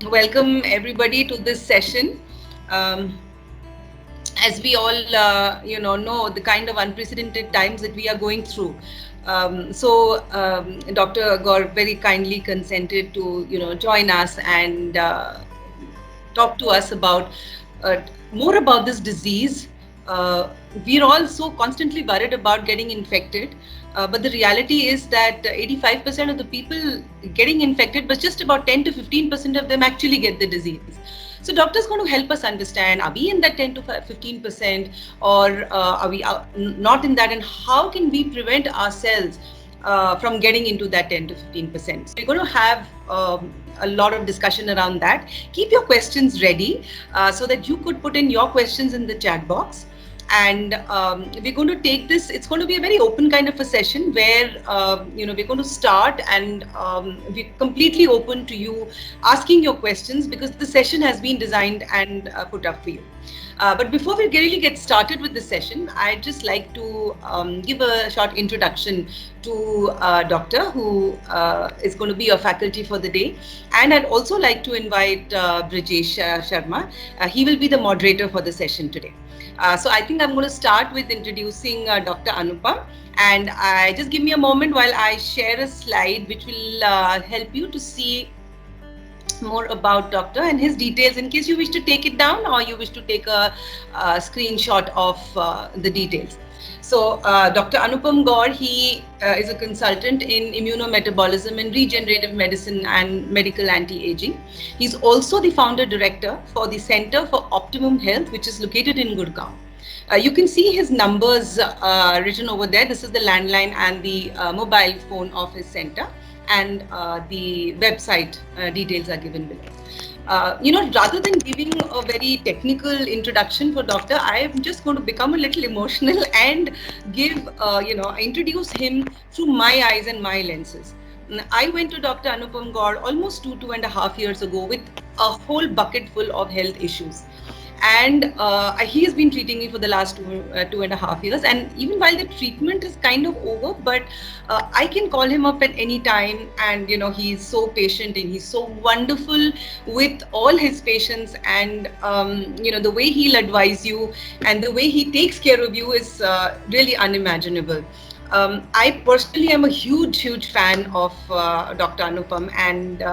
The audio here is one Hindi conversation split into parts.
welcome everybody to this session. Um, as we all, know the kind of unprecedented times that we are going through. Dr. Gaur very kindly consented to, join us and talk to us about uh, more about this disease. Uh, we're all so constantly worried about getting infected, but the reality is that 85% of the people getting infected, but just about 10 to 15% of them actually get the disease. So doctor's going to help us understand, are we in that 10 to 15% or are we not in that, and how can we prevent ourselves from getting into that 10 to 15%. So we're going to have a lot of discussion around that. Keep your questions ready so that you could put in your questions in the chat box. And we're going to take this, it's going to be a very open kind of a session where, we're going to start and we're completely open to you asking your questions because the session has been designed and put up for you. But before we really get started with the session, I'd just like to give a short introduction to Doctor, who is going to be a faculty for the day. And I'd also like to invite Brijesh Sharma. He will be the moderator for the session today. So I think I'm going to start with introducing Dr. Anupam. And just give me a moment while I share a slide which will help you to see more about doctor and his details in case you wish to take it down or you wish to take a screenshot of the details. So Dr. Anupam Gaur, he is a consultant in immunometabolism and regenerative medicine and medical anti-aging. He's also the founder director for the Center for Optimum Health, which is located in Gurgaon. You can see his numbers written over there. This is the landline and the mobile phone of his center, and the website details are given below. Rather than giving a very technical introduction for doctor, I am just going to become a little emotional and give, introduce him through my eyes and my lenses. I went to Dr. Anupam Gaur almost 2.5 years ago with a whole bucket full of health issues. And he has been treating me for the last 2.5 years. And even while the treatment is kind of over, but I can call him up at any time. And, he's so patient and he's so wonderful with all his patients. And, the way he'll advise you and the way he takes care of you is really unimaginable. I personally am a huge, huge fan of Dr. Anupam. And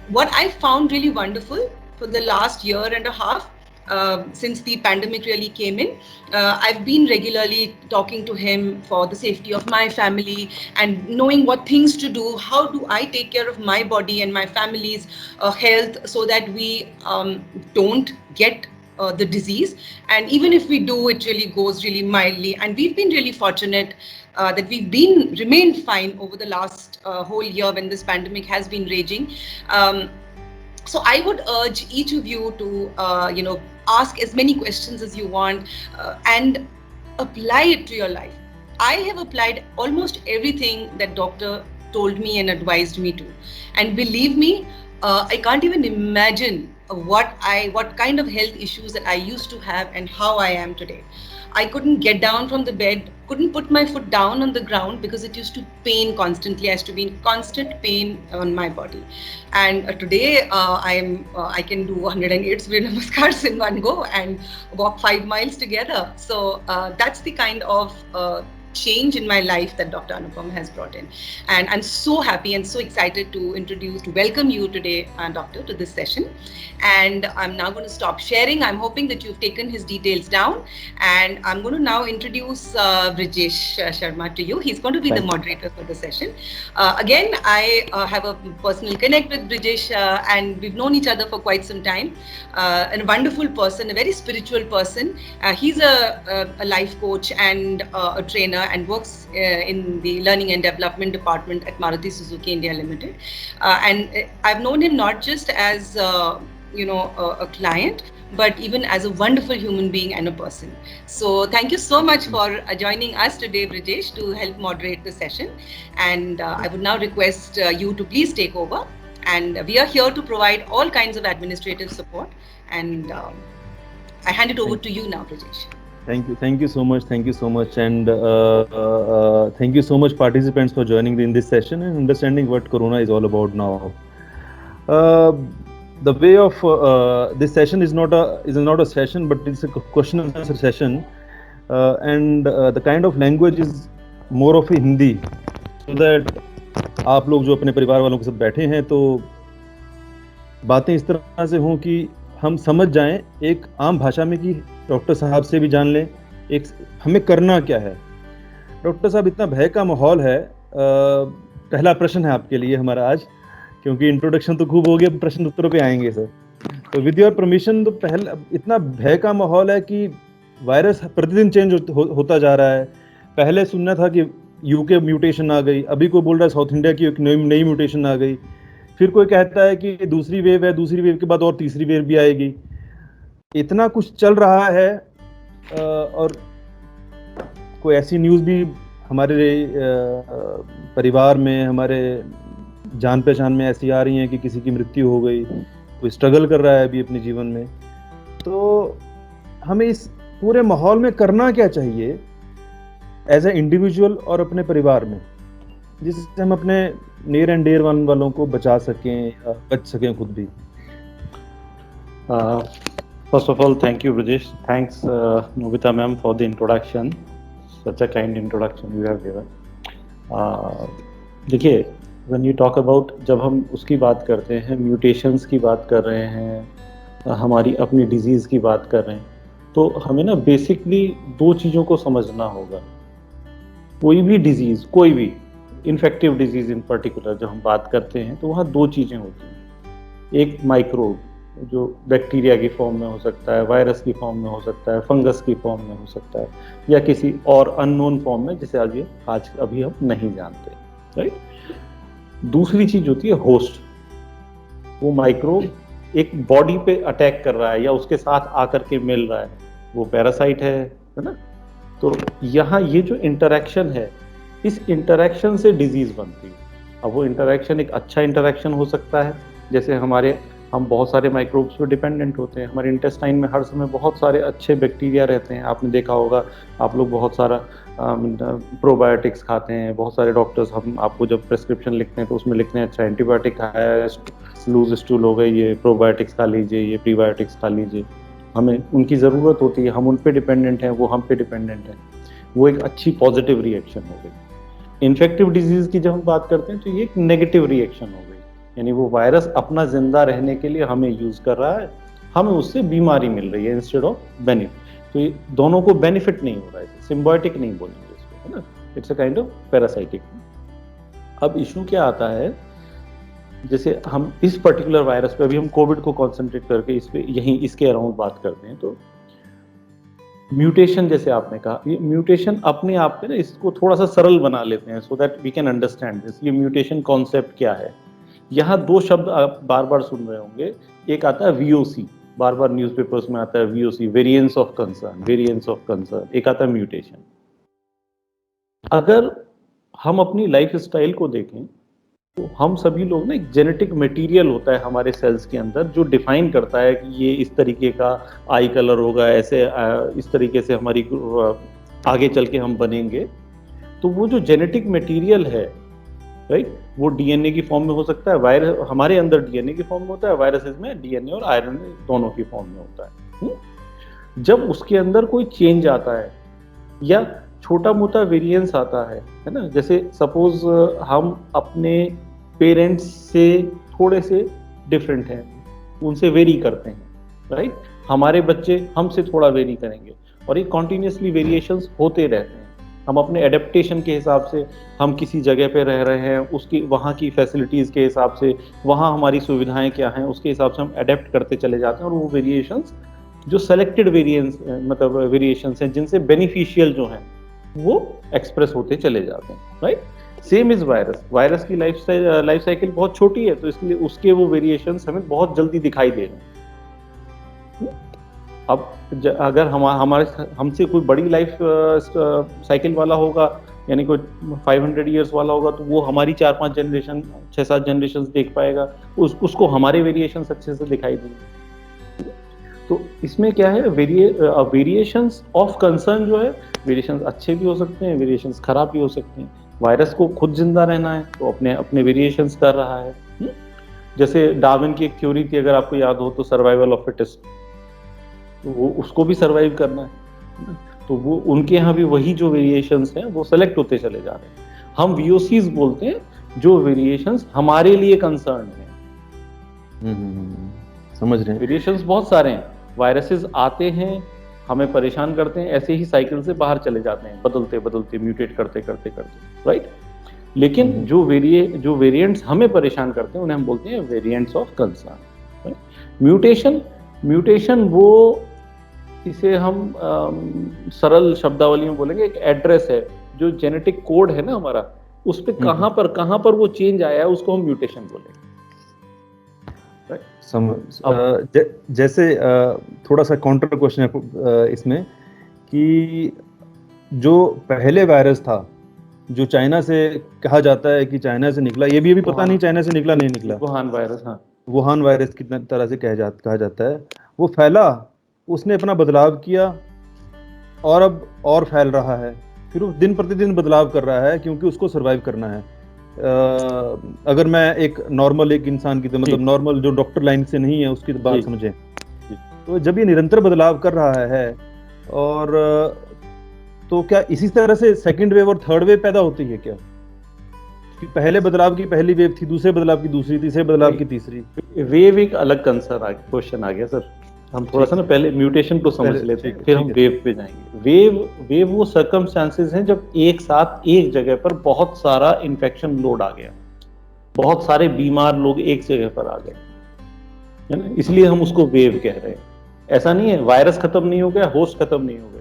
what I found really wonderful for the last year and a half, since the pandemic really came in, I've been regularly talking to him for the safety of my family and knowing what things to do. How do I take care of my body and my family's health so that we don't get the disease, and even if we do, it really goes really mildly. And we've been really fortunate that we've been remained fine over the last whole year when this pandemic has been raging. So I would urge each of you to, ask as many questions as you want and apply it to your life. I have applied almost everything that doctor told me and advised me to. And believe me, I can't even imagine what kind of health issues that I used to have and how I am today. I couldn't get down from the bed, couldn't put my foot down on the ground because it used to pain constantly. I used to be in constant pain on my body. And today I can do 108 Surya Namaskars in one go and walk 5 miles together. So that's the kind of change in my life that Dr. Anupam has brought in. And I'm so happy and so excited to welcome you today, Doctor, to this session. And I'm now going to stop sharing. I'm hoping that you've taken his details down. And I'm going to now introduce Brijesh Sharma to you. He's going to be the moderator for the session. Again, I have a personal connect with Brijesh, and we've known each other for quite some time. And a wonderful person, a very spiritual person. He's a life coach and a trainer and works in the learning and development department at Maruti Suzuki India Limited. And I've known him not just as a client, but even as a wonderful human being and a person. So thank you so much for joining us today, Brijesh, to help moderate the session. And I would now request you to please take over. And we are here to provide all kinds of administrative support. And I hand it over to you now, Brijesh. Thank you so much. Thank you so much, and thank you so much, participants, for joining in this session and understanding what Corona is all about now. Uh, the way of this session is not a session, but it's a question and answer session, and the kind of language is more of a Hindi, so that आप लोग जो अपने परिवार वालों के साथ बैठे हैं तो बातें इस तरह से हों कि हम समझ जाएं एक आम भाषा में, कि डॉक्टर साहब से भी जान लें एक हमें करना क्या है। डॉक्टर साहब, इतना भय का माहौल है, पहला प्रश्न है आपके लिए हमारा आज, क्योंकि इंट्रोडक्शन तो खूब हो गया, प्रश्न उत्तरों पे आएंगे सर। तो विद योर परमिशन, तो पहले इतना भय का माहौल है कि वायरस प्रतिदिन चेंज होता जा रहा है। पहले सुनना था कि यूके म्यूटेशन आ गई, अभी कोई बोल रहा है साउथ इंडिया की एक नई म्यूटेशन आ गई, फिर कोई कहता है कि दूसरी वेव है, दूसरी वेव के बाद और तीसरी वेव भी आएगी। इतना कुछ चल रहा है, और कोई ऐसी न्यूज़ भी हमारे परिवार में, हमारे जान पहचान में ऐसी आ रही हैं कि किसी की मृत्यु हो गई, कोई स्ट्रगल कर रहा है अभी अपने जीवन में। तो हमें इस पूरे माहौल में करना क्या चाहिए एज ए इंडिविजुअल और अपने परिवार में, जिससे हम अपने नियर एंड डियर वन वालों को बचा सकें या बच सकें खुद भी। First of all, thank you, Brajesh. Thanks, Nobita ma'am, for the introduction. Such a kind introduction you have given. देखिए, when you talk about, जब हम उसकी बात करते हैं, म्यूटेशंस की बात कर रहे हैं, हमारी अपनी डिजीज़ की बात कर रहे हैं, तो हमें ना बेसिकली दो चीज़ों को समझना होगा। कोई भी डिजीज़, कोई भी इन्फेक्टिव डिजीज़ इन पर्टिकुलर जब हम बात करते हैं, तो वहाँ दो चीज़ें होती हैं। एक माइक्रोब, जो बैक्टीरिया की फॉर्म में हो सकता है, वायरस की फॉर्म में हो सकता है, फंगस की फॉर्म में हो सकता है, या किसी और अननोन फॉर्म में, जिसे आज अभी हम नहीं जानते, राइट। दूसरी चीज होती है होस्ट। वो माइक्रोब एक बॉडी पे अटैक कर रहा है या उसके साथ आकर के मिल रहा है, वो पैरासाइट है ना। तो यहाँ ये जो इंटरेक्शन है, इस इंटरेक्शन से डिजीज बनती है। अब वो इंटरेक्शन एक अच्छा इंटरेक्शन हो सकता है, जैसे हम बहुत सारे माइक्रोब्स पे डिपेंडेंट होते हैं। हमारे इंटेस्टाइन में हर समय बहुत सारे अच्छे बैक्टीरिया रहते हैं। आपने देखा होगा, आप लोग बहुत सारा प्रोबायोटिक्स खाते हैं। बहुत सारे डॉक्टर्स हम आपको जब प्रेस्क्रिप्शन लिखते हैं तो उसमें लिखते हैं अच्छा एंटीबायोटिक खाया, लूज स्टूल हो गई, ये प्रोबायोटिक्स खा लीजिए, ये प्रीबायोटिक्स खा लीजिए। हमें उनकी ज़रूरत होती है, हम उन पे डिपेंडेंट हैं, वो हम पे डिपेंडेंट हैं। वो एक अच्छी पॉजिटिव रिएक्शन हो गई। इन्फेक्टिव डिजीज़ की जब हम बात करते हैं तो ये एक नेगेटिव रिएक्शन हो गई, यानी वो वायरस अपना जिंदा रहने के लिए हमें यूज कर रहा है, हमें उससे बीमारी मिल रही है इंस्टेड ऑफ बेनिफिट। तो ये दोनों को बेनिफिट नहीं हो रहा है, सिम्बायोटिक नहीं बोलेंगे इसको, है ना। It's a kind of parasitic. अब इशू क्या आता है, जैसे हम इस पर्टिकुलर वायरस पे, अभी हम कोविड को कॉन्सेंट्रेट करके इस पे यहीं इसके अराउंड बात करते हैं, तो म्यूटेशन जैसे आपने कहा, ये म्यूटेशन अपने आप पे ना इसको थोड़ा सा सरल बना लेते हैं so that we can understand this. ये म्यूटेशन कॉन्सेप्ट क्या है, यहाँ दो शब्द आप बार बार सुन रहे होंगे। एक आता है VOC, बार बार न्यूज़पेपर्स में आता है VOC, variance of concern, variance of concern. एक आता है म्यूटेशन। अगर हम अपनी लाइफ स्टाइल को देखें तो हम सभी लोग ना, एक जेनेटिक मटेरियल होता है हमारे सेल्स के अंदर जो डिफाइन करता है कि ये इस तरीके का आई कलर होगा, ऐसे इस तरीके से हमारी आगे चल के हम बनेंगे। तो वो जो जेनेटिक मटेरियल है, राइट, वो डीएनए की फॉर्म में हो सकता है। वायरस हमारे अंदर डीएनए की फॉर्म में होता है, वायरसेस में डीएनए और आरएनए दोनों की फॉर्म में होता है। जब उसके अंदर कोई चेंज आता है या छोटा मोटा वेरिएंस आता है ना, जैसे सपोज हम अपने पेरेंट्स से थोड़े से डिफरेंट हैं, उनसे वेरी करते हैं, राइट। हमारे बच्चे हमसे थोड़ा वेरी करेंगे और ये कॉन्टिन्यूसली वेरिएशंस होते रहते हैं। हम अपने एडेप्टेशन के हिसाब से, हम किसी जगह पे रह रहे हैं, उसकी वहाँ की फैसिलिटीज़ के हिसाब से, वहाँ हमारी सुविधाएं क्या हैं, उसके हिसाब से हम अडेप्ट करते चले जाते हैं। और वो वेरिएशंस जो सेलेक्टेड वेरिएंस मतलब वेरिएशंस हैं जिनसे बेनिफिशियल जो हैं वो एक्सप्रेस होते चले जाते हैं, राइट। सेम इज वायरस की लाइफ साइकिल बहुत छोटी है, तो इसलिए उसके वो वेरिएशंस हमें बहुत जल्दी दिखाई दे रहे हैं। अब अगर हमसे कोई बड़ी लाइफ साइकिल वाला होगा, यानी कोई 500 इयर्स वाला होगा, तो वो हमारी 4-5 जनरेशन, 6-7 जनरेशन देख पाएगा, उसको हमारे वेरिएशंस अच्छे से दिखाई देंगे। तो इसमें क्या है, वेरिएशंस ऑफ कंसर्न जो है, वेरिएशंस अच्छे भी हो सकते हैं, वेरिएशंस खराब भी हो सकते हैं। वायरस को खुद जिंदा रहना है तो अपने वेरिएशंस कर रहा है। जैसे डार्विन की एक थ्योरी थी, अगर आपको याद हो तो, सर्वाइवल ऑफ फिटेस्ट, तो वो उसको भी सर्वाइव करना है, तो वो उनके यहाँ भी वही जो वेरिएशंस हैं वो सेलेक्ट होते चले जा रहे हैं। हम VOCs बोलते हैं जो वेरिएशंस हमारे लिए कंसर्न है। समझ रहे हैं। वेरिएशंस बहुत सारे हैं, वायरसेस आते हैं, हमें परेशान करते हैं, ऐसे ही साइकिल से बाहर चले जाते हैं, बदलते बदलते म्यूटेट करते करते करते, राइट। लेकिन जो वेरिएंट्स हमें परेशान करते हैं उन्हें हम बोलते हैं वेरिएंट्स ऑफ कंसर्न। म्यूटेशन वो, इसे हम सरल शब्दावली में बोलेंगे, एक एड्रेस है, जो जेनेटिक कोड है ना हमारा, उस पे कहां पर वो चेंज आया है, उसको हम म्यूटेशन बोलेंगे। जैसे थोड़ा सा काउंटर क्वेश्चन है इसमें कि जो पहले वायरस था जो चाइना से कहा जाता है कि चाइना से निकला, ये भी अभी पता नहीं चाइना से निकला नहीं निकला, वुहान वायरस, हाँ, वुहान वायरस की तरह से कहा जाता है, वो फैला, उसने अपना बदलाव किया और अब और फैल रहा है, फिर वो दिन प्रतिदिन बदलाव कर रहा है क्योंकि उसको सरवाइव करना है। अगर मैं एक नॉर्मल एक इंसान की, मतलब नॉर्मल जो डॉक्टर लाइन से नहीं है उसकी बात समझें, तो जब ये निरंतर बदलाव कर रहा है, और तो क्या इसी तरह से सेकंड वेव और थर्ड वेव पैदा होती है क्या? कि पहले बदलाव की पहली वेव थी, दूसरे बदलाव की दूसरी, तीसरे बदलाव की तीसरी। वेव एक अलग क्वेश्चन आ गया सर, हम थोड़ा सा ना पहले म्यूटेशन को समझ लेते हैं, फिर हम वेव पे जाएंगे। वेव वो सर्कमस्टेंसेस हैं जब एक साथ एक जगह पर बहुत सारा इन्फेक्शन लोड आ गया, बहुत सारे बीमार लोग एक जगह पर आ गए, है ना, इसलिए हम उसको वेव कह रहे हैं। ऐसा नहीं है वायरस खत्म नहीं हो गया, होस्ट खत्म नहीं हो गए,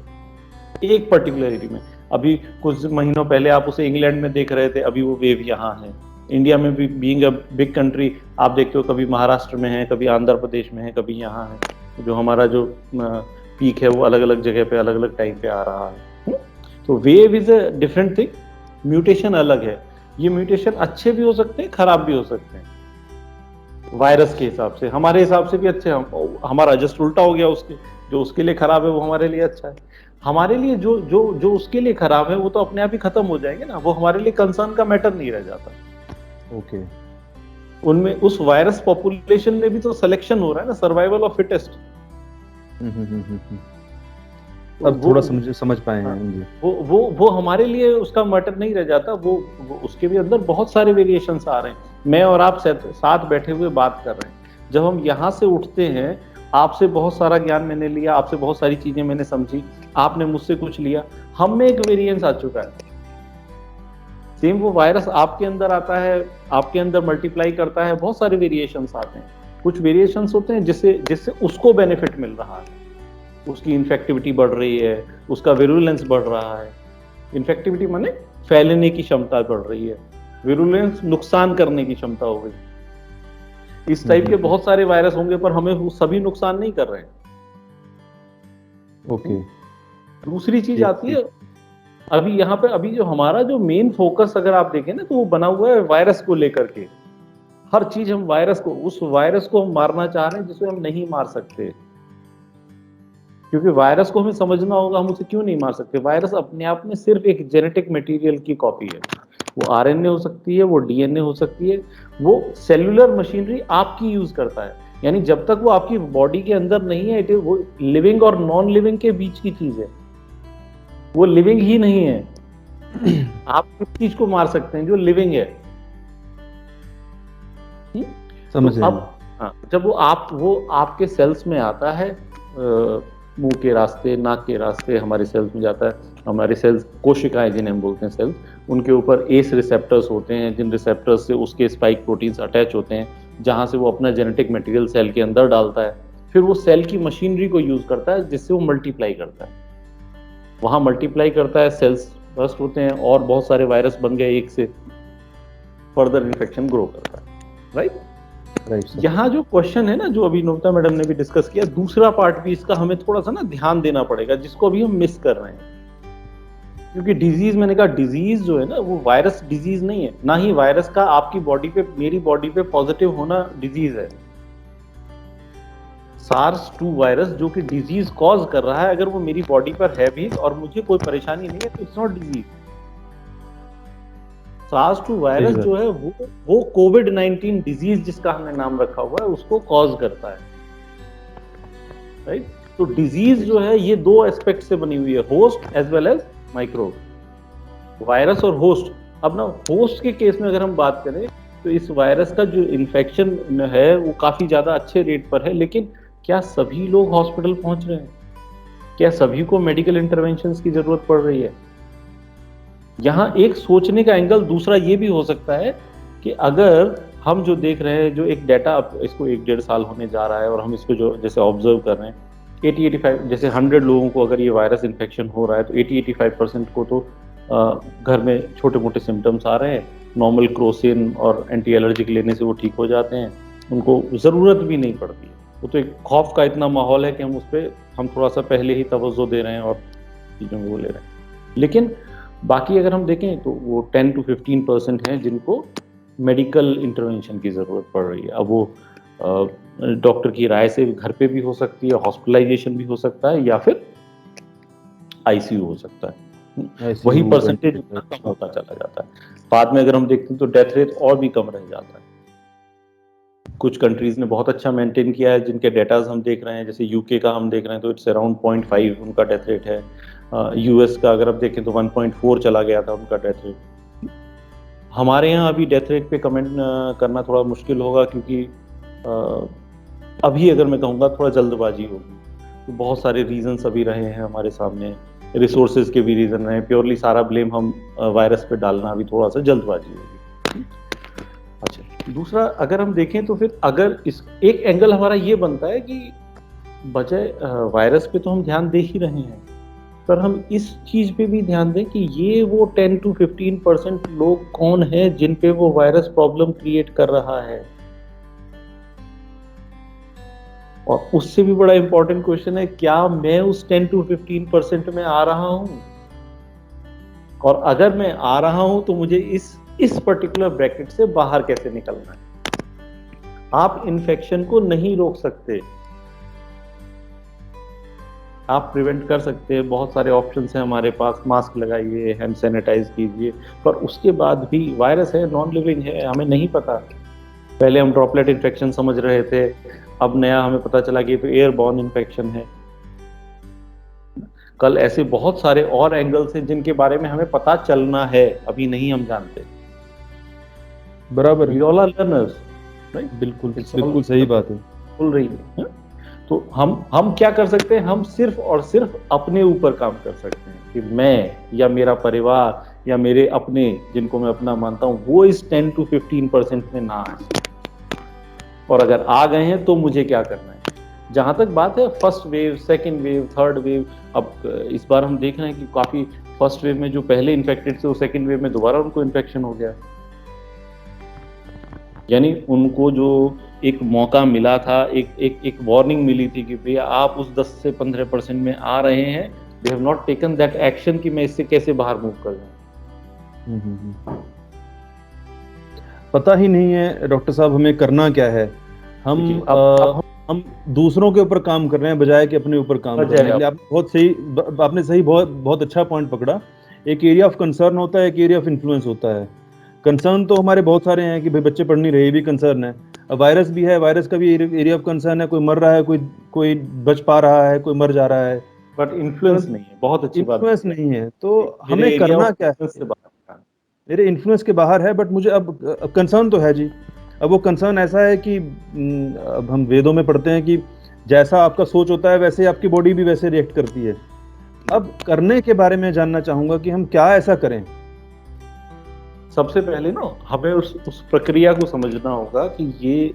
एक पर्टिकुलरिटी में। अभी कुछ महीनों पहले आप उसे इंग्लैंड में देख रहे थे, अभी वो वेव यहाँ है। इंडिया में भी बीइंग अ बिग कंट्री, आप देखते हो कभी महाराष्ट्र में है, कभी आंध्र प्रदेश में है, कभी यहाँ है। जो हमारा जो पीक है वो अलग अलग जगह पे अलग अलग टाइम पे आ रहा है। तो wave is a different thing, mutation अलग है। ये म्यूटेशन अच्छे भी हो सकते हैं, खराब भी हो सकते हैं, वायरस के हिसाब से। हमारे हिसाब से भी अच्छे, हमारा जस्ट उल्टा हो गया, उसके जो उसके लिए खराब है वो हमारे लिए अच्छा है। हमारे लिए जो जो जो उसके लिए खराब है वो तो अपने आप ही खत्म हो जाएंगे ना, वो हमारे लिए कंसर्न का मैटर नहीं रह जाता। ओके। उनमें उस वायरस पॉपुलेशन में भी तो सिलेक्शन हो रहा है ना, सर्वाइवल ऑफ फिटेस्ट। अब थोड़ा समझ पाए हैं। वो हमारे लिए उसका मैटर नहीं रह जाता, वो उसके भी अंदर बहुत सारे वेरिएशंस आ रहे हैं। मैं और आप साथ बैठे हुए बात कर रहे हैं, जब हम यहाँ से उठते हैं, आपसे बहुत सारा ज्ञान मैंने लिया, आपसे बहुत सारी चीजें मैंने समझी, आपने मुझसे कुछ लिया, हम में एक वेरिएंस आ चुका है। सेम वो वायरस आपके अंदर आता है, आपके अंदर मल्टीप्लाई करता है, बहुत सारे वेरिएशंस आते हैं। कुछ वेरिएशंस होते हैं जिससे उसको बेनिफिट मिल रहा है, उसकी इन्फेक्टिविटी बढ़ रही है, उसका विरुलेंस बढ़ रहा है। इन्फेक्टिविटी माने फैलने की क्षमता बढ़ रही है, विरुलेंस नुकसान करने की क्षमता हो गई। इस टाइप के बहुत सारे वायरस होंगे, पर हमें वो सभी नुकसान नहीं कर रहे हैं। ओके। दूसरी चीज आती है, अभी यहाँ पे अभी जो हमारा जो मेन फोकस अगर आप देखें ना, तो वो बना हुआ है वायरस को लेकर के। हर चीज हम उस वायरस को हम मारना चाह रहे हैं जिसे हम नहीं मार सकते, क्योंकि वायरस को हमें समझना होगा हम उसे क्यों नहीं मार सकते। वायरस अपने आप में सिर्फ एक जेनेटिक मटेरियल की कॉपी है। वो आरएनए हो सकती है, वो डीएनए हो सकती है, वो सेल्यूलर मशीनरी आपकी यूज करता है। यानी जब तक वो आपकी बॉडी के अंदर नहीं है, वो लिविंग और नॉन लिविंग के बीच की चीज है, वो लिविंग ही नहीं है। आप किस चीज को मार सकते हैं? जो लिविंग है। समझ रहे हैं। हाँ, जब वो आपके सेल्स में आता है, मुंह के रास्ते, नाक के रास्ते हमारे सेल्स में जाता है। हमारे सेल्स, कोशिकाएं जिन्हें हम बोलते हैं सेल्स, उनके ऊपर एस रिसेप्टर्स होते हैं, जिन रिसेप्टर्स से उसके स्पाइक प्रोटीन्स अटैच होते हैं, जहां से वो अपना जेनेटिक मटेरियल सेल के अंदर डालता है। फिर वो सेल की मशीनरी को यूज करता है, जिससे वो मल्टीप्लाई करता है। वहां मल्टीप्लाई करता है, सेल्स बर्स्ट होते हैं और बहुत सारे वायरस बन गए एक से, फर्दर इन्फेक्शन ग्रो करता है। राइट। यहाँ जो क्वेश्चन है ना, जो अभी नोबिता मैडम ने भी डिस्कस किया, दूसरा पार्ट भी इसका हमें थोड़ा सा ना ध्यान देना पड़ेगा, जिसको अभी हम मिस कर रहे हैं। क्योंकि डिजीज, मैंने कहा डिजीज जो है ना, वो वायरस डिजीज नहीं है, ना ही वायरस का आपकी बॉडी पे, मेरी बॉडी पे पॉजिटिव होना डिजीज है। SARS-2 वायरस जो कि डिजीज कॉज कर रहा है, अगर वो मेरी बॉडी पर है भी और मुझे कोई परेशानी नहीं है, तो it's not disease. SARS 2 virus जो है वो कोविड-19 डिजीज जिसका हमने नाम रखा हुआ है उसको कॉज करता है, राइट। तो डिजीज जो है ये दो एस्पेक्ट से बनी हुई है, host as well as microbe, virus और होस्ट। अब ना होस्ट के केस में अगर हम बात करें तो इस वायरस का जो इन्फेक्शन है वो काफी ज्यादा अच्छे रेट पर है, लेकिन क्या सभी लोग हॉस्पिटल पहुंच रहे हैं? क्या सभी को मेडिकल इंटरवेंशंस की जरूरत पड़ रही है? यहाँ एक सोचने का एंगल दूसरा ये भी हो सकता है कि अगर हम जो देख रहे हैं, जो एक डाटा इसको 1-1.5 साल होने जा रहा है और हम इसको जो जैसे ऑब्जर्व कर रहे हैं, 80-85 जैसे 100 लोगों को अगर ये वायरस इन्फेक्शन हो रहा है तो 80-85% को तो घर में छोटे मोटे सिम्टम्स आ रहे हैं, नॉर्मल क्रोसिन और एंटी एलर्जिक लेने से वो ठीक हो जाते हैं, उनको ज़रूरत भी नहीं पड़ती है। वो तो एक खौफ का इतना माहौल है कि हम थोड़ा सा पहले ही तवज्जो दे रहे हैं और चीज़ों को ले रहे हैं। लेकिन बाकी अगर हम देखें तो वो 10 to 15% हैं जिनको मेडिकल इंटरवेंशन की ज़रूरत पड़ रही है। अब वो डॉक्टर की राय से घर पे भी हो सकती है, हॉस्पिटलाइजेशन भी हो सकता है, या फिर आईसीयू हो सकता है। वही परसेंटेज कम होता चला जाता है। बाद में अगर हम देखते हैं तो डेथ रेट और भी कम रह जाता है। कुछ कंट्रीज ने बहुत अच्छा मेंटेन किया है, जिनके डेटाज हम देख रहे हैं, जैसे यूके का हम देख रहे हैं तो इट्स अराउंड 0.5 उनका डेथ रेट है। यूएस का अगर आप देखें तो 1.4 चला गया था उनका डेथ रेट। हमारे यहाँ अभी डेथ रेट पे कमेंट करना थोड़ा मुश्किल होगा, क्योंकि अभी अगर मैं कहूँगा थोड़ा जल्दबाजी होगी, तो बहुत सारे रीजंस अभी रहे हैं हमारे सामने, रिसोर्सेज के भी रीजन रहे, प्योरली सारा ब्लेम हम वायरस पे डालना अभी थोड़ा सा जल्दबाजी होगी। अच्छा, दूसरा अगर हम देखें तो फिर अगर इस एक एंगल हमारा ये बनता है कि बजाय वायरस पे तो हम ध्यान दे ही रहे हैं, पर हम इस चीज पे भी ध्यान दें कि ये वो 10 to 15% लोग कौन है जिन पे वो वायरस प्रॉब्लम क्रिएट कर रहा है। और उससे भी बड़ा इंपॉर्टेंट क्वेश्चन है, क्या मैं उस 10 to 15% में आ रहा हूं? और अगर मैं आ रहा हूं तो मुझे इस पर्टिकुलर ब्रैकेट से बाहर कैसे निकलना है? आप इन्फेक्शन को नहीं रोक सकते, आप प्रिवेंट कर सकते हैं, बहुत सारे ऑप्शंस हैं हमारे पास, मास्क लगाइए, हैंड सैनिटाइज कीजिए, पर उसके बाद भी वायरस है, नॉन लिविंग है, हमें नहीं पता। पहले हम ड्रॉपलेट इन्फेक्शन समझ रहे थे, अब नया हमें पता चला कि तो एयरबॉर्न इन्फेक्शन है। कल ऐसे बहुत सारे और एंगल्स हैं जिनके बारे में हमें पता चलना है, अभी नहीं हम जानते। बराबर, we all are learners, right? बिल्कुल सही बात है। बोल रही है। तो हम क्या कर सकते हैं? हम सिर्फ और सिर्फ अपने ऊपर काम कर सकते हैं कि मैं या मेरा परिवार या मेरे अपने, जिनको मैं अपना मानता हूं, वो इस 10 to 15% में ना आए। और अगर आ गए हैं तो मुझे क्या करना है? जहां तक बात है first wave, second wave, third wave, अब इस बार हम देख रहे हैं कि काफी फर्स्ट वेव में जो पहले इन्फेक्टेड थे वो सेकेंड वेव में दोबारा उनको इन्फेक्शन हो गया। यानी उनको जो एक मौका मिला था, एक वार्निंग मिली थी कि भैया आप उस 10 से 15% में आ रहे हैं, they have not taken that action कि मैं इससे कैसे बाहर मूव कर जाऊं। पता ही नहीं है डॉक्टर साहब हमें करना क्या है। हम दूसरों के ऊपर काम कर रहे हैं बजाय कि अपने ऊपर काम कर रहे हैं। आपने बहुत अच्छा पॉइंट पकड़ा। एक एरिया ऑफ कंसर्न होता है, एक एरिया ऑफ इन्फ्लुएंस होता है। कंसर्न तो हमारे बहुत सारे हैं कि भाई बच्चे पढ़ नहीं रहे, ये भी कंसर्न है। अब वायरस भी है, वायरस का भी एरिया ऑफ कंसर्न है, कोई मर रहा है, कोई बच पा रहा है, कोई मर जा रहा है, बट इन्फ्लुएंस नहीं है। बहुत अच्छी बात, इन्फ्लुएंस नहीं है। तो हमें करना क्या है? मेरे इन्फ्लुएंस के बाहर है, बट मुझे अब कंसर्न तो है जी। अब वो कंसर्न ऐसा है कि अब हम वेदों में पढ़ते हैं कि जैसा आपका सोच होता है वैसे आपकी बॉडी भी वैसे रिएक्ट करती है। अब करने के बारे में जानना चाहूंगा कि हम क्या ऐसा करें। सबसे पहले ना हमें उस प्रक्रिया को समझना होगा कि ये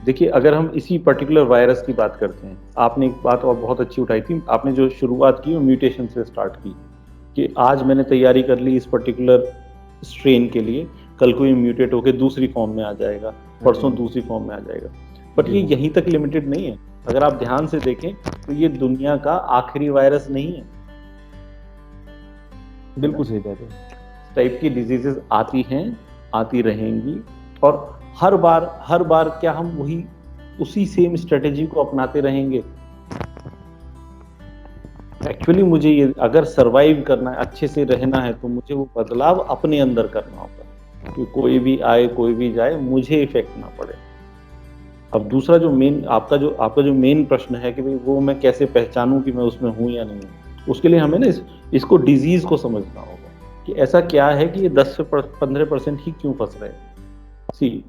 देखिए, अगर हम इसी पर्टिकुलर वायरस की बात करते हैं, आपने एक बात और बहुत अच्छी उठाई थी, आपने जो शुरुआत की वो म्यूटेशन से स्टार्ट की कि आज मैंने तैयारी कर ली इस पर्टिकुलर स्ट्रेन के लिए, कल को ये म्यूटेट होकर दूसरी फॉर्म में आ जाएगा, परसों दूसरी फॉर्म में आ जाएगा। बट ये यहीं तक लिमिटेड नहीं है। अगर आप ध्यान से देखें तो ये दुनिया का आखिरी वायरस नहीं है। बिल्कुल सही बात है। टाइप की डिजीजेस आती हैं, आती रहेंगी, और हर बार क्या हम उसी सेम स्ट्रेटेजी को अपनाते रहेंगे? एक्चुअली मुझे ये अगर सरवाइव करना है, अच्छे से रहना है, तो मुझे वो बदलाव अपने अंदर करना होगा। कि कोई भी आए कोई भी जाए मुझे इफेक्ट ना पड़े। अब दूसरा जो मेन आपका जो मेन प्रश्न है कि भाई वो मैं कैसे पहचानूं कि मैं उसमें हूं या नहीं हूं, उसके लिए हमें ना इसको डिजीज को समझना होगा कि ऐसा क्या है कि ये 10 से 15% ही क्यों फंस रहे हैं। सी,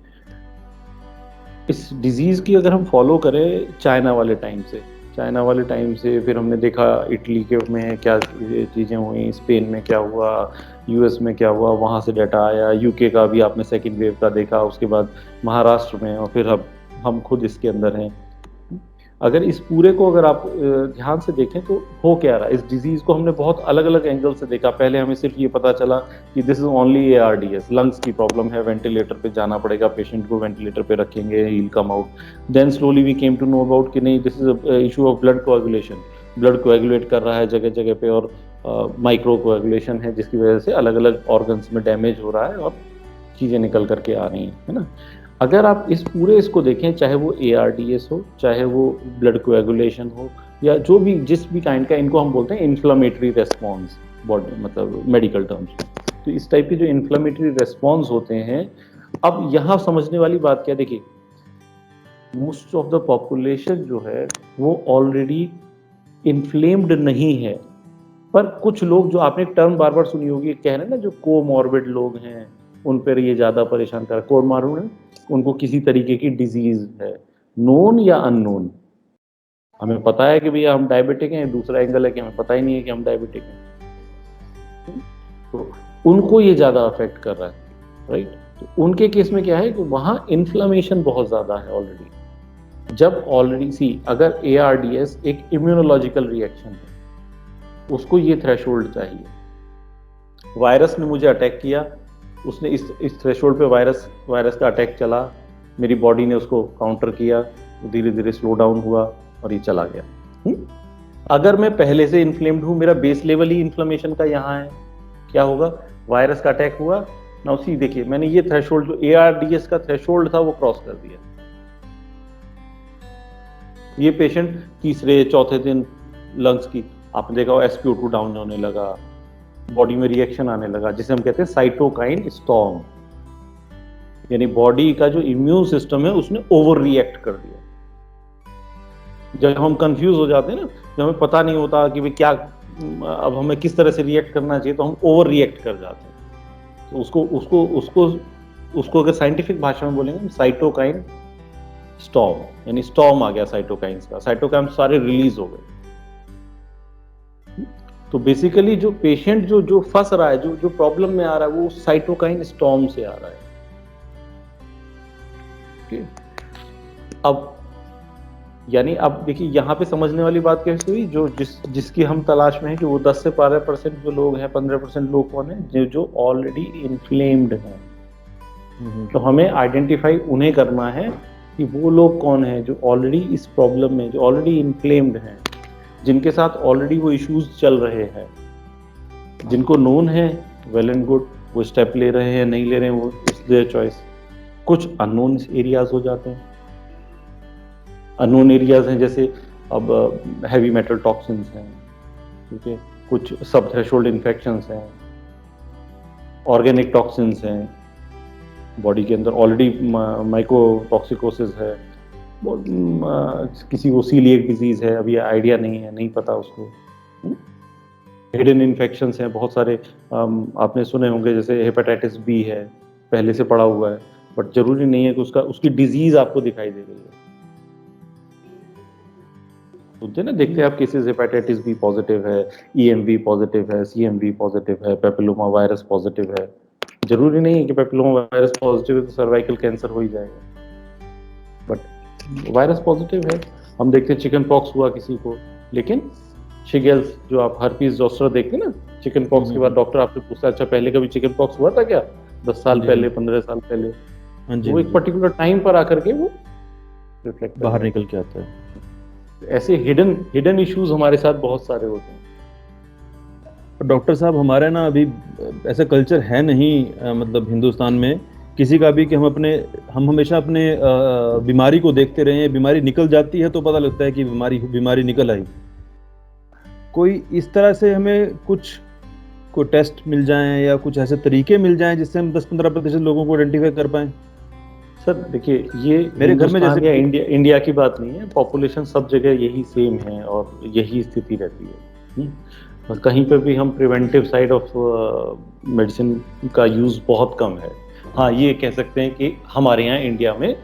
इस डिजीज की अगर हम फॉलो करें चाइना वाले टाइम से फिर हमने देखा इटली के में क्या चीज़ें हुई, स्पेन में क्या हुआ, यूएस में क्या हुआ, वहाँ से डाटा आया, यूके का भी आपने सेकेंड वेव का देखा, उसके बाद महाराष्ट्र में, और फिर अब हम खुद इसके अंदर हैं। अगर इस पूरे को अगर आप ध्यान से देखें तो हो क्या रहा है, इस डिजीज को हमने बहुत अलग अलग एंगल से देखा। पहले हमें सिर्फ ये पता चला कि this is only ARDS, lungs की प्रॉब्लम है, वेंटिलेटर पे जाना पड़ेगा, पेशेंट को वेंटिलेटर पे रखेंगे, he will come out. Then slowly we came to know about कि नहीं, this is issue of blood coagulation, blood coagulate कर रहा है जगह जगह पे, और माइक्रो कोएगुलेशन है जिसकी वजह से अलग अलग ऑर्गन्स में डैमेज हो रहा है और चीज़ें निकल करके आ रही हैं, है ना। अगर आप इस पूरे इसको देखें, चाहे वो ARDS हो, चाहे वो ब्लड कोएगुलेशन हो, या जो भी जिस भी काइंड का, इनको हम बोलते हैं इन्फ्लामेटरी रेस्पॉन्स बॉडी, मतलब मेडिकल टर्म्स में। तो इस टाइप के जो इन्फ्लामेटरी रेस्पॉन्स होते हैं, अब यहाँ समझने वाली बात क्या, देखिए मोस्ट ऑफ द पॉपुलेशन जो है वो ऑलरेडी इन्फ्लेम्ड नहीं है, पर कुछ लोग, जो आपने एक टर्म बार बार सुनी होगी, कह रहे हैं ना, जो कोमॉर्बिड लोग हैं उन पर ये ज्यादा परेशान कर, कोमॉर्बिड उनको किसी तरीके की डिजीज है, नोन या अननोन। हमें पता है कि भैया हम डायबिटिक हैं, दूसरा एंगल है कि हमें पता ही नहीं है कि हम डायबिटिक हैं, तो उनको ये ज्यादा अफेक्ट कर रहा है, राइट। तो उनके केस में क्या है कि वहां इन्फ्लेमेशन बहुत ज्यादा है ऑलरेडी। जब ऑलरेडी अगर ARDS एक इम्यूनोलॉजिकल रिएक्शन है, उसको ये थ्रेशोल्ड चाहिए। वायरस ने मुझे अटैक किया, उसने इस थ्रेशोल्ड पे वायरस का अटैक चला, मेरी बॉडी ने उसको काउंटर किया, धीरे धीरे स्लो डाउन हुआ और ये चला गया। अगर मैं पहले से इन्फ्लेम्ड हूं, मेरा बेस लेवल ही इन्फ्लेमेशन का यहाँ है, क्या होगा, वायरस का अटैक हुआ ना, उसी देखिए मैंने ये थ्रेशोल्ड, जो ARDS का थ्रेशोल्ड था वो क्रॉस कर दिया। ये पेशेंट तीसरे चौथे दिन लंग्स की, आपने देखा हो SpO2 डाउन होने लगा, बॉडी में रिएक्शन आने लगा, जिसे हम कहते हैं साइटोकाइन स्टॉर्म, यानी बॉडी का जो इम्यून सिस्टम है उसने ओवर रिएक्ट कर दिया। जब हम कंफ्यूज हो जाते हैं ना, जब हमें पता नहीं होता कि भाई क्या, अब हमें किस तरह से रिएक्ट करना चाहिए, तो हम ओवर रिएक्ट कर जाते हैं। तो उसको अगर साइंटिफिक भाषा में बोलेंगे, साइटोकाइन स्टॉर्म, यानी स्टॉर्म आ गया साइटोकाइंस का, साइटोकाइन सारे रिलीज हो गए। तो बेसिकली जो पेशेंट जो फंस रहा है, जो प्रॉब्लम में आ रहा है, वो साइटोकाइन स्टॉर्म से आ रहा है। अब यानी अब देखिए यहाँ पे समझने वाली बात कैसे हुई, जिसकी हम तलाश में है कि वो 10 से 12% जो लोग हैं, 15% लोग कौन है, जो ऑलरेडी इन्फ्लेम्ड हैं। तो हमें आइडेंटिफाई उन्हें करना है कि वो लोग कौन है जो ऑलरेडी इस प्रॉब्लम में, जो ऑलरेडी इन्फ्लेम्ड हैं, जिनके साथ ऑलरेडी वो इश्यूज चल रहे हैं। जिनको नोन है, वेल एंड गुड, वो स्टेप ले रहे हैं, नहीं ले रहे हैं, वो इट्स देयर चॉइस। कुछ अननोन एरियाज हो जाते हैं। अननोन एरियाज हैं जैसे अब हैवी मेटल टॉक्सिन्स हैं, ठीक है, कुछ सब थ्रेशोल्ड इन्फेक्शंस हैं, ऑर्गेनिक टॉक्सिन्स हैं, बॉडी के अंदर ऑलरेडी माइकोटॉक्सिकोसिस है, किसी को सीलिएक डिजीज है, अभी आइडिया नहीं है, नहीं पता उसको। हिडन इन्फेक्शंस हैं बहुत सारे, आपने सुने होंगे, जैसे हेपेटाइटिस बी है, पहले से पड़ा हुआ है, बट जरूरी नहीं है कि उसकी डिजीज आपको दिखाई दे रही है। सुनते ना, देखते हैं आप केसेस, हेपेटाइटिस बी पॉजिटिव है, EMV पॉजिटिव है, CMV पॉजिटिव है, पेपिलोमा वायरस पॉजिटिव है। जरूरी नहीं है कि पेपिलोमा वायरस पॉजिटिव है तो सर्वाइकल कैंसर हो ही जाएगा, बट वायरस पॉजिटिव है। हम देखते हैं चिकन पॉक्स हुआ किसी को, लेकिन शिगेल्स, जो आप हर्पीस जोस्टर देखते हैं ना, चिकन पॉक्स के बाद डॉक्टर आपसे पूछता है, अच्छा पहले कभी चिकन पॉक्स हुआ था क्या, 10 साल पहले, 15 साल पहले, वो एक पर्टिकुलर टाइम पर आकर के वो रिफ्लेक्ट बाहर निकल के आता है। ऐसे हिडन इश्यूज हमारे साथ बहुत सारे होते हैं। डॉक्टर साहब, हमारे ना अभी ऐसा कल्चर है नहीं, मतलब हिंदुस्तान में किसी का भी, कि हम हमेशा अपने बीमारी को देखते रहे हैं, बीमारी निकल जाती है तो पता लगता है कि बीमारी निकल आई। कोई इस तरह से हमें कुछ को टेस्ट मिल जाएं या कुछ ऐसे तरीके मिल जाएं जिससे हम 10-15% लोगों को आइडेंटिफाई कर पाएं? सर देखिए, ये मेरे घर में जैसे या इंडिया की बात नहीं है, पॉपुलेशन सब जगह यही सेम है और यही स्थिति रहती है। और कहीं पर भी हम प्रिवेंटिव साइड ऑफ मेडिसिन का यूज बहुत कम है। हाँ, ये कह सकते हैं कि हमारे यहाँ इंडिया में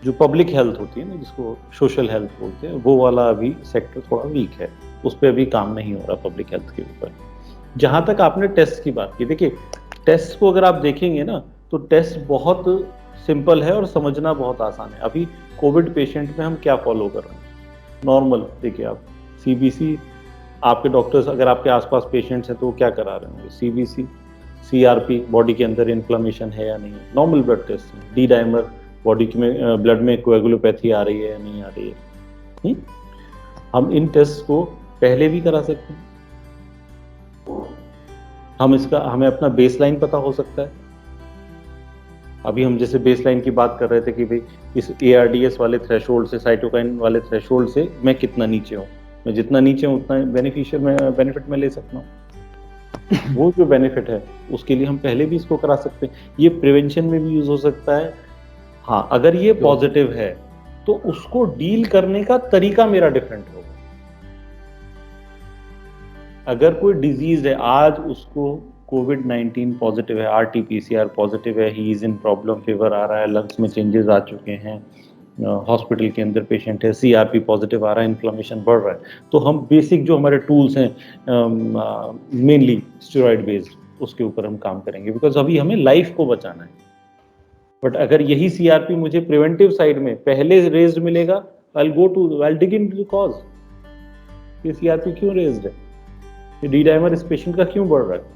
जो पब्लिक हेल्थ होती है ना, जिसको सोशल हेल्थ बोलते हैं, वो वाला अभी सेक्टर थोड़ा वीक है, उस पर अभी काम नहीं हो रहा पब्लिक हेल्थ के ऊपर। जहाँ तक आपने टेस्ट की बात की, देखिए टेस्ट को अगर आप देखेंगे ना तो टेस्ट बहुत सिंपल है और समझना बहुत आसान है। अभी कोविड पेशेंट में हम क्या फॉलो कर रहे हैं, नॉर्मल देखिए आप सीबीसी, आपके डॉक्टर्स अगर आपके आसपास पेशेंट्स हैं तो वो क्या करा रहे होंगे, सीबीसी, सीआरपी, बॉडी के अंदर इन्फ्लेमेशन है या नहीं, नॉर्मल ब्लड टेस्ट है, डी डाइमर, बॉडी में ब्लड में कोएगुलोपैथी आ रही है या नहीं आ रही है। हम इन टेस्ट को पहले भी करा सकते हैं। हमें अपना बेसलाइन पता हो सकता है। अभी हम जैसे बेसलाइन की बात कर रहे थे कि भाई इस ARDS वाले थ्रेशोल्ड से, साइटोकाइन वाले थ्रेशोल्ड से मैं कितना नीचे हूँ, मैं जितना नीचे हूँ उतना बेनिफिट में ले सकता हूँ। वो जो बेनिफिट है उसके लिए हम पहले भी इसको करा सकते हैं। ये प्रिवेंशन में भी यूज हो सकता है। हाँ, अगर ये पॉजिटिव है तो उसको डील करने का तरीका मेरा डिफरेंट होगा। अगर कोई डिजीज है, आज उसको कोविड-19 पॉजिटिव है, RT-PCR पॉजिटिव है, he is in problem, fever आ रहा है, लंग्स में चेंजेस आ चुके हैं, हॉस्पिटल के अंदर पेशेंट है, CRP पॉजिटिव आ रहा है, इन्फ्लेमेशन बढ़ रहा है, तो हम बेसिक जो हमारे टूल्स हैं, मेनली स्टेरॉइड बेस्ड, उसके ऊपर हम काम करेंगे, बिकॉज अभी हमें लाइफ को बचाना है। बट अगर यही CRP मुझे प्रिवेंटिव साइड में पहले रेज्ड मिलेगा, I'll dig into the cause, ये CRP क्यों रेज्ड है, ये डी डाइमर इस पेशेंट का क्यों बढ़ रहा है।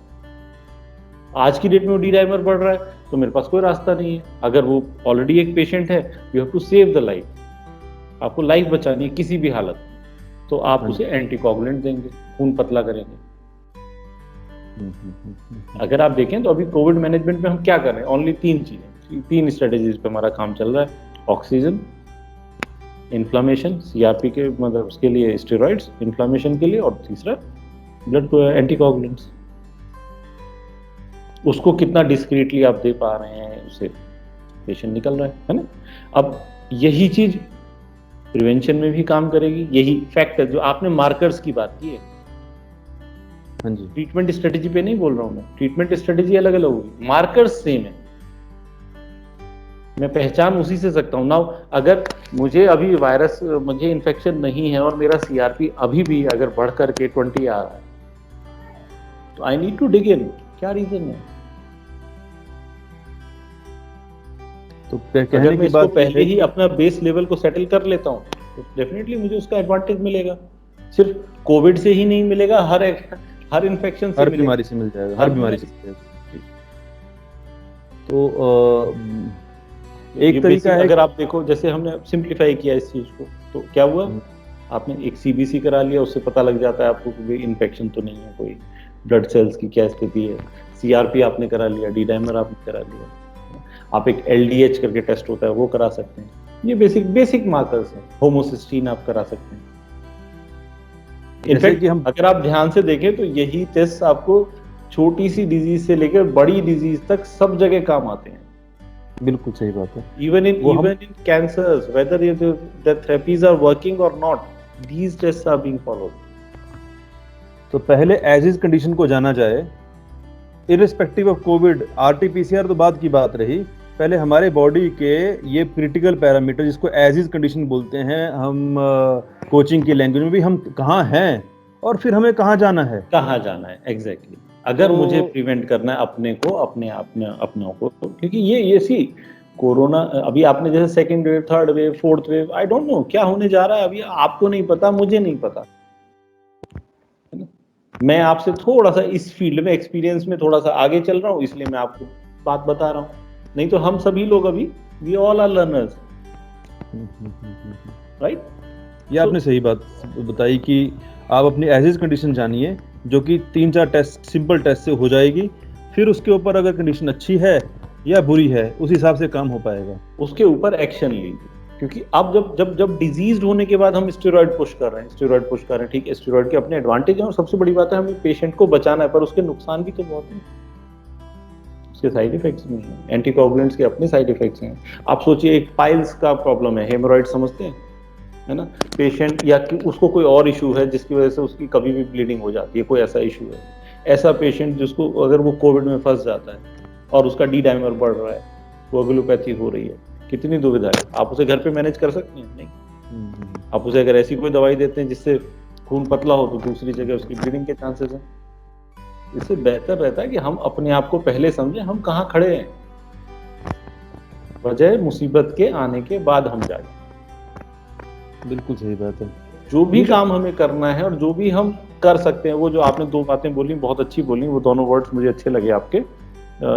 आज की डेट में वो डी डाइमर बढ़ रहा है तो मेरे पास कोई रास्ता नहीं है। अगर वो ऑलरेडी एक पेशेंट है, you have to save the life, आपको लाइफ बचानी है किसी भी हालत, तो आप उसे एंटीकोगुलेंट देंगे, खून पतला करेंगे। अगर आप देखें तो अभी कोविड मैनेजमेंट में हम क्या कर रहे हैं, ओनली 3 चीजें, 3 स्ट्रेटेजीज पे हमारा काम चल रहा है, ऑक्सीजन, इन्फ्लेमेशन, CRP के मतलब उसके लिए स्टेरॉइड्स इन्फ्लेमेशन के लिए, और तीसरा ब्लड एंटीकोगुलेंट्स। उसको कितना डिस्क्रीटली आप दे पा रहे हैं, उससे पेशेंट निकल रहा है ना। अब यही चीज प्रिवेंशन में भी काम करेगी, यही फैक्टर जो आपने मार्कर्स की बात की है। हाँ जी, ट्रीटमेंट स्ट्रेटेजी पे नहीं बोल रहा हूं मैं, ट्रीटमेंट स्ट्रेटेजी अलग अलग होगी, मार्कर्स सेम है, मैं पहचान उसी से सकता हूं। नाउ अगर मुझे अभी वायरस, मुझे इन्फेक्शन नहीं है और मेरा CRP अभी भी अगर बढ़ करके 20 आ रहा है, तो I need to dig in, क्या रीजन है। तो अगर मैं इसको पहले ही अपना बेस लेवल को सेटल कर लेता हूँ तो डेफिनेटली मुझे उसका एडवांटेज मिलेगा। सिर्फ कोविड से ही नहीं मिलेगा, हर इन्फेक्शन से, हर बीमारी से मिल जाएगा, हर बीमारी से। तो एक तरीका है, अगर आप देखो, जैसे हमने सिंप्लीफाई किया इस चीज को, तो क्या हुआ, आपने एक CBC करा लिया, उससे पता लग जाता है आपको कि इन्फेक्शन तो नहीं है, कोई ब्लड सेल्स की क्या स्थिति है, CRP आपने करा लिया, डी डाइमर आपने करा लिया, आप एक LDH करके टेस्ट होता है वो करा सकते हैं। ये बेसिक मार्कर्स हैं। होमोसिस्टीन आप करा सकते हैं। इनफैक्ट अगर आप ध्यान से देखें तो यही टेस्ट आपको छोटी सी डिजीज से लेकर बड़ी डिजीज तक सब जगह काम आते हैं। बिल्कुल सही बात है। Even in cancers, whether the therapies are working or not, these tests are being followed. तो पहले एज इज कंडीशन को जाना जाए, इररिस्पेक्टिव ऑफ कोविड। RT-PCR तो बाद की बात रही, पहले हमारे बॉडी के ये क्रिटिकल पैरामीटर जिसको एज इज कंडीशन बोलते हैं हम कोचिंग की लैंग्वेज में भी, हम कहाँ हैं और फिर हमें कहाँ जाना है, एग्जैक्टली। अगर मुझे प्रिवेंट करना है अपने को, अपनों को, क्योंकि ये सी कोरोना, अभी आपने जैसे second wave, third wave, fourth wave, I don't know क्या होने जा रहा है, अभी आपको नहीं पता, मुझे नहीं पता। मैं आपसे थोड़ा सा इस फील्ड में एक्सपीरियंस में थोड़ा सा आगे चल रहा हूँ, इसलिए मैं आपको बात बता रहा हूँ। नहीं तो हम सभी लोग अभी we all are learners, right. ये आपने सही बात बताई कि आप अपनी एज इज कंडीशन जानिए, जो कि 3-4 टेस्ट, सिंपल टेस्ट से हो जाएगी। फिर उसके ऊपर अगर कंडीशन अच्छी है या बुरी है, उस हिसाब से काम हो पाएगा, उसके ऊपर एक्शन लीजिए। क्योंकि अब जब डिजीज होने के बाद हम स्टेरॉइड पुश कर रहे हैं, ठीक है, स्टेरॉइड के अपने एडवांटेज हैं और सबसे बड़ी बात है हमें पेशेंट को बचाना है, पर उसके नुकसान भी तो बहुत हैं, उसके साइड इफेक्ट्स नहीं है, एंटीकोगुलेंट्स के अपने साइड इफेक्ट्स हैं। आप सोचिए एक पाइल्स का प्रॉब्लम है, हेमोरॉइड समझते हैं, है ना, पेशेंट या कि उसको कोई और इशू है जिसकी वजह से उसकी कभी भी ब्लीडिंग हो जाती है, कोई ऐसा इशू है, ऐसा पेशेंट जिसको अगर वो कोविड में फंस जाता है और उसका डी डाइमर बढ़ रहा है, कोएगुलोपैथी हो रही है, कितनी दुविधा है। आप उसे घर पे मैनेज कर सकते हैं? नहीं। आप उसे अगर ऐसी कोई दवाई देते हैं जिससे खून पतला हो तो दूसरी जगह उसकी ब्लीडिंग के चांसेस हैं। इससे बेहतर रहता है कि हम अपने आप को पहले समझें हम कहाँ खड़े हैं, बजाय मुसीबत के आने के बाद हम जाएं। बिल्कुल सही बात है। जो भी काम हमें करना है और जो भी हम कर सकते हैं, वो जो आपने दो बातें बोली बहुत अच्छी बोली, वो दोनों वर्ड्स मुझे अच्छे लगे आपके,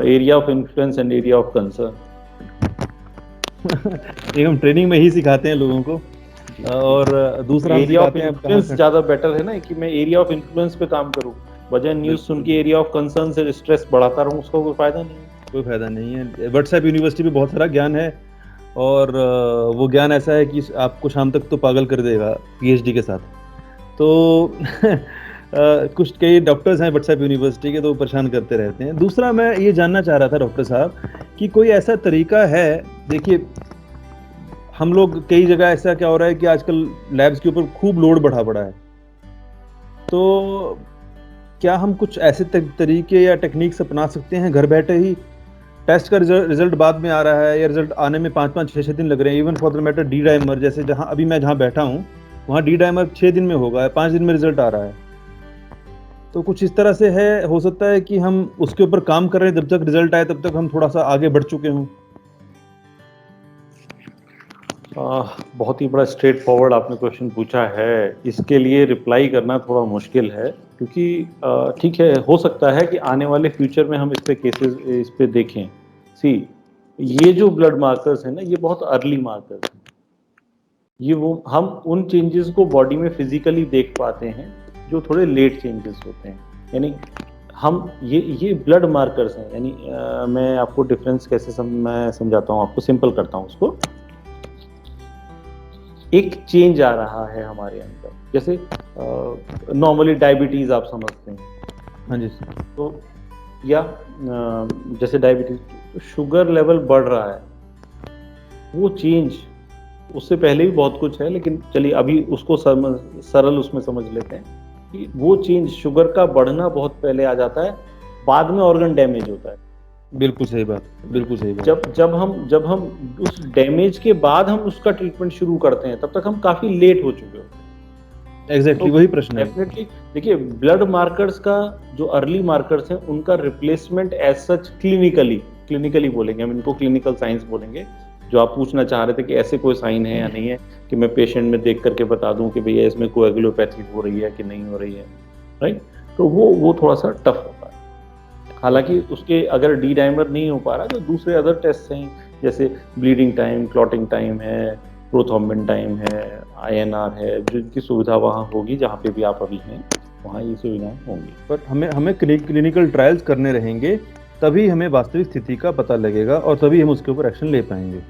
area of influence and area of concern. ये हम ट्रेनिंग में ही सिखाते हैं लोगों को, और दूसरा हम एरिया ऑफ सिखाते हैं इन्फ्लुएंस ज्यादा बेटर है ना, कि मैं एरिया ऑफ इन्फ्लुएंस पे काम करूं, बजाय न्यूज सुन के एरिया ऑफ कंसर्न से स्ट्रेस बढ़ाता रहूं, उसका कोई फायदा नहीं है। कोई फायदा नहीं है। व्हाट्सएप यूनिवर्सिटी पे बहुत सारा ज्ञान है, और वो ज्ञान ऐसा है कि आपको शाम तक तो पागल कर देगा पीएचडी के साथ। तो कुछ कई डॉक्टर्स हैं व्हाट्सएप यूनिवर्सिटी के, तो परेशान करते रहते हैं। दूसरा मैं ये जानना चाह रहा था डॉक्टर साहब कि कोई ऐसा तरीका है, देखिए हम लोग कई जगह ऐसा क्या हो रहा है कि आजकल लैब्स के ऊपर खूब लोड बढ़ा पड़ा है, तो क्या हम कुछ ऐसे तरीके या टेक्निक्स अपना सकते हैं? घर बैठे ही टेस्ट का रिजल्ट बाद में आ रहा है, या रिजल्ट आने में 5-5, 6-6 दिन लग रहे हैं। Even for the matter D dimer, जैसे जहां अभी मैं जहां बैठा हूं वहां डी डाइमर 6 दिन में होगा, 5 दिन में रिजल्ट आ रहा है। तो कुछ इस तरह से है, हो सकता है कि हम उसके ऊपर काम कर रहे हैं, जब तक रिजल्ट आए तब तक हम थोड़ा सा आगे बढ़ चुके हों। बहुत ही बड़ा स्ट्रेट फॉरवर्ड आपने क्वेश्चन पूछा है, इसके लिए रिप्लाई करना थोड़ा मुश्किल है, क्योंकि ठीक है, हो सकता है कि आने वाले फ्यूचर में हम इस पे देखें। सी, ये जो ब्लड मार्कर्स हैं ना, ये बहुत अर्ली मार्कर्स हैं, ये वो हम उन चेंजेस को बॉडी में फिजिकली देख पाते हैं जो थोड़े लेट चेंजेस होते हैं। यानी हम ये ब्लड मार्कर्स हैं, यानी मैं आपको डिफरेंस कैसे मैं समझाता हूँ आपको, सिंपल करता हूँ उसको। एक चेंज आ रहा है हमारे अंदर, जैसे नॉर्मली डायबिटीज आप समझते हैं, हाँ जी, तो या जैसे डायबिटीज, शुगर लेवल बढ़ रहा है, वो चेंज उससे पहले भी बहुत कुछ है, लेकिन चलिए अभी उसको सरल उसमें समझ लेते हैं कि वो चेंज, शुगर का बढ़ना बहुत पहले आ जाता है, बाद में ऑर्गन डैमेज होता है। बिल्कुल सही बात, बिल्कुल सही बात। जब हम उस डैमेज के बाद हम उसका ट्रीटमेंट शुरू करते हैं, तब तक हम काफी लेट हो चुके होते हैं। एग्जैक्टली वही प्रश्न है। डेफिनेटली देखिए, ब्लड मार्कर्स का जो अर्ली मार्कर्स हैं, उनका रिप्लेसमेंट एज सच क्लिनिकली बोलेंगे, हम इनको क्लिनिकल साइंस बोलेंगे। जो आप पूछना चाह रहे थे कि ऐसे कोई साइन है या नहीं है कि मैं पेशेंट में देख करके बता दूं कि भैया इसमें कोएगुलोपैथी हो रही है कि नहीं हो रही है, राइट, तो वो थोड़ा सा टफ होता है। हालांकि उसके अगर डी डाइमर नहीं हो पा रहा तो दूसरे अदर टेस्ट हैं, जैसे ब्लीडिंग टाइम, क्लॉटिंग टाइम है, प्रोथ्रोम्बिन टाइम है, INR है, जिनकी सुविधा वहाँ होगी जहाँ पे भी आप अभी हैं, वहाँ ये सुविधाएं होंगी। पर हमें क्लिनिकल ट्रायल्स करने रहेंगे, तभी हमें वास्तविक स्थिति का पता लगेगा और तभी हम उसके ऊपर एक्शन ले पाएंगे।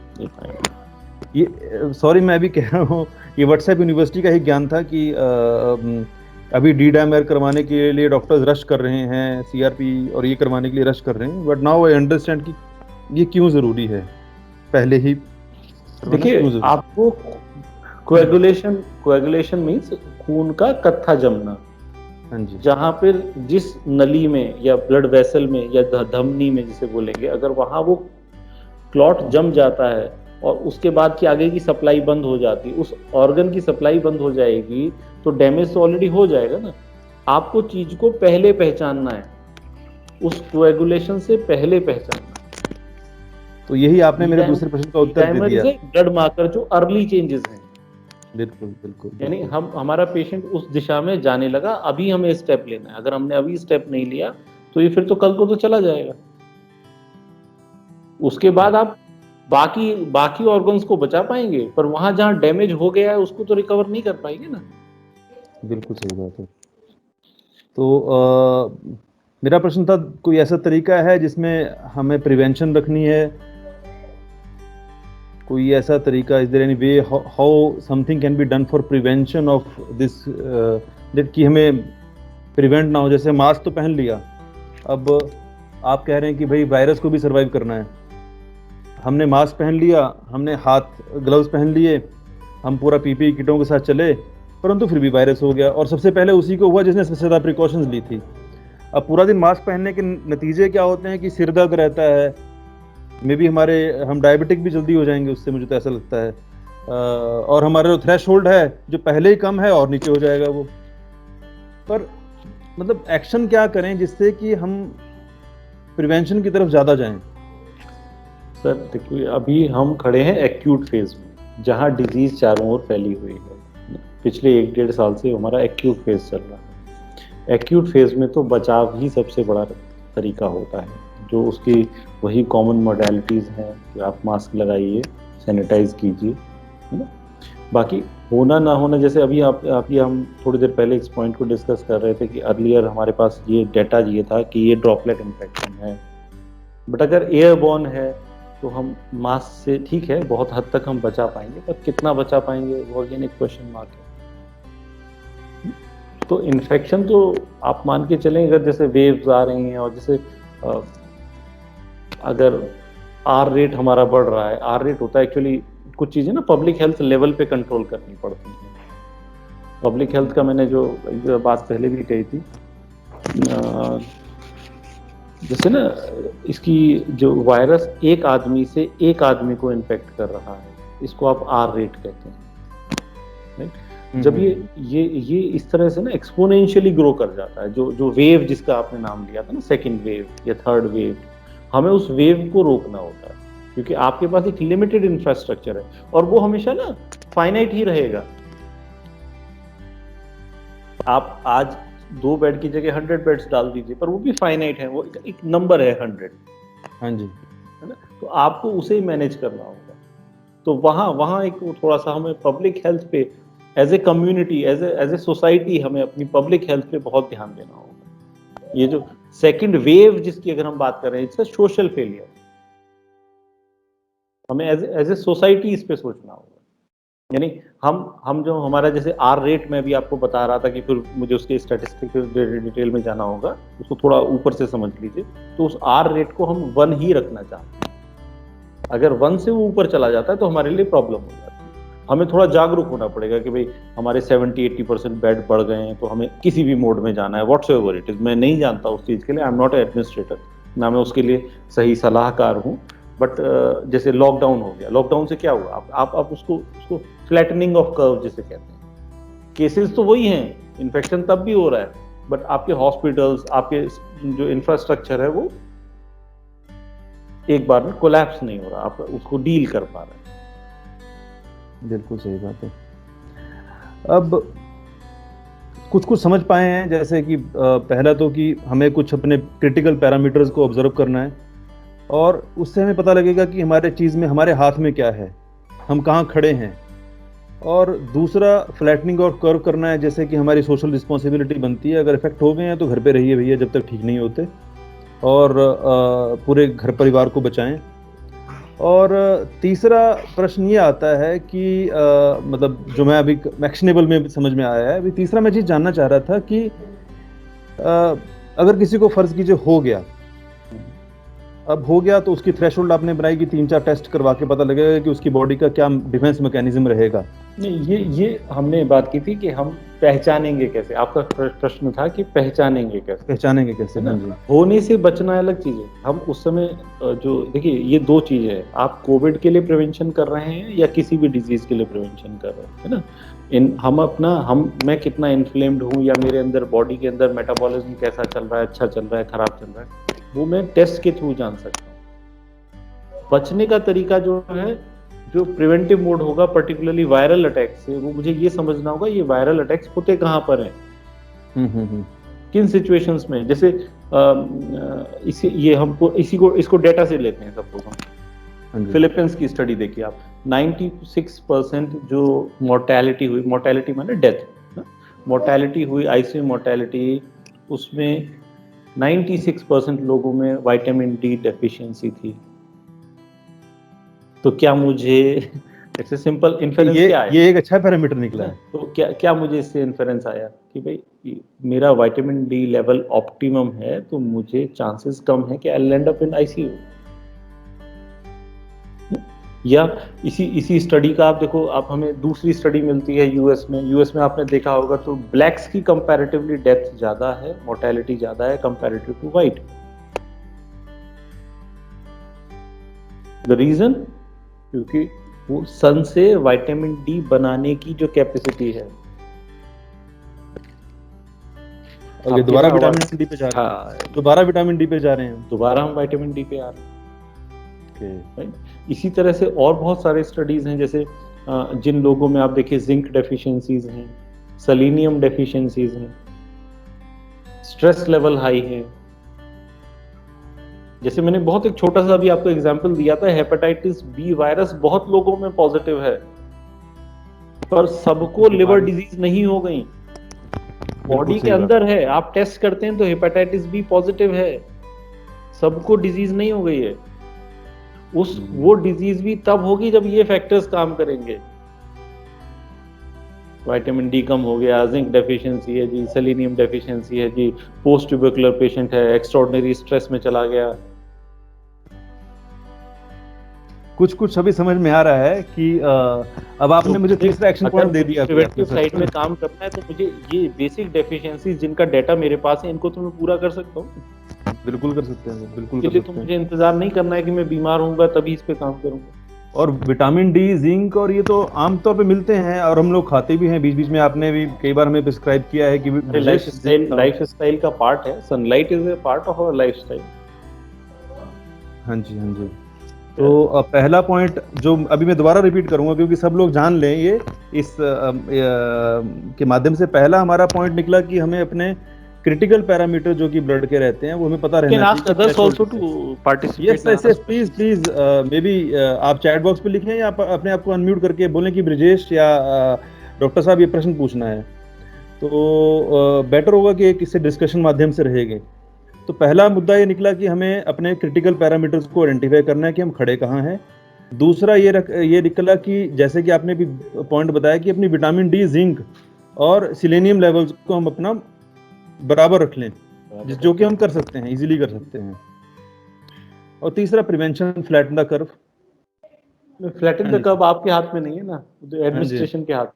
ये सॉरी मैं अभी कह रहा हूँ, ये व्हाट्सएप यूनिवर्सिटी का ही ज्ञान था कि अभी डी डाइमर करवाने के लिए डॉक्टर्स रश कर रहे हैं, CRP और ये करवाने के लिए रश कर रहे हैं, बट नाउ आई अंडरस्टैंड कि ये क्यों जरूरी है पहले ही। देखिए, आपको कोएगुलेशन मींस खून का कत्था जमना। हाँ जी। जहाँ पर जिस नली में या ब्लड वेसल में या धमनी में जिसे बोलेंगे, अगर वहाँ वो क्लॉट जम जाता है और उसके बाद की आगे की सप्लाई बंद हो जाती है, उस ऑर्गन की सप्लाई बंद हो जाएगी, तो डैमेज तो ऑलरेडी हो जाएगा ना। आपको चीज को पहले पहचानना है, उस कोएगुलेशन से पहले पहचानना। तो यही आपने मेरे दूसरे प्रश्न का उत्तर दे दिया। ब्लड मार्कर जो अर्ली चेंजेस हैं, बिल्कुल, यानी हमारा पेशेंट उस दिशा में जाने लगा, अभी हमें स्टेप लेना है। अगर हमने अभी स्टेप नहीं लिया तो ये फिर तो कल को तो चला जाएगा। उसके बाद आप बाकी ऑर्गन्स को बचा पाएंगे, पर वहां जहां डैमेज हो गया है उसको तो रिकवर नहीं कर पाएंगे ना। बिल्कुल सही बात है। तो मेरा प्रश्न था, कोई ऐसा तरीका है जिसमें हमें प्रिवेंशन रखनी है? कोई ऐसा तरीका, is there any way how something can be done for prevention of this, that कि हमें प्रिवेंट ना हो? जैसे मास्क तो पहन लिया, अब आप कह रहे हैं कि भाई वायरस को भी सरवाइव करना है, हमने मास्क पहन लिया, हमने हाथ ग्लव्स पहन लिए, हम पूरा पीपीई किटों के साथ चले, परंतु फिर भी वायरस हो गया, और सबसे पहले उसी को हुआ जिसने सबसे ज़्यादा प्रिकॉशंस ली थी। अब पूरा दिन मास्क पहनने के नतीजे क्या होते हैं कि सिर दर्द रहता है, मे बी हम डायबिटिक भी जल्दी हो जाएंगे उससे, मुझे तो ऐसा लगता है। और हमारा जो थ्रेशोल्ड है जो पहले ही कम है और नीचे हो जाएगा वो। पर मतलब एक्शन क्या करें जिससे कि हम प्रिवेंशन की तरफ ज़्यादा जाएं? सर देखिए, अभी हम खड़े हैं एक्यूट फेज में, जहाँ डिजीज चारों ओर फैली हुई है। पिछले 1-1.5 साल से हमारा एक्यूट फेज चल रहा है। एक्यूट फेज में तो बचाव ही सबसे बड़ा तरीका होता है, जो उसकी वही कॉमन मोडालिटीज़ हैं कि आप मास्क लगाइए, सैनिटाइज कीजिए, है ना। बाकी होना ना होना, जैसे अभी हम थोड़ी देर पहले इस पॉइंट को डिस्कस कर रहे थे कि अर्लियर हमारे पास ये डेटा ये था कि ये ड्रॉपलेट इन्फेक्शन है, बट अगर एयरबॉर्न है तो हम मास्क से ठीक है बहुत हद तक हम बचा पाएंगे, पर कितना बचा पाएंगे वो अगेन एक क्वेश्चन मार्क है। तो इन्फेक्शन तो आप मान के चलें, अगर जैसे वेव्स आ रही हैं और जैसे अगर आर रेट हमारा बढ़ रहा है, आर रेट होता है एक्चुअली कुछ चीज़ें ना पब्लिक हेल्थ लेवल पे कंट्रोल करनी पड़ती हैं। पब्लिक हेल्थ का मैंने जो बात पहले भी कही थी, जैसे ना इसकी जो वायरस एक आदमी से एक आदमी को इन्फेक्ट कर रहा है, इसको आप आर रेट कहते हैं, राइट। जब ये इस तरह से ना एक्सपोनेंशियली ग्रो कर जाता है, जो वेव जिसका आपने नाम लिया था ना, सेकंड वेव या थर्ड वेव, हमें उस वेव को रोकना होता है, क्योंकि आपके पास एक लिमिटेड इंफ्रास्ट्रक्चर है और वो हमेशा ना फाइनाइट ही रहेगा। आप आज 2 बेड की जगह 100 बेड्स डाल दीजिए, पर वो भी फाइनाइट है, वो एक नंबर है 100। हाँ जी, है ना। तो आपको उसे मैनेज करना होगा। तो वहाँ एक थोड़ा सा हमें पब्लिक हेल्थ पे as a community, as a society, हमें अपनी पब्लिक हेल्थ पे बहुत ध्यान देना होगा। ये जो सेकंड वेव जिसकी अगर हम बात कर रहे हैं, इट्स अ सोशल फेलियर। हमें एज ए सोसाइटी इस पे सोचना होगा। यानी हम जो हमारा जैसे आर रेट में भी आपको बता रहा था कि फिर मुझे उसके स्टैटिस्टिक डिटेल में जाना होगा, उसको थोड़ा ऊपर से समझ लीजिए। तो उस आर रेट को हम 1 ही रखना चाहते हैं। अगर 1 से वो ऊपर चला जाता है तो हमारे लिए प्रॉब्लम हो जाती है। हमें थोड़ा जागरूक होना पड़ेगा कि भाई हमारे 70-80% बेड बढ़ गए हैं, तो हमें किसी भी मोड में जाना है, व्हाट्सएवर इट इज। मैं नहीं जानता उस चीज़ के लिए, आई एम नॉट एडमिनिस्ट्रेटर, ना मैं उसके लिए सही सलाहकार हूँ। बट जैसे लॉकडाउन हो गया, लॉकडाउन से क्या हुआ, आप उसको फ्लैटनिंग ऑफ कर्व जिसे कहते हैं। केसेस तो वही हैं, इन्फेक्शन तब भी हो रहा है, बट आपके हॉस्पिटल्स, आपके जो इंफ्रास्ट्रक्चर है वो एक बार में कोलैप्स नहीं हो रहा, आप उसको डील कर पा रहे हैं। बिल्कुल सही बात है। अब कुछ समझ पाए हैं, जैसे कि पहला तो कि हमें कुछ अपने क्रिटिकल पैरामीटर्स को ऑब्जर्व करना है, और उससे हमें पता लगेगा कि हमारे चीज़ में, हमारे हाथ में क्या है, हम कहाँ खड़े हैं। और दूसरा फ्लैटनिंग और कर्व करना है, जैसे कि हमारी सोशल रिस्पॉन्सिबिलिटी बनती है, अगर इफेक्ट हो गए हैं तो घर पे रहिए भैया जब तक ठीक नहीं होते, और पूरे घर परिवार को बचाएं। और तीसरा प्रश्न ये आता है कि मतलब जो मैं अभी एक्शनेबल में समझ में आया है, अभी तीसरा मैं चीज़ जानना चाह रहा था कि अगर किसी को फर्ज कीजिए हो गया, अब हो गया तो उसकी थ्रेशोल्ड आपने बनाई कि 3-4 टेस्ट करवा के पता लगेगा कि उसकी बॉडी का क्या डिफेंस मैकेनिज्म रहेगा। नहीं, ये हमने बात की थी कि हम पहचानेंगे कैसे। आपका प्रश्न था कि पहचानेंगे कैसे, पहचानेंगे कैसे, है ना। हाँ जी। होने से बचना अलग चीज है। हम उस समय जो देखिए, ये 2 चीजें हैं, आप कोविड के लिए प्रिवेंशन कर रहे हैं या किसी भी डिजीज के लिए प्रिवेंशन कर रहे हैं, है ना। मैं कितना इन्फ्लेम्ड हूँ, या मेरे अंदर बॉडी के अंदर मेटाबॉलिज्म कैसा चल रहा है, अच्छा चल रहा है, खराब चल रहा है, वो मैं टेस्ट के थ्रू जान सकता हूँ। बचने का तरीका जो है, जो प्रिवेंटिव मोड होगा, पर्टिकुलरली वायरल अटैक से, वो मुझे ये समझना होगा ये वायरल अटैक्स होते कहाँ पर हैं, किन सिचुएशंस में। जैसे इसको डेटा से लेते हैं सब लोग। फिलीपींस की स्टडी देखिए आप, 96% जो मोर्टेलिटी माने डेथ, मोर्टेलिटी हुई, आईसीयू मोर्टेलिटी, उसमें 96% लोगों में विटामिन डी डेफिशिएंसी थी। तो क्या मुझे इससे सिंपल इन्फेरेंस क्या आया? ये एक अच्छा पैरामीटर निकला है। तो क्या मुझे इससे इन्फेरेंस आया कि भाई मेरा विटामिन डी लेवल ऑप्टिमम है, तो मुझे चांसेस कम है कि आई लैंड अप इन आईसीयू। या इसी स्टडी का आप देखो, आप हमें दूसरी स्टडी मिलती है यूएस में आपने देखा होगा, तो ब्लैक्स की कंपैरेटिवली डेथ ज्यादा है, मोर्टेलिटी ज्यादा है comparative to white. The reason, क्योंकि वो सन से विटामिन डी बनाने की जो कैपेसिटी है। ओके, दोबारा विटामिन डी पे जा रहे हैं। दोबारा विटामिन डी पे जा रहे हैं, दोबारा हम विटामिन डी पे आ रहे हैं। ओके। इसी तरह से और बहुत सारे स्टडीज हैं, जैसे जिन लोगों में आप देखिए जिंक डेफिशिएंसीज हैं, सेलेनियम डेफिशिएंसीज हैं, स्ट्रेस लेवल हाई है। जैसे मैंने बहुत एक छोटा सा भी आपको एग्जांपल दिया था, हेपेटाइटिस बी वायरस बहुत लोगों में पॉजिटिव है, पर सबको लिवर डिजीज नहीं हो गई, बॉडी के अंदर है। आप टेस्ट करते हैं तो हेपेटाइटिस बी पॉजिटिव है, सबको डिजीज नहीं हो गई है। वो डिजीज भी तब होगी जब ये फैक्टर्स काम करेंगे। विटामिन डी कम हो गया, जिंक डेफिशिएंसी है जी, सेलेनियम डेफिशिएंसी है जी, पोस्ट ट्यूबरकुलर पेशेंट है, एक्स्ट्राऑर्डिनरी स्ट्रेस में चला गया। कुछ अभी समझ में आ रहा है कि अब आपने मुझे तीसरा एक्शन पॉइंट दे दिया। प्रिवेंटिव साइड में काम करना है तो मुझे ये बेसिक डेफिशिएंसी जिनका डाटा मेरे पास है, इनको तो मैं पूरा कर सकता हूँ। बिल्कुल कर सकते हैं, बिल्कुल कर इसलिए सकते तो हैं। मुझे इंतजार नहीं करना है कि मैं बीमार होऊंगा तभी इस पे काम करूंगा। और विटामिन डी, जिंक और ये तो आमतौर पे मिलते हैं और हम लोग खाते भी हैं। बीच बीच में आपने भी कई बार हमें प्रिस्क्राइब किया है कि लाइफ स्टाइल का पार्ट है। Sunlight is a part of our lifestyle. हाँ जी। तो पहला पॉइंट जो अभी मैं दोबारा रिपीट करूंगा क्योंकि सब लोग जान लें, ये इस के माध्यम से पहला हमारा पॉइंट निकला कि हमें अपने क्रिटिकल पैरामीटर जो कि ब्लड के रहते हैं वो हमें पता रहना चाहिए। प्लीज मे बी आप चैट बॉक्स पे लिखें या आप अपने आप को अनम्यूट करके बोलें कि ब्रिजेश या डॉक्टर साहब ये प्रश्न पूछना है, तो बेटर होगा कि एक इससे डिस्कशन माध्यम से रहेंगे। तो पहला मुद्दा ये निकला कि हमें अपने क्रिटिकल पैरामीटर्स को आइडेंटिफाई करना है कि हम खड़े कहाँ हैं। दूसरा ये निकला कि जैसे कि आपने भी पॉइंट बताया कि अपनी विटामिन डी, जिंक और सिलेनियम लेवल्स को हम अपना बराबर रख लें, जो कि हम कर सकते हैं, इजीली कर सकते हैं। और तीसरा prevention, flatten the curve. Flatten the curve आपके हाथ में नहीं है ना, तो एडमिनिस्ट्रेशन के हाथ में।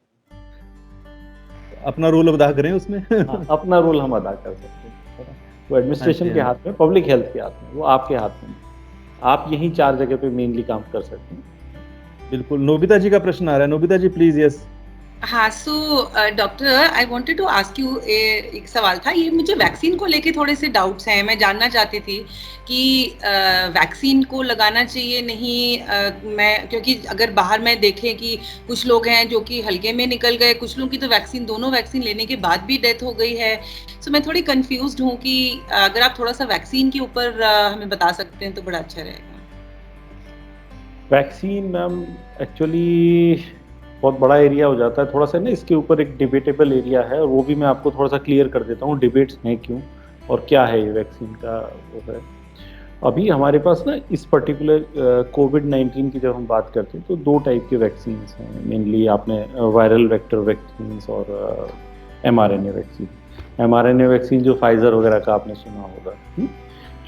अपना रोल अदा करें उसमें। अपना रोल हम अदा कर सकते हैं। वो एडमिनिस्ट्रेशन के हाथ में, पब्लिक हेल्थ के हाथ में, वो आपके हाथ में। आप यही 4 जगह पे मेनली काम कर सकते हैं। बिल्कुल। नोबिता जी का प्रश्न आ रहा है। Nobita ji please. यस। हाँ, so doctor, I wanted to ask you, एक सवाल था। ये मुझे वैक्सीन को लेके थोड़े से डाउट्स हैं। मैं जानना चाहती थी कि वैक्सीन को लगाना चाहिए नहीं। मैं क्योंकि अगर बाहर में देखें कि कुछ लोग हैं जो कि हल्के में निकल गए, कुछ लोगों की तो दोनों वैक्सीन लेने के बाद भी डेथ हो गई है। सो मैं थोड़ी कंफ्यूज्ड हूँ कि अगर आप थोड़ा सा वैक्सीन के ऊपर हमें बता सकते हैं तो बड़ा अच्छा रहेगा। वैक्सीन मैम एक्चुअली बहुत बड़ा एरिया हो जाता है, थोड़ा सा ना इसके ऊपर एक डिबेटेबल एरिया है, और वो भी मैं आपको थोड़ा सा क्लियर कर देता हूँ डिबेट्स हैं क्यों और क्या है ये वैक्सीन का वो है। अभी हमारे पास ना इस पर्टिकुलर कोविड-19 की जब हम बात करते हैं तो 2 टाइप के वैक्सीन हैं मेनली। आपने वायरल वेक्टर वैक्सीन और mRNA वैक्सीन। mRNA वैक्सीन जो फाइजर वगैरह का आपने सुना होगा,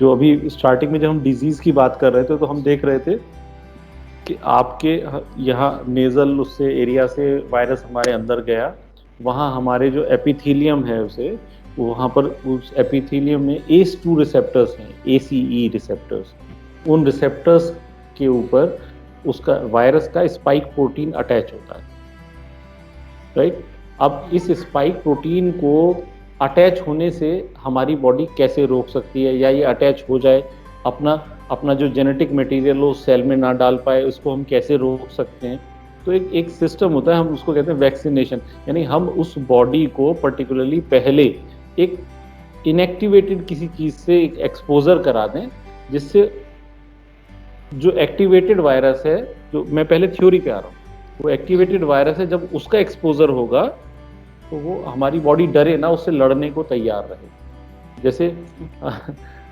जो अभी स्टार्टिंग में जब हम डिजीज़ की बात कर रहे थे तो हम देख रहे थे कि आपके यहाँ नेजल उससे एरिया से वायरस हमारे अंदर गया, वहाँ हमारे जो एपिथेलियम है उसे, वहाँ पर उस एपिथेलियम में ACE2 रिसेप्टर्स हैं, ACE रिसेप्टर्स। उन रिसेप्टर्स के ऊपर उसका वायरस का स्पाइक प्रोटीन अटैच होता है, राइट। अब इस स्पाइक प्रोटीन को अटैच होने से हमारी बॉडी कैसे रोक सकती है, या ये अटैच हो जाए अपना जो जेनेटिक मटेरियल हो सेल में ना डाल पाए, उसको हम कैसे रोक सकते हैं। तो एक सिस्टम होता है, हम उसको कहते हैं वैक्सीनेशन, यानी हम उस बॉडी को पर्टिकुलरली पहले एक इनएक्टिवेटेड किसी चीज़ से एक एक्सपोजर करा दें, जिससे जो एक्टिवेटेड वायरस है, जो मैं पहले थ्योरी पे आ रहा हूँ, वो एक्टिवेटेड वायरस है, जब उसका एक्सपोजर होगा तो वो हमारी बॉडी डरे ना, उससे लड़ने को तैयार रहे। जैसे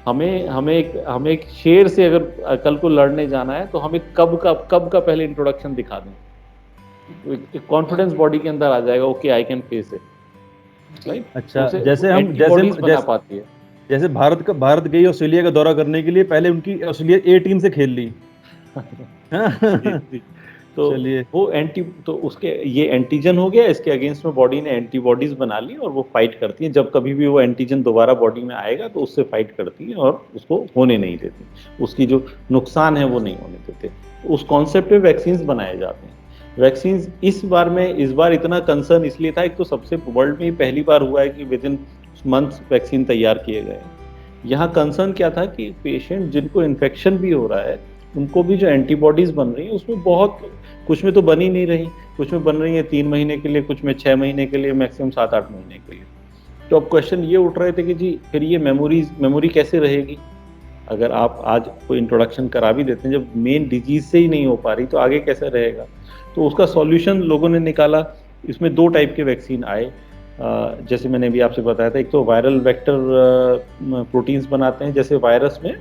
हमें एक शेर से अगर कल को लड़ने जाना है तो हमें कब का पहले इंट्रोडक्शन दिखा दें, तो कॉन्फिडेंस बॉडी के अंदर आ जाएगा, okay I can face it, right. अच्छा, जैसे भारत गई ऑस्ट्रेलिया का दौरा करने के लिए, पहले उनकी ऑस्ट्रेलिया ए टीम से खेल ली। तो चलिए, तो उसके ये एंटीजन हो गया, इसके अगेंस्ट में बॉडी ने एंटीबॉडीज बना ली और वो फाइट करती है। जब कभी भी वो एंटीजन दोबारा बॉडी में आएगा तो उससे फाइट करती है और उसको होने नहीं देती, उसकी जो नुकसान है वो नहीं होने देते। उस कॉन्सेप्ट पे वैक्सीन्स बनाए जाते हैं। वैक्सीन्स इस बार इतना कंसर्न इसलिए था, एक तो सबसे वर्ल्ड में ही पहली बार हुआ है कि विद इन मंथ्स वैक्सीन तैयार किए गए। यहाँ कंसर्न क्या था कि पेशेंट जिनको इन्फेक्शन भी हो रहा है उनको भी जो एंटीबॉडीज बन रही है उसमें बहुत कुछ में तो बन ही नहीं रही, कुछ में बन रही है 3 महीने के लिए, कुछ में 6 महीने के लिए, मैक्सिमम 7-8 महीने के लिए। तो अब क्वेश्चन ये उठ रहे थे कि जी फिर ये मेमोरी कैसे रहेगी? अगर आप आज कोई इंट्रोडक्शन करा भी देते हैं, जब मेन डिजीज से ही नहीं हो पा रही तो आगे कैसे रहेगा? तो उसका सॉल्यूशन लोगों ने निकाला। इसमें 2 टाइप के वैक्सीन आए, जैसे मैंने भी आपसे बताया था। एक तो वायरल वेक्टर प्रोटीन्स बनाते हैं, जैसे वायरस में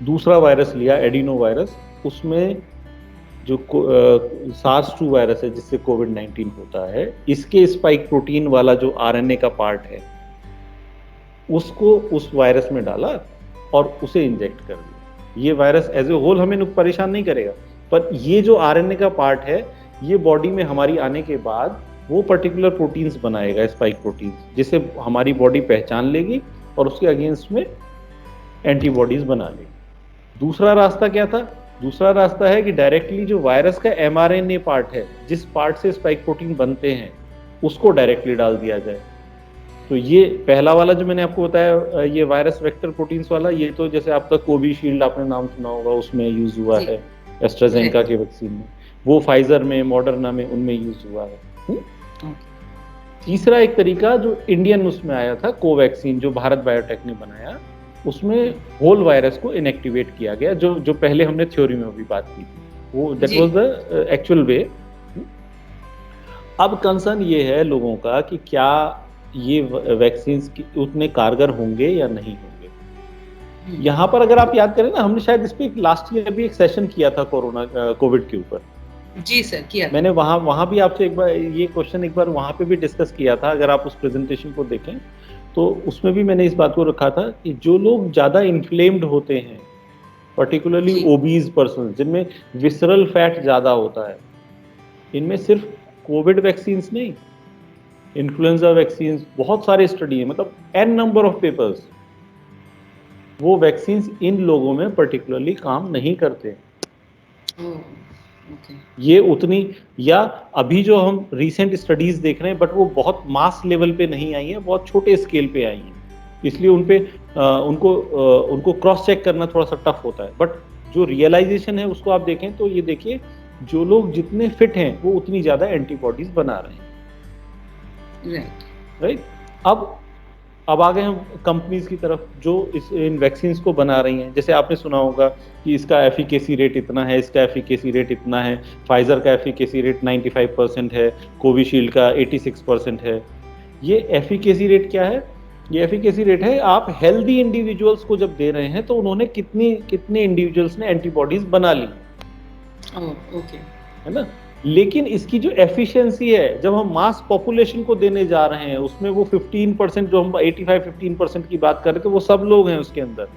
दूसरा वायरस लिया एडिनो वायरस, उसमें जो SARS-2 वायरस है जिससे कोविड-19 होता है, इसके स्पाइक प्रोटीन वाला जो RNA का पार्ट है उसको उस वायरस में डाला और उसे इंजेक्ट कर दिया। ये वायरस एज ए होल हमें परेशान नहीं करेगा, पर ये जो RNA का पार्ट है ये बॉडी में हमारी आने के बाद वो पर्टिकुलर प्रोटीन्स बनाएगा, स्पाइक प्रोटीन्स, जिसे हमारी बॉडी पहचान लेगी और उसके अगेंस्ट में एंटीबॉडीज बना लेगी। दूसरा रास्ता क्या था? दूसरा रास्ता है कि डायरेक्टली जो वायरस का mRNA पार्ट है, जिस पार्ट से स्पाइक प्रोटीन बनते हैं, उसको डायरेक्टली डाल दिया जाए। तो ये पहला वाला जो मैंने आपको बताया, ये वायरस वेक्टर प्रोटीन्स वाला, ये तो जैसे आपका कोविशील्ड आपने नाम सुना होगा, उसमें यूज हुआ है, एस्ट्राजेनेका के वैक्सीन में, वो फाइजर में, मॉडर्ना में, उनमें यूज हुआ है। तीसरा एक तरीका जो इंडियन उसमें आया था, कोवैक्सीन, जो भारत बायोटेक ने बनाया, उसमें होल वायरस को इनएक्टिवेट किया गया, जो पहले हमने थ्योरी में भी बात की थी, वो दैट वाज द एक्चुअल वे। अब कंसर्न ये है लोगों का कि क्या ये वैक्सीन्स उतने कारगर होंगे या नहीं होंगे। यहाँ पर अगर आप याद करें ना, हमने शायद इस पे लास्ट ईयर भी एक सेशन किया था कोविड के ऊपर। जी सर, किया। मैंने वहाँ भी आपसे एक बार ये क्वेश्चन वहाँ पे भी डिस्कस किया था। अगर आप उस प्रेजेंटेशन को देखें तो उसमें भी मैंने इस बात को रखा था कि जो लोग ज़्यादा इन्फ्लेम्ड होते हैं, पर्टिकुलरली ओबीज पर्सन, जिनमें विसरल फैट ज़्यादा होता है, इनमें सिर्फ कोविड वैक्सीन्स नहीं, इन्फ्लुएंजा वैक्सीन्स, बहुत सारे स्टडी है, मतलब n नंबर ऑफ पेपर्स, वो वैक्सीन्स इन लोगों में पर्टिकुलरली काम नहीं करते। ये उतनी, या अभी जो हम रिसेंट स्टडीज देख रहे हैं, बट वो बहुत मास लेवल पे नहीं आई है, बहुत छोटे स्केल पे आई हैं, इसलिए उनको क्रॉस चेक करना थोड़ा सा टफ होता है। बट जो रियलाइजेशन है उसको आप देखें तो ये देखिए, जो लोग जितने फिट हैं वो उतनी ज्यादा एंटीबॉडीज बना रहे हैं। राइट। अब आ गए हम कंपनीज की तरफ जो इन वैक्सीन्स को बना रही हैं। जैसे आपने सुना होगा कि इसका एफिकेसी रेट इतना है, इसका एफिकेसी रेट इतना है, फाइजर का एफिकेसी रेट 95% है, कोविशील्ड का 86% है। ये एफिकेसी रेट क्या है? ये एफिकेसी रेट है आप हेल्दी इंडिविजुअल्स को जब दे रहे हैं तो उन्होंने कितने इंडिविजुअल्स ने एंटीबॉडीज बना ली, है ना। लेकिन इसकी जो एफिशिएंसी है, जब हम मास पॉपुलेशन को देने जा रहे हैं, उसमें वो 15%, जो हम 85-15% की बात कर रहे थे, वो सब लोग हैं उसके अंदर,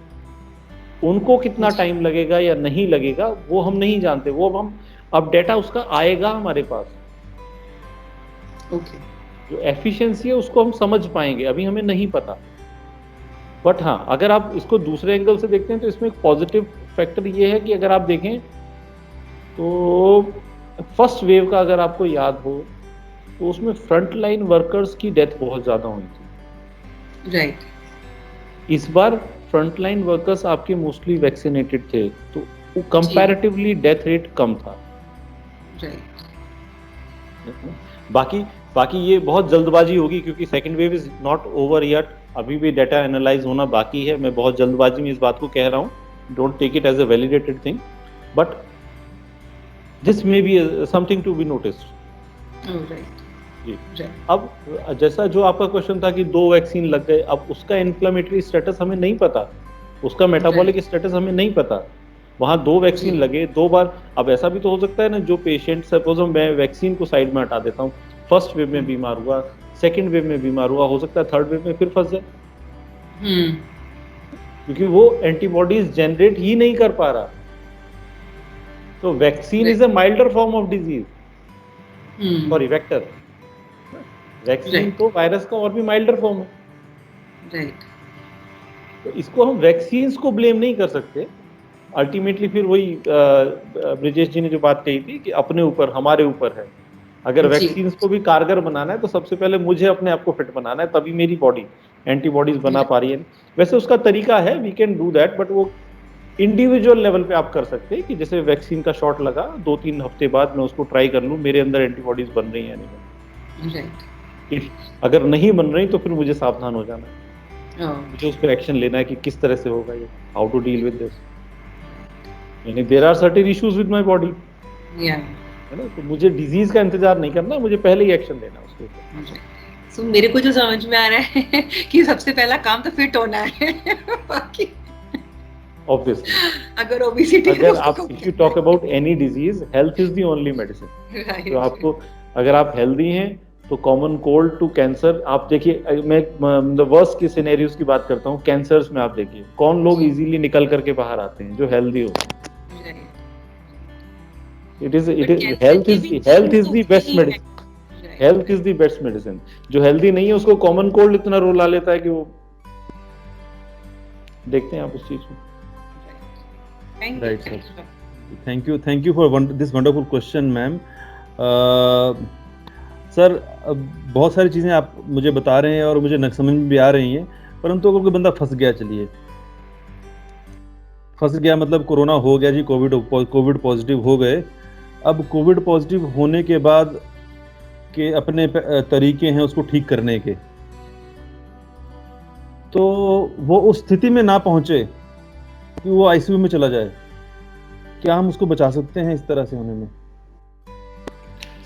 उनको कितना टाइम लगेगा या नहीं लगेगा वो हम नहीं जानते। वो अब डेटा उसका आएगा हमारे पास। जो एफिशिएंसी है उसको हम समझ पाएंगे, अभी हमें नहीं पता। बट हाँ, अगर आप इसको दूसरे एंगल से देखते हैं तो इसमें एक पॉजिटिव फैक्टर ये है कि अगर आप देखें तो फर्स्ट वेव का अगर आपको याद हो तो उसमें फ्रंट लाइन वर्कर्स की डेथ बहुत ज्यादा हुई थी। राइट। इस बार फ्रंट लाइन वर्कर्स आपके मोस्टली वैक्सीनेटेड थे, तो कंपैरेटिवली डेथ रेट कम था। राइट। बाकी ये बहुत जल्दबाजी होगी क्योंकि second wave is not over yet, अभी भी डाटा एनालाइज होना बाकी है। मैं बहुत जल्दबाजी में इस बात को कह रहा हूँ, don't take it as a validated thing, but this may be something to be noticed. जी। अब जैसा जो आपका क्वेश्चन था कि 2 वैक्सीन लग गए, अब उसका इन्फ्लेमेटरी स्टेटस हमें नहीं पता। उसका मेटाबॉलिक स्टेटस हमें नहीं पता। वहाँ 2 वैक्सीन लगे 2 बार। अब ऐसा भी तो हो सकता है ना, जो पेशेंट, सपोज मैं वैक्सीन को साइड में हटा देता हूँ, फर्स्ट वेव में बीमार हुआ, सेकंड वेव में बीमार हुआ, हो सकता है थर्ड वेव में फिर फंस जाए, क्योंकि वो एंटीबॉडीज जनरेट ही नहीं कर पा रहा। तो vaccine is a milder form of disease, sorry vector. Vaccine तो वायरस का और भी माइल्डर फॉर्म है। राइट। तो इसको हम वैक्सीन्स को ब्लेम नहीं कर सकते। अल्टीमेटली फिर वही ब्रिजेश जी ने जो बात कही थी कि अपने ऊपर, हमारे ऊपर है। अगर वैक्सीन्स को भी कारगर बनाना है तो सबसे पहले मुझे अपने आप को फिट बनाना है, तभी मेरी बॉडी एंटीबॉडीज बना पा रही है। वैसे उसका तरीका है, we can do that, but वो इंडिविजुअल लेवल पे आप कर सकते हैं कि जैसे वैक्सीन का शॉट लगा 2-3 हफ्ते बाद मैं उसको ट्राई कर लूं, मेरे अंदर एंटीबॉडीज बन रही हैं नहीं। राइट। अगर नहीं बन रही तो फिर मुझे सावधान हो जाना है, मुझे उस पर एक्शन लेना है कि किस तरह से होगा ये, how to deal with this. यानी there are certain issues with my body, है ना। तो मुझे डिजीज का इंतजार नहीं करना, मुझे पहले ही एक्शन लेना उसके ऊपर। So, मेरे को जो समझ में आ रहा है कि सबसे पहला काम तो फिट होना है। बाकी ऑब्वियसली अगर ओबेसिटी, अगर आप, if you talk about any disease, health is the only medicine. तो आपको, अगर आप हेल्दी हैं तो कॉमन कोल्ड टू कैंसर, आप देखिए, मैं वर्स्ट के सिनेरियोज की बात करता हूँ, कैंसर्स में आप देखिए कौन लोग इजीली निकल करके बाहर आते हैं, जो हेल्दी होते हैं। It is health is the best medicine. Health is the best medicine. जो हेल्दी नहीं है उसको कॉमन कोल्ड इतना रोल ला लेता है कि वो, देखते हैं आप उस चीज को। Right, sir. Thank you for this wonderful question, ma'am. Sir, बहुत सारी चीज़ें आप मुझे बता रहे हैं और मुझे न समझ में भी आ रही हैं, परंतु अगर कोई बंदा फंस गया, चलिए फंस गया मतलब कोरोना हो गया जी, कोविड पॉजिटिव हो गए। अब कोविड पॉजिटिव होने के बाद के अपने तरीके हैं उसको ठीक करने के, तो वो उस स्थिति में ना पहुंचे कि वो आईसीयू में चला जाए, क्या हम उसको बचा सकते हैं इस तरह से होने में?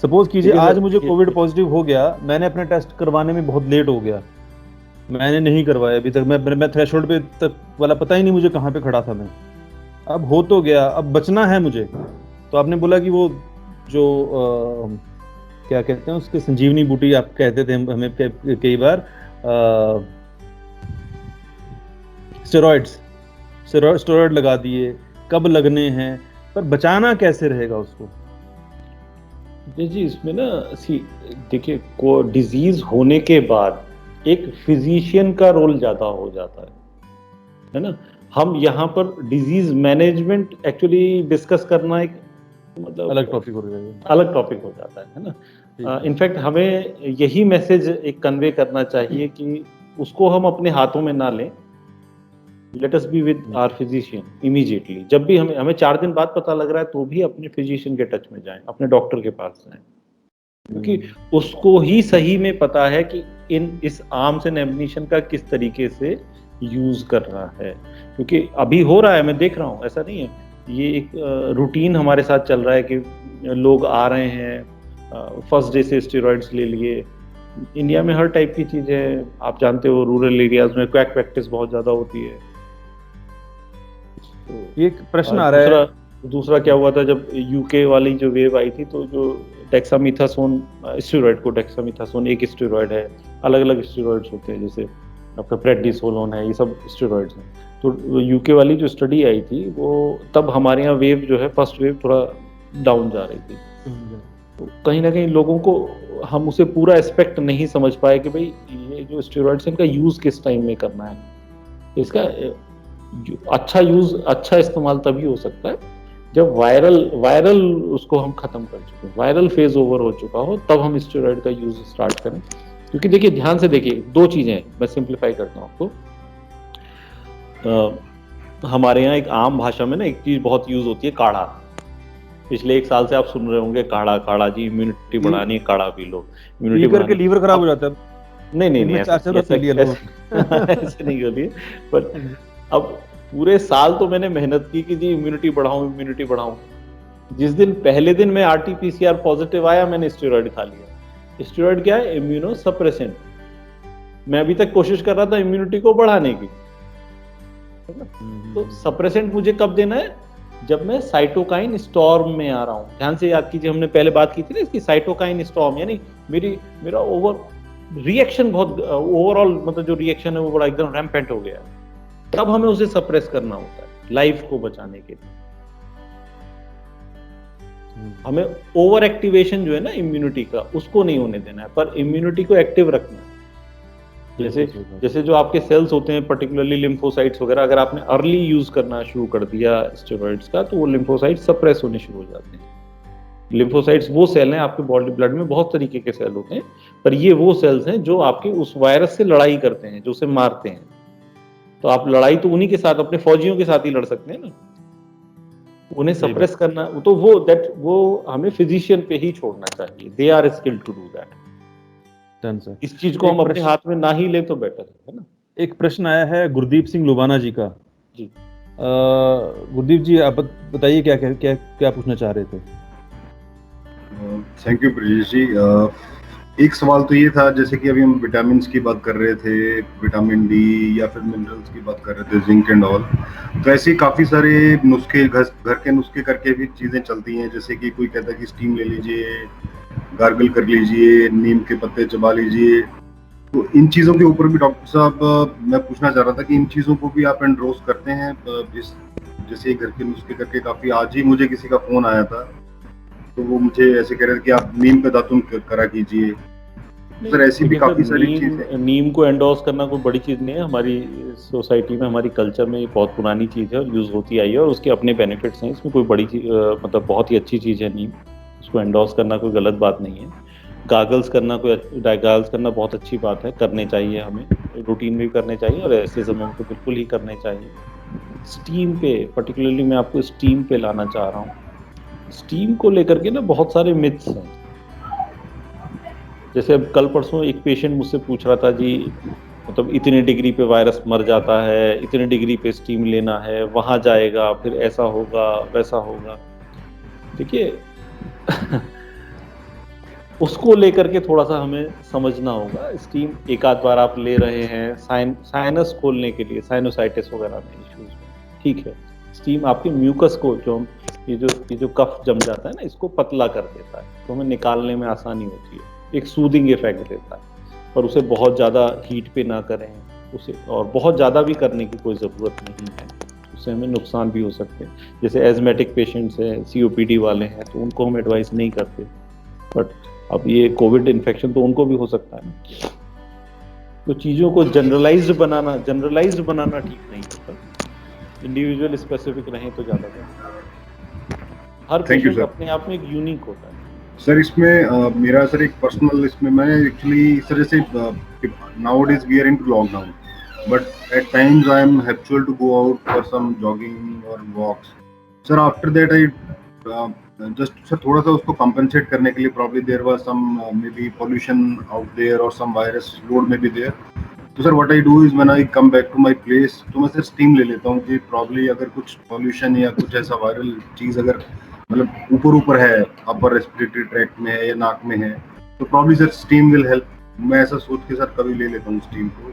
सपोज कीजिए आज मुझे कोविड पॉजिटिव हो गया, मैंने अपने टेस्ट करवाने में बहुत लेट हो गया, मैंने नहीं करवाया अभी तक, मैं थ्रेशोल्ड पे तक वाला पता ही नहीं मुझे कहाँ पे खड़ा था मैं। अब हो तो गया, अब बचना है मुझे। तो आपने बोला कि वो जो क्या कहते हैं उसके, संजीवनी बूटी आप कहते थे हमें कई बार, स्टेरॉइड लगा दिए, कब लगने हैं, पर बचाना कैसे रहेगा उसको? जी इसमें ना, देखिए को डिजीज होने के बाद एक फिजिशियन का रोल ज्यादा हो जाता है ना। हम यहाँ पर डिजीज मैनेजमेंट एक्चुअली डिस्कस करना एक मतलब अलग टॉपिक हो जाएगा, अलग टॉपिक हो जाता है ना। इनफैक्ट हमें यही मैसेज एक कन्वे करना चाहिए कि उसको हम अपने हाथों में ना लें। Let us be with our physician immediately. जब भी हमें 4 दिन बाद पता लग रहा है तो भी अपने फिजिशियन के टच में जाएं, अपने डॉक्टर के पास जाएं, क्योंकि उसको ही सही में पता है कि इस आर्म्स एंड एम्युनिशन का किस तरीके से यूज कर रहा है। क्योंकि अभी हो रहा है, मैं देख रहा हूँ, ऐसा नहीं है, ये एक रूटीन हमारे साथ चल रहा है कि लोग आ रहे हैं, फर्स्ट डे से स्टेरॉइड्स ले लिए। इंडिया में हर टाइप की चीजें, आप जानते हो रूरल एरियाज में क्वैक प्रैक्टिस बहुत ज्यादा होती है। तो एक प्रश्न आ रहा है, दूसरा क्या हुआ था जब यूके वाली जो वेव आई थी, तो जो डेक्सामीथासोन स्टेरॉइड को, डेक्सामीथासोन एक स्टेरॉइड है, अलग अलग स्टेरॉइड्स होते हैं, जैसे आपका प्रेडनिसोलोन है, ये सब स्टेरॉइड्स हैं। तो यूके वाली जो स्टडी आई थी वो, तब हमारे यहाँ वेव जो है फर्स्ट वेव थोड़ा डाउन जा रही थी। तो कहीं ना कहीं लोगों को हम उसे पूरा एस्पेक्ट नहीं समझ पाए कि भाई ये जो स्टेरॉइड्स हैं इनका यूज किस टाइम में करना है। इसका अच्छा यूज, अच्छा इस्तेमाल तभी हो सकता है जब वायरल उसको हम खत्म कर चुके हैं, वायरल फेज ओवर हो चुका हो, तब हम स्टेरॉइड का यूज स्टार्ट करें। क्योंकि देखिए ध्यान से देखिए, 2 चीजें हैं, मैं सिंप्लीफाई करता हूँ आपको। हमारे यहाँ एक आम भाषा में ना एक चीज बहुत यूज होती है, काढ़ा। पिछले 1 साल से आप सुन रहे होंगे काढ़ा जी, इम्यूनिटी बढ़ानी है, काढ़ा पी लो, इम्यूनिटी करके लीवर खराब हो जाता है। नहीं ऐसे नहीं होती है। पर अब पूरे साल तो मैंने मेहनत की कि जी इम्यूनिटी बढ़ाऊं। जिस दिन पहले दिन में RT-PCR पॉजिटिव आया, मैंने स्टेरॉइड खा लिया। स्टेरॉइड क्या है? Immuno suppressant. मैं अभी तक कोशिश कर रहा था इम्यूनिटी को बढ़ाने की, है ना। तो सप्रेसेंट मुझे कब देना है, जब मैं साइटोकाइन स्टॉर्म में आ रहा हूँ। ध्यान से याद कीजिए, हमने पहले बात की थी ना इसकी, साइटोकाइन स्टॉर्म, यानी मेरा रिएक्शन बहुत ओवरऑल, मतलब जो रिएक्शन है वो बड़ा एकदम रैम्पेंट हो गया है, तब हमें उसे सप्रेस करना होता है लाइफ को बचाने के लिए। हमें ओवर एक्टिवेशन जो है ना इम्यूनिटी का, उसको नहीं होने देना है, पर इम्यूनिटी को एक्टिव रखना है। जैसे जो आपके सेल्स होते हैं, पर्टिकुलरली लिम्फोसाइट्स वगैरह, अगर आपने अर्ली यूज करना शुरू कर दिया स्टेरॉइड्स का, तो वो लिम्फोसाइट्स सप्रेस होने शुरू हो जाते हैं। लिम्फोसाइट्स वो सेल हैं, आपके बॉडी ब्लड में बहुत तरीके के सेल होते हैं, पर ये वो सेल्स हैं जो आपके उस वायरस से लड़ाई करते हैं, जो उसे मारते हैं। तो आप लड़ाई तो उन्हीं के साथ, अपने फौजियों के साथ ही लड़ सकते हैं ना, उन्हें सप्रेस करना तो वो हमें फिजिशियन पे ही छोड़ना चाहिए। They are skilled to do that. इस चीज को हम अपने हाथ में ना ही ले तो बेटर है ना। एक प्रश्न आया है गुरदीप सिंह लुबाना जी का। जी गुरदीप जी, आप बताइए क्या पूछना चाह रहे थे। थैंक यू ब्रिजेश जी। एक सवाल तो ये था, जैसे कि अभी हम विटामिन की बात कर रहे थे, विटामिन डी या फिर मिनरल्स की बात कर रहे थे, जिंक एंड ऑल, तो ऐसे काफ़ी सारे नुस्खे, घर के नुस्खे करके भी चीज़ें चलती हैं। जैसे कि कोई कहता है कि स्टीम ले लीजिए, गार्गल कर लीजिए, नीम के पत्ते चबा लीजिए। तो इन चीज़ों के ऊपर भी डॉक्टर साहब मैं पूछना चाह रहा था कि इन चीज़ों को भी आप एंडोर्स करते हैं? जैसे घर के नुस्खे करके काफ़ी, आज ही मुझे किसी का फ़ोन आया था, तो वो मुझे ऐसे कह रहे थे कि आप नीम पे दातुन करा कीजिए। सर ऐसी भी काफी सारी चीजें। नीम को एंडोर्स करना कोई बड़ी चीज नहीं है, हमारी सोसाइटी में, हमारी कल्चर में ये बहुत पुरानी चीज है और यूज होती आई है, और उसके अपने बेनिफिट्स हैं। इसमें कोई बड़ी चीज, मतलब बहुत ही अच्छी चीज है नीम, उसको एंडोर्स करना कोई गलत बात नहीं है। गागल्स करना बहुत अच्छी बात है, करने चाहिए, हमें रूटीन में भी करने चाहिए और ऐसे समय में तो बिल्कुल ही करने चाहिए। स्टीम पे पर्टिकुलरली मैं आपको स्टीम पे लाना चाह रहा हूँ। स्टीम को लेकर के ना बहुत सारे मिथ्स हैं। जैसे अब कल परसों एक पेशेंट मुझसे पूछ रहा था, जी मतलब इतने डिग्री पे वायरस मर जाता है, इतने डिग्री पे स्टीम लेना है, वहां जाएगा फिर ऐसा होगा वैसा होगा। देखिए उसको लेकर के थोड़ा सा हमें समझना होगा। स्टीम एक आध बार आप ले रहे हैं साइनस खोलने के लिए, साइनोसाइटिस वगैरह में इश्यूज में, ठीक है। स्टीम आपके म्यूकस को, जो ये जो कफ जम जाता है ना, इसको पतला कर देता है, तो हमें निकालने में आसानी होती है, एक सूदिंग इफेक्ट देता है। पर उसे बहुत ज़्यादा हीट पे ना करें उसे, और बहुत ज़्यादा भी करने की कोई ज़रूरत नहीं है, उससे हमें नुकसान भी हो सकते हैं। जैसे एजमेटिक पेशेंट्स हैं, COPD वाले हैं, तो उनको हम एडवाइस नहीं करते, बट अब ये कोविड इन्फेक्शन तो उनको भी हो सकता है ना। तो चीज़ों को जनरलाइज्ड बनाना ठीक नहीं होता, इंडिविजुअल स्पेसिफिक रहें तो ज़्यादा बेहतर। हर पेशेंट अपने आप में एक यूनिक होता है। सर इसमें मेरा सर एक पर्सनल, इसमें मैं एक्चुअली सर जैसे nowadays we are into lockdown, but at times I am habitual to go out for some jogging और walks. Sir after that I just sir थोड़ा सा उसको कंपनसेट करने के लिए, probably there was some may be pollution out there और some virus load may be there. तो sir what I do is when I come back to my place, तो मैं सर स्टीम ले लेता हूँ कि प्रॉब्ली अगर कुछ पोल्यूशन या कुछ ऐसा वायरल चीज़ अगर मतलब ऊपर है, अपर रेस्पिरेटरी ट्रैक्ट में है या नाक में है, तो probably sir steam will help. मैं ऐसा सोच के सर कभी ले लेता हूँ स्टीम को।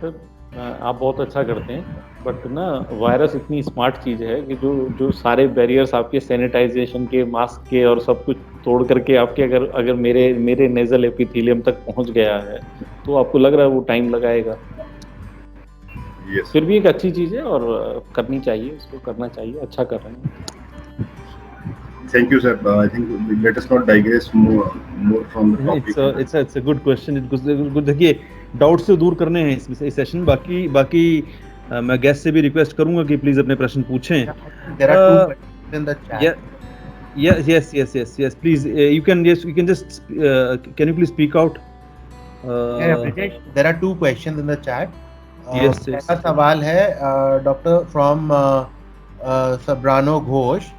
सर आप बहुत अच्छा करते हैं, बट ना वायरस इतनी स्मार्ट चीज़ है कि जो सारे बैरियर्स आपके सैनिटाइजेशन के, मास्क के और सब कुछ तोड़ करके आपके अगर मेरे नेजल एपिथेलियम तक पहुंच गया है, तो आपको लग रहा है वो टाइम लगाएगा। फिर भी एक अच्छी चीज़ है और करनी चाहिए, इसको करना चाहिए, अच्छा कर रहे हैं। Thank you, sir. I think let us not digress more from the topic. It's a good question. Good, देखिए डाउट से दूर करने हैं इस सेशन। बाकी मैं गेस्ट से भी रिक्वेस्ट करूंगा कि प्लीज अपने प्रश्न पूछें। There are 2 questions in the chat. Yes. Please, you can just can you please speak out? British, there are 2 questions in the chat. Yes. पहला सवाल है doctor from Sabrano Ghosh,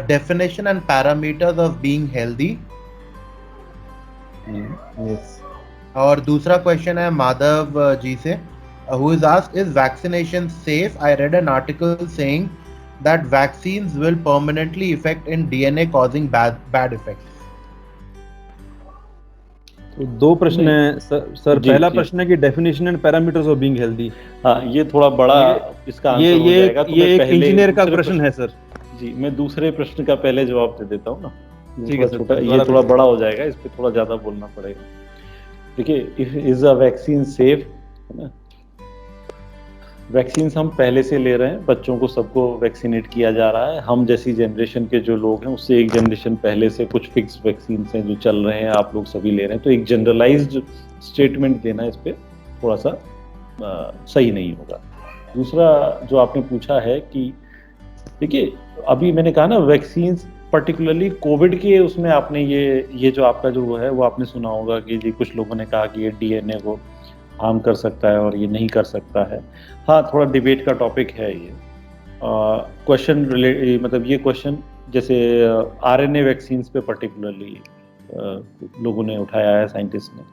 definition and parameters of being healthy. Yes. और दूसरा क्वेश्चन है माधव जी से, who is asked, is vaccination safe? I read an article saying that vaccines will permanently affect in DNA, causing bad effects. दो प्रश्न है सर। जी, पहला जी। प्रश्न है कि definition and parameters of being healthy. हाँ, ये थोड़ा बड़ा इसका आंसर हो जाएगा, तो मैं ये एक पहले इंजीनियर का दूसरे प्रश्न है सर। जी, मैं दूसरे प्रश्न का पहले जवाब दे देता हूँ ना, ये ठीक है थोड़ा सर, छोटा, ये दोबारा थोड़ा पूछिए। बड़ा हो जाएगा, इस पे थोड़ा ज्यादा बोलना पड़ेगा। देखिए, इज अ वैक्सीन सेफ, है ना? वैक्सीन हम पहले से ले रहे हैं, बच्चों को सबको वैक्सीनेट किया जा रहा है। हम जैसी जनरेशन के जो लोग हैं उससे एक जनरेशन पहले से कुछ फिक्स वैक्सीन हैं जो चल रहे हैं, आप लोग सभी ले रहे हैं, तो एक जनरलाइज्ड स्टेटमेंट देना इस पे थोड़ा सा सही नहीं होगा। दूसरा जो आपने पूछा है कि देखिए, अभी मैंने कहा ना, वैक्सीन पर्टिकुलरली कोविड के उसमें आपने ये जो आपका जो है वो आपने सुना होगा कि जी कुछ लोगों ने कहा कि ये डीएनए को हार्म कर सकता है और ये नहीं कर सकता है। हाँ, थोड़ा डिबेट का टॉपिक है ये क्वेश्चन, मतलब ये क्वेश्चन जैसे आरएनए वैक्सीन पे पर्टिकुलरली लोगों ने उठाया है, साइंटिस्ट ने,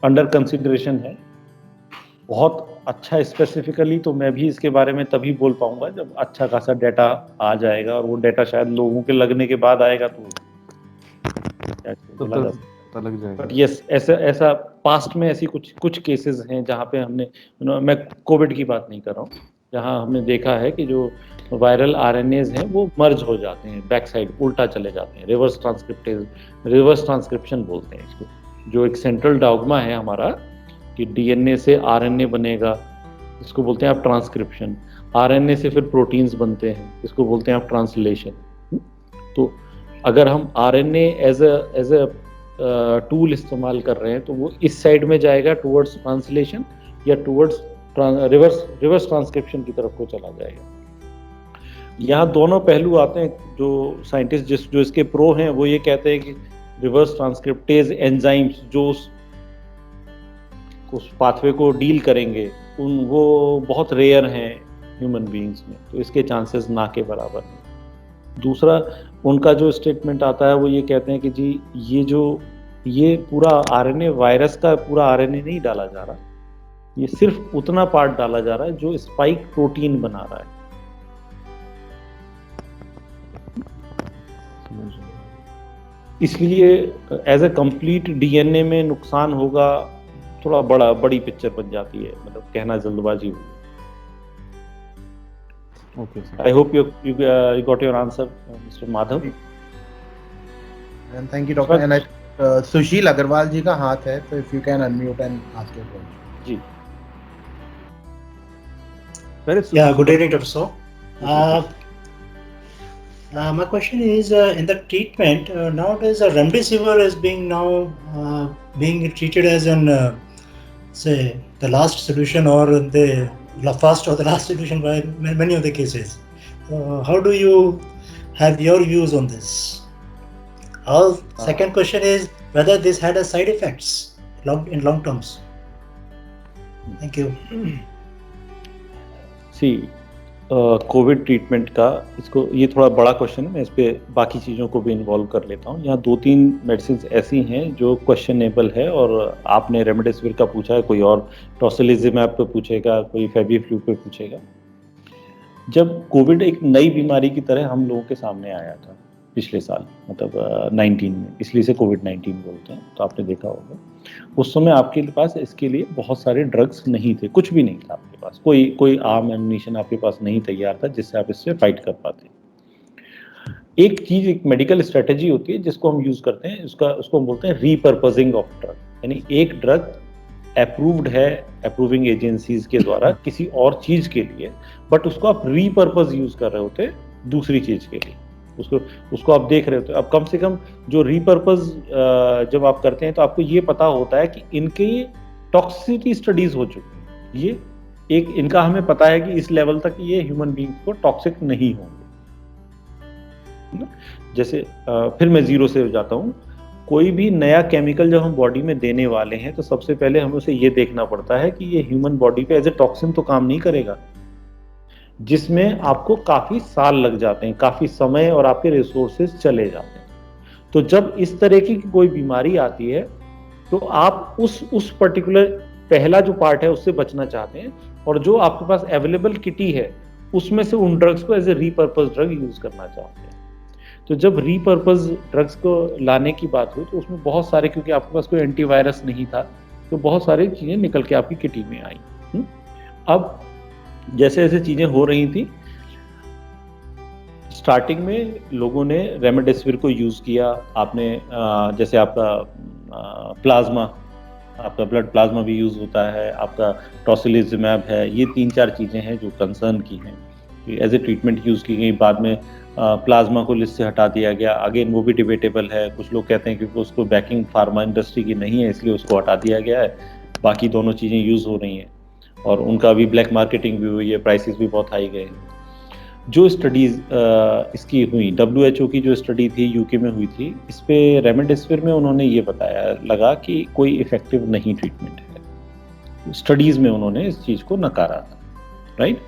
अंडर कंसिडरेशन है। बहुत अच्छा स्पेसिफिकली तो मैं भी इसके बारे में तभी बोल पाऊंगा जब अच्छा खासा डाटा आ जाएगा, और वो डाटा शायद लोगों के लगने के बाद आएगा, तो बोला जा सकता है। पता लग जाएगा। बट यस, ऐसा पास्ट में ऐसी कुछ केसेस हैं जहाँ पे हमने, मैं कोविड की बात नहीं कर रहा हूँ, जहाँ हमने देखा है कि जो वायरल आरएनएज हैं वो मर्ज हो जाते हैं, बैक साइड उल्टा चले जाते हैं, रिवर्स ट्रांसक्रिप्शन बोलते हैं इसको, जो एक सेंट्रल डॉगमा है हमारा कि डीएनए से आरएनए बनेगा, इसको बोलते हैं आप ट्रांसक्रिप्शन। आरएनए से फिर प्रोटीन्स बनते हैं, इसको बोलते हैं आप ट्रांसलेशन। तो अगर हम आरएनए एज अ टूल इस्तेमाल कर रहे हैं तो वो इस साइड में जाएगा टुवर्ड्स ट्रांसलेशन, या टुवर्ड्स रिवर्स ट्रांसक्रिप्शन की तरफ को चला जाएगा। यहाँ दोनों पहलू आते हैं। जो साइंटिस्ट जो इसके प्रो हैं वो ये कहते हैं कि रिवर्स ट्रांसक्रिप्टेज एंजाइम्स जो उस पाथवे को डील करेंगे वो बहुत रेयर हैं ह्यूमन बीइंग्स में, तो इसके चांसेस ना के बराबर हैं। दूसरा उनका जो स्टेटमेंट आता है वो ये कहते हैं कि जी ये पूरा आरएनए, वायरस का पूरा आरएनए नहीं डाला जा रहा, ये सिर्फ उतना पार्ट डाला जा रहा है जो स्पाइक प्रोटीन बना रहा है। इसलिए एज ए कंप्लीट डीएनए में नुकसान होगा, थोड़ा बड़ी पिक्चर बन जाती है, मतलब कहना जल्दबाजी हुई। Okay, sir. I hope you got your answer, Mr. Madhav. And thank you, Doctor. And Sushil Agarwal ji का हाथ है, so if you can unmute and ask your question. जी. Yeah, good evening, Dr. So. My question is, in the treatment nowadays, remdesivir is being being treated as an say the last solution or the first or the last solution by many of the cases. How do you have your views on this? Second question is whether this had a side effects in long terms. Thank you. See, Covid treatment का ये थोड़ा बड़ा क्वेश्चन है, मैं इस पे बाकी चीज़ों को भी इन्वॉल्व कर लेता हूँ। यहाँ 2-3 मेडिसिन ऐसी हैं जो क्वेश्चनेबल है, और आपने रेमडेसिविर का पूछा है, कोई और टोसिलिजिमैब पे पूछेगा, कोई फेविफ्लू पे पूछेगा। जब कोविड एक नई बीमारी की तरह हम लोगों के सामने आया था पिछले साल, मतलब 19 में, इसलिए से कोविड-19 बोलते हैं, तो आपने देखा होगा उस समय आपके पास इसके लिए बहुत सारे ड्रग्स नहीं थे, कुछ भी नहीं था आपके पास, कोई आर्म एम्युनिशन आपके पास नहीं तैयार था जिससे आप इससे फाइट कर पाते। एक मेडिकल स्ट्रेटेजी होती है जिसको हम यूज करते हैं, उसको हम बोलते हैं रीपर्पजिंग ऑफ ड्रग, यानी एक ड्रग अप्रूव्ड है अप्रूविंग एजेंसीज के द्वारा किसी और चीज के लिए, बट उसको आप रीपर्पज यूज कर रहे होते दूसरी चीज के लिए, उसको आप देख रहे होते। अब कम से कम जो रीपर्पज जब आप करते हैं तो आपको ये पता होता है कि इनके टॉक्सिसिटी स्टडीज हो चुकी हैं, ये एक इनका हमें पता है कि इस लेवल तक ये ह्यूमन बीइंग को टॉक्सिक नहीं होंगे। जैसे फिर मैं जीरो से जाता हूँ, कोई भी नया केमिकल जब हम बॉडी में देने वाले हैं तो सबसे पहले हमें उसे ये देखना पड़ता है कि ये ह्यूमन बॉडी पे एज ए टॉक्सिन तो काम नहीं करेगा, जिसमें आपको काफी साल लग जाते हैं, काफी समय और आपके रिसोर्सेज चले जाते हैं। तो जब इस तरह की कोई बीमारी आती है तो आप उस पर्टिकुलर पहला जो पार्ट है उससे बचना चाहते हैं, और जो आपके पास अवेलेबल किटी है उसमें से उन ड्रग्स को as a repurpose drug use करना चाहते हैं। तो जब रीपर्पज ड्रग्स को लाने की बात हुई तो उसमें बहुत सारे, क्योंकि आपके पास कोई एंटीवायरस नहीं था, तो बहुत सारी चीज़ें निकल के आपकी किटी में आई। अब जैसे जैसे चीज़ें हो रही थी, स्टार्टिंग में लोगों ने रेमडेसिविर को यूज़ किया। आपने जैसे आपका प्लाज्मा, आपका ब्लड प्लाज्मा भी यूज़ होता है, आपका टोसिलिजुमैब है, ये 3-4 चीज़ें हैं जो कंसर्न की हैं, एज ए ट्रीटमेंट यूज़ की गई। बाद में प्लाज्मा को लिस्ट से हटा दिया गया। अगेन वो भी डिबेटेबल है, कुछ लोग कहते हैं क्योंकि उसको बैकिंग फार्मा इंडस्ट्री की नहीं है इसलिए उसको हटा दिया गया है, बाकी दोनों चीज़ें यूज़ हो रही हैं और उनका भी ब्लैक मार्केटिंग भी हुई है, प्राइसेस भी बहुत हाई गए हैं। जो स्टडीज़ इसकी हुई, WHO की जो स्टडी थी यूके में हुई थी, इस पे रेमडेसिविर में उन्होंने ये बताया लगा कि कोई इफेक्टिव नहीं ट्रीटमेंट है। स्टडीज़ में उन्होंने इस चीज़ को नकारा था, राइट।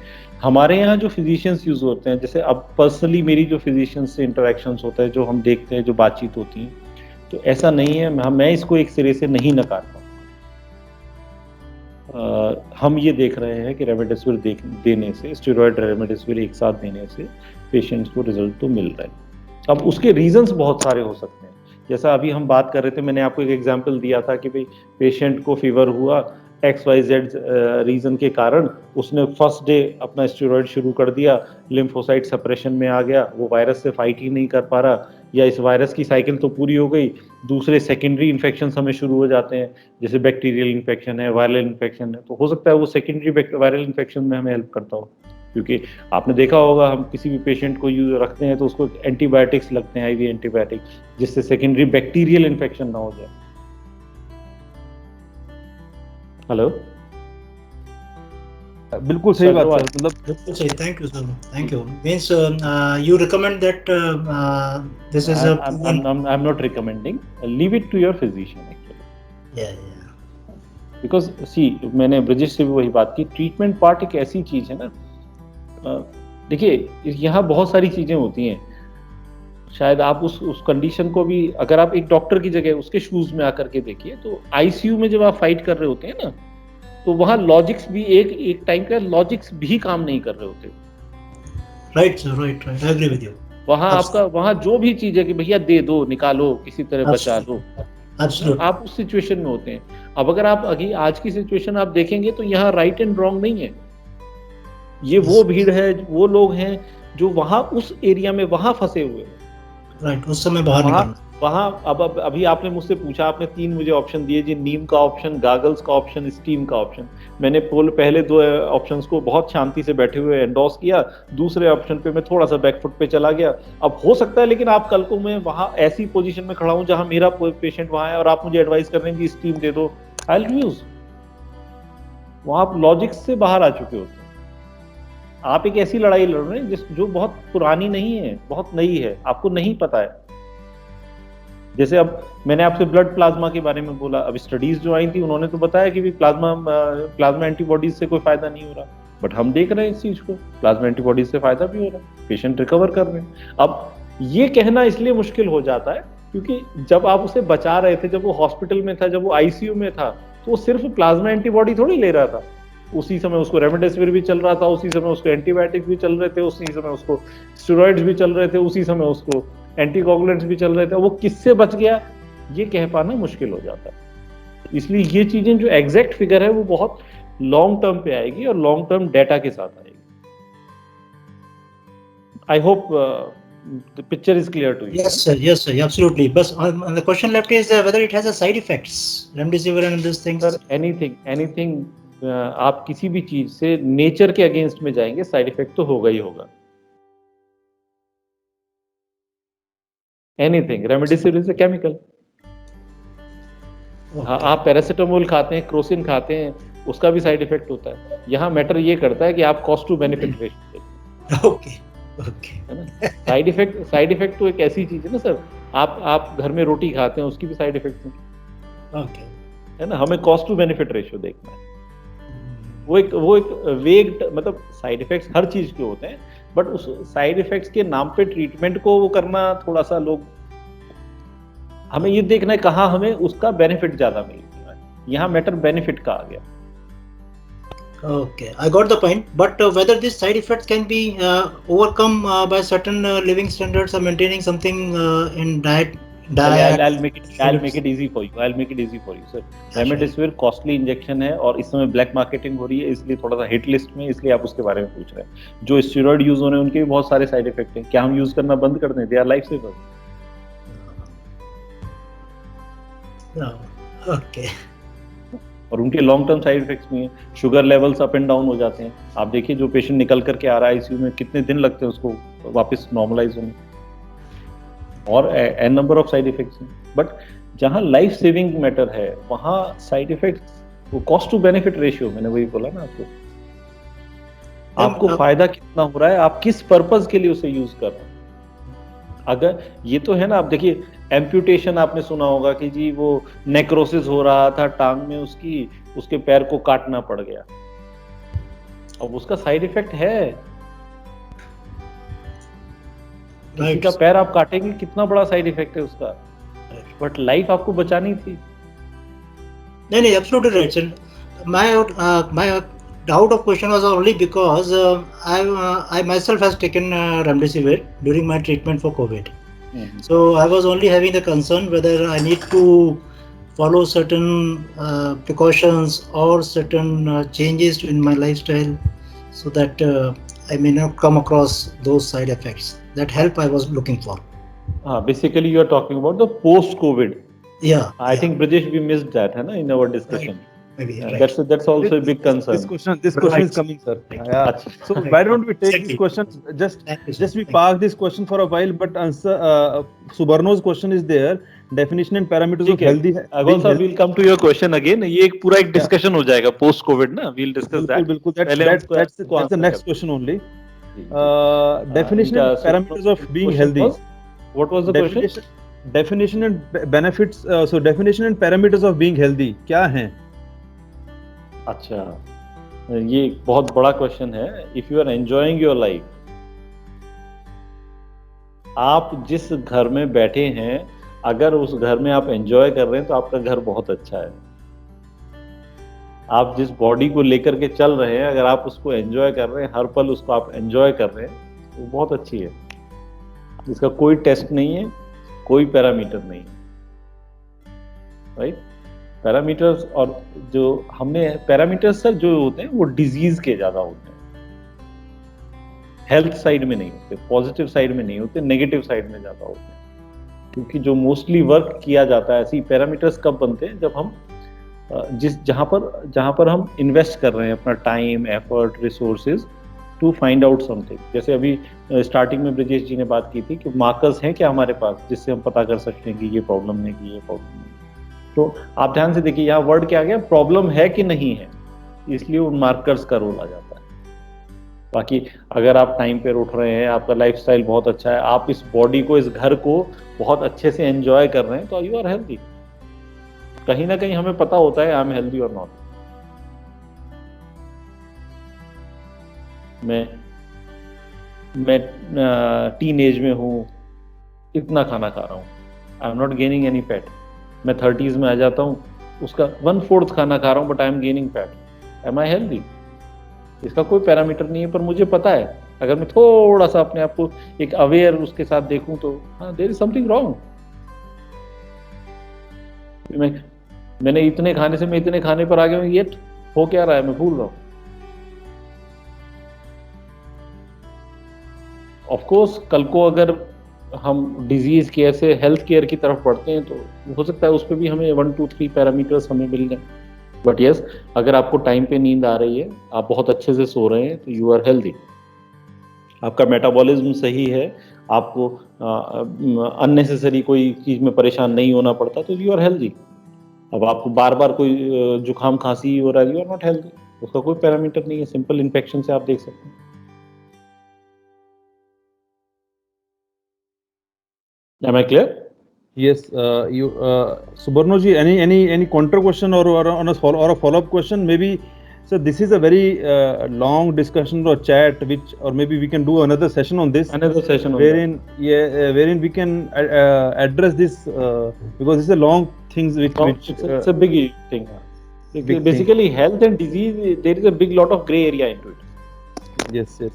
हमारे यहाँ जो फिजिशियंस यूज़ होते हैं, जैसे अब पर्सनली मेरी जो फिजिशियंस से इंटरेक्शंस होता है, जो हम देखते हैं, जो बातचीत होती है, तो ऐसा नहीं है, मैं इसको एक सिरे से नहीं नकारता। हम ये देख रहे हैं कि रेमडेसिविर देने से, स्टेरॉयड रेमडेसिविर एक साथ देने से पेशेंट्स को रिजल्ट तो मिल रहा है। अब उसके रीजंस बहुत सारे हो सकते हैं, जैसा अभी हम बात कर रहे थे, मैंने आपको एक एग्जांपल दिया था कि भाई पेशेंट को फीवर हुआ, XYZ रीजन के कारण उसने फर्स्ट डे अपना स्टेरॉयड शुरू कर दिया, लिम्फोसाइट सप्रेशन में आ गया, वो वायरस से फाइट ही नहीं कर पा रहा, या इस वायरस की साइकिल तो पूरी हो गई, दूसरे सेकेंडरी इन्फेक्शन हमें शुरू हो जाते हैं, जैसे बैक्टीरियल इन्फेक्शन है, वायरल इन्फेक्शन है, तो हो सकता है वो सेकेंडरी वायरल इन्फेक्शन में हमें हेल्प करता हो। क्योंकि आपने देखा होगा, हम किसी भी पेशेंट को रखते हैं तो उसको एंटीबायोटिक्स लगते हैं, IV एंटीबायोटिक, जिससे सेकेंडरी बैक्टीरियल इन्फेक्शन ना हो जाए। हेलो, बिल्कुल सही बात सर, मतलब बिल्कुल सही। Thank you sir, thank you. Means you recommend that this is a I'm not recommending, leave it to your physician actually, yeah because see, मैंने ब्रिजेश से भी वही बात की, ट्रीटमेंट पार्ट एक ऐसी चीज है ना, देखिए यहाँ बहुत सारी चीजें होती हैं, शायद आप उस कंडीशन को भी, अगर आप एक डॉक्टर की जगह उसके शूज में आकर के देखिए, तो ICU में जब आप फाइट कर रहे होते हैं ना, तो वहाँ लॉजिक्स भी एक टाइम का लॉजिक्स भी काम नहीं कर रहे होते। Right sir, right, I agree with you. वहाँ आपका, वहाँ जो भी चीज है कि भैया दे दो, निकालो, किसी तरह बचा लो, आप उस सिचुएशन में होते हैं। अब अगर आप आज की सिचुएशन आप देखेंगे तो यहाँ राइट एंड रॉन्ग नहीं है, ये वो भीड़ है, वो लोग हैं जो वहाँ उस एरिया में वहाँ फंसे हुए हैं, राइट, उस समय बाहर निकलना। वहाँ अब अभी आपने मुझसे पूछा, आपने 3 मुझे ऑप्शन दिए जी, नीम का ऑप्शन, गागल्स का ऑप्शन, स्टीम का ऑप्शन। मैंने पहले 2 ऑप्शंस को बहुत शांति से बैठे हुए एंडोर्स किया, दूसरे ऑप्शन पे मैं थोड़ा सा बैकफुट पे चला गया। अब हो सकता है लेकिन आप कल को मैं वहाँ ऐसी पोजीशन में खड़ा हूँ जहाँ मेरा पेशेंट वहाँ है और आप मुझे एडवाइस कर रहे हैं कि स्टीम दे दो, आई विल यूज। वहाँ आप लॉजिक्स से बाहर आ चुके होते हैं, आप एक ऐसी लड़ाई लड़ रहे हैं जो बहुत पुरानी नहीं है, बहुत नई है, आपको नहीं पता है। जैसे अब मैंने आपसे ब्लड प्लाज्मा के बारे में बोला, अब स्टडीज जो आई थी उन्होंने तो बताया कि भी प्लाज्मा एंटीबॉडीज से कोई फायदा नहीं हो रहा, बट हम देख रहे हैं इस चीज को, प्लाज्मा एंटीबॉडीज से फायदा भी हो रहा है, पेशेंट रिकवर कर रहे हैं। अब ये कहना इसलिए मुश्किल हो जाता है क्योंकि जब आप उसे बचा रहे थे, जब वो हॉस्पिटल में था, जब वो ICU में था, तो वो सिर्फ प्लाज्मा एंटीबॉडी थोड़ी ले रहा था, उसी समय उसको रेमडेसिविर भी चल रहा था, उसी समय उसको एंटीबायोटिक्स भी चल रहे थे, उसी समय उसको स्टेरॉइड्स भी चल रहे थे, उसी समय उसको एंटीकोगुलेंट्स भी चल रहे थे। वो किससे बच गया ये कह पाना मुश्किल हो जाता है। इसलिए ये चीजें जो एग्जैक्ट फिगर है वो बहुत लॉन्ग टर्म पे आएगी और लॉन्ग टर्म डेटा के साथ आएगी। I hope the picture is clear to you. Yes sir, absolutely. But the question left is whether it has a side effects, remdesivir and these things. Sir, anything आप किसी भी चीज से नेचर के अगेंस्ट में जाएंगे, साइड इफेक्ट तो होगा ही होगा। Anything, remdesivir is a chemical. आप पैरासिटामोल खाते हैं, क्रोसिन खाते हैं, उसका भी साइड इफेक्ट होता है। यहाँ मैटर ये करता है कि आप cost to benefit ratio. Okay, है ना। साइड इफेक्ट तो एक ऐसी चीज है ना सर, आप घर में रोटी खाते हैं, उसकी भी साइड इफेक्ट है। ओके, है ना। हमें कॉस्ट टू बेनिफिट रेशियो देखना है। वो एक वेग, मतलब साइड इफेक्ट्स हर चीज के होते हैं, बट उस साइड इफेक्ट्स के नाम पे ट्रीटमेंट को वो करना थोड़ा सा लोग, हमें ये देखना है कहाँ हमें उसका बेनिफिट ज्यादा मिलेगा। यहाँ मैटर बेनिफिट का आ गया। Okay, I got the point. But whether these side effects can be overcome by certain living standards or maintaining something in diet. I'll make it easy for you. I'll make it easy for you, sir. Remdesivir costly injection है और इस समय ब्लैक मार्केटिंग हो रही है, इसलिए थोड़ा सा हिट लिस्ट में, इसलिए आप उसके बारे में पूछ रहे हैं. जो स्टेरॉइड यूज हो रहे हैं उनके भी बहुत सारे साइड इफेक्ट हैं. क्या हम यूज करना बंद कर दें? They are life saver. Okay. और उनके लॉन्ग टर्म साइड इफेक्ट्स भी हैं. Sugar levels up and down हो जाते हैं. आप देखिए जो पेशेंट निकल करके आ रहा है आईसीयू में, कितने दिन लगते हैं उसको वापस नॉर्मलाइज होने, और an number of side effects हैं. बट जहां लाइफ सेविंग मैटर है वहां साइड इफेक्ट्स, वो कॉस्ट टू बेनिफिट रेशियो, मैंने वही बोला ना आपको. आपको फायदा कितना हो रहा है, आप किस पर्पस के लिए उसे यूज कर रहे हैं. अगर ये तो है ना, आप देखिए एम्प्यूटेशन आपने सुना होगा कि जी वो नेक्रोसिस हो रहा था टांग में उसकी, उसके पैर को काटना पड़ गया. अब उसका साइड इफेक्ट है. किसी का पैर आप काटेंगे, कितना बड़ा साइड इफेक्ट है उसका. बट लाइफ आपको बचानी थी. नहीं, absolutely right, sir. My doubt of question was only because I myself has taken remdesivir during my treatment for COVID. Mm-hmm. So I was only having the concern whether I need to follow certain precautions or certain changes in my lifestyle so that I may not come across those side effects. That help I was looking for. Basically you are talking about the post-COVID. Yeah. I think Brajesh, we missed that, है ना, in our discussion. Right. Maybe, right. That's also a big concern. This question is coming, sir. Yeah. So why don't we take this question? Just we park this question for a while, but answer Subarno's question is there. Definition and parameters of healthy. Also, we'll come to your question again. ये एक पूरा एक discussion हो जाएगा post COVID ना. We'll discuss that. बिल्कुल. That's the next question only. Definition and parameters of being healthy. What was the question? Definition and benefits. So definition and parameters of being healthy क्या हैं? अच्छा, ये बहुत बड़ा क्वेश्चन है. If you are enjoying your life, आप जिस घर में बैठे हैं, अगर उस घर में आप एंजॉय कर रहे हैं तो आपका घर बहुत अच्छा है. आप जिस बॉडी को लेकर के चल रहे हैं, अगर आप उसको एंजॉय कर रहे हैं, हर पल उसको आप एंजॉय कर रहे हैं, तो बहुत अच्छी है. इसका कोई टेस्ट नहीं है, कोई पैरामीटर नहीं है. राइट. पैरामीटर्स, और जो हमने पैरामीटर्स सर जो होते हैं वो डिजीज के ज्यादा होते हैं, हेल्थ साइड में नहीं होते, पॉजिटिव साइड में नहीं होते, नेगेटिव साइड में ज्यादा होते हैं. क्योंकि जो मोस्टली वर्क किया जाता है, ऐसी पैरामीटर्स कब बनते हैं, जब हम जहां पर हम इन्वेस्ट कर रहे हैं अपना time, effort, resources to find out something. जैसे अभी स्टार्टिंग में ब्रजेश जी ने बात की थी कि मार्कर्स हैं क्या हमारे पास जिससे हम पता कर सकते हैं कि ये प्रॉब्लम है कि ये प्रॉब्लम है. तो आप ध्यान से देखिए, यहाँ वर्ड क्या आ गया, प्रॉब्लम है कि नहीं है, इसलिए उन मार्कर्स का रोल आ जाता है. बाकी अगर आप टाइम पे उठ रहे हैं, आपका लाइफस्टाइल बहुत अच्छा है, आप इस बॉडी को, इस घर को बहुत अच्छे से एंजॉय कर रहे हैं, तो यू आर हेल्दी. कहीं ना कहीं हमें पता होता है आई एम हेल्दी और नॉट. मैं टीन एज में हूँ, इतना खाना खा रहा हूँ, I am not gaining any fat. मैं 30s में आ जाता हूँ, उसका 1/4 खाना खा रहा हूँ, but I am gaining fat. Am I healthy? इसका कोई पैरामीटर नहीं है, पर मुझे पता है अगर मैं थोड़ा सा अपने आप को एक अवेयर उसके साथ देखूं तो हाँ, देयर इज समथिंग रॉन्ग. मैंने इतने खाने से मैं इतने खाने पर आ गया हूँ, ये हो क्या रहा है, मैं भूल रहा हूँ. ऑफ कोर्स कल को अगर हम डिजीज केयर से हेल्थ केयर की तरफ बढ़ते हैं तो हो सकता है उस पर भी हमें 1, 2, 3 पैरामीटर्स हमें मिल जाए. बट यस, अगर आपको टाइम पे नींद आ रही है, आप बहुत अच्छे से सो रहे हैं, तो यू आर हेल्दी. आपका मेटाबॉलिज्म सही है, आपको अननेसेसरी कोई चीज में परेशान नहीं होना पड़ता, तो यू आर हेल्दी. अब आपको बार बार कोई जुकाम खांसी हो रहा है, यू आर नॉट हेल्दी. उसका कोई पैरामीटर नहीं है, सिंपल इन्फेक्शन से आप देख सकते हैं. Am I clear? Yes. Subarno ji, any counter question or a follow-up question? Maybe, so this is a very long discussion or chat, or maybe we can do another session on this. Wherein we can address this because it's a long things it's a big thing. Basically, health and disease, there is a big lot of gray area into it. Yes, yes.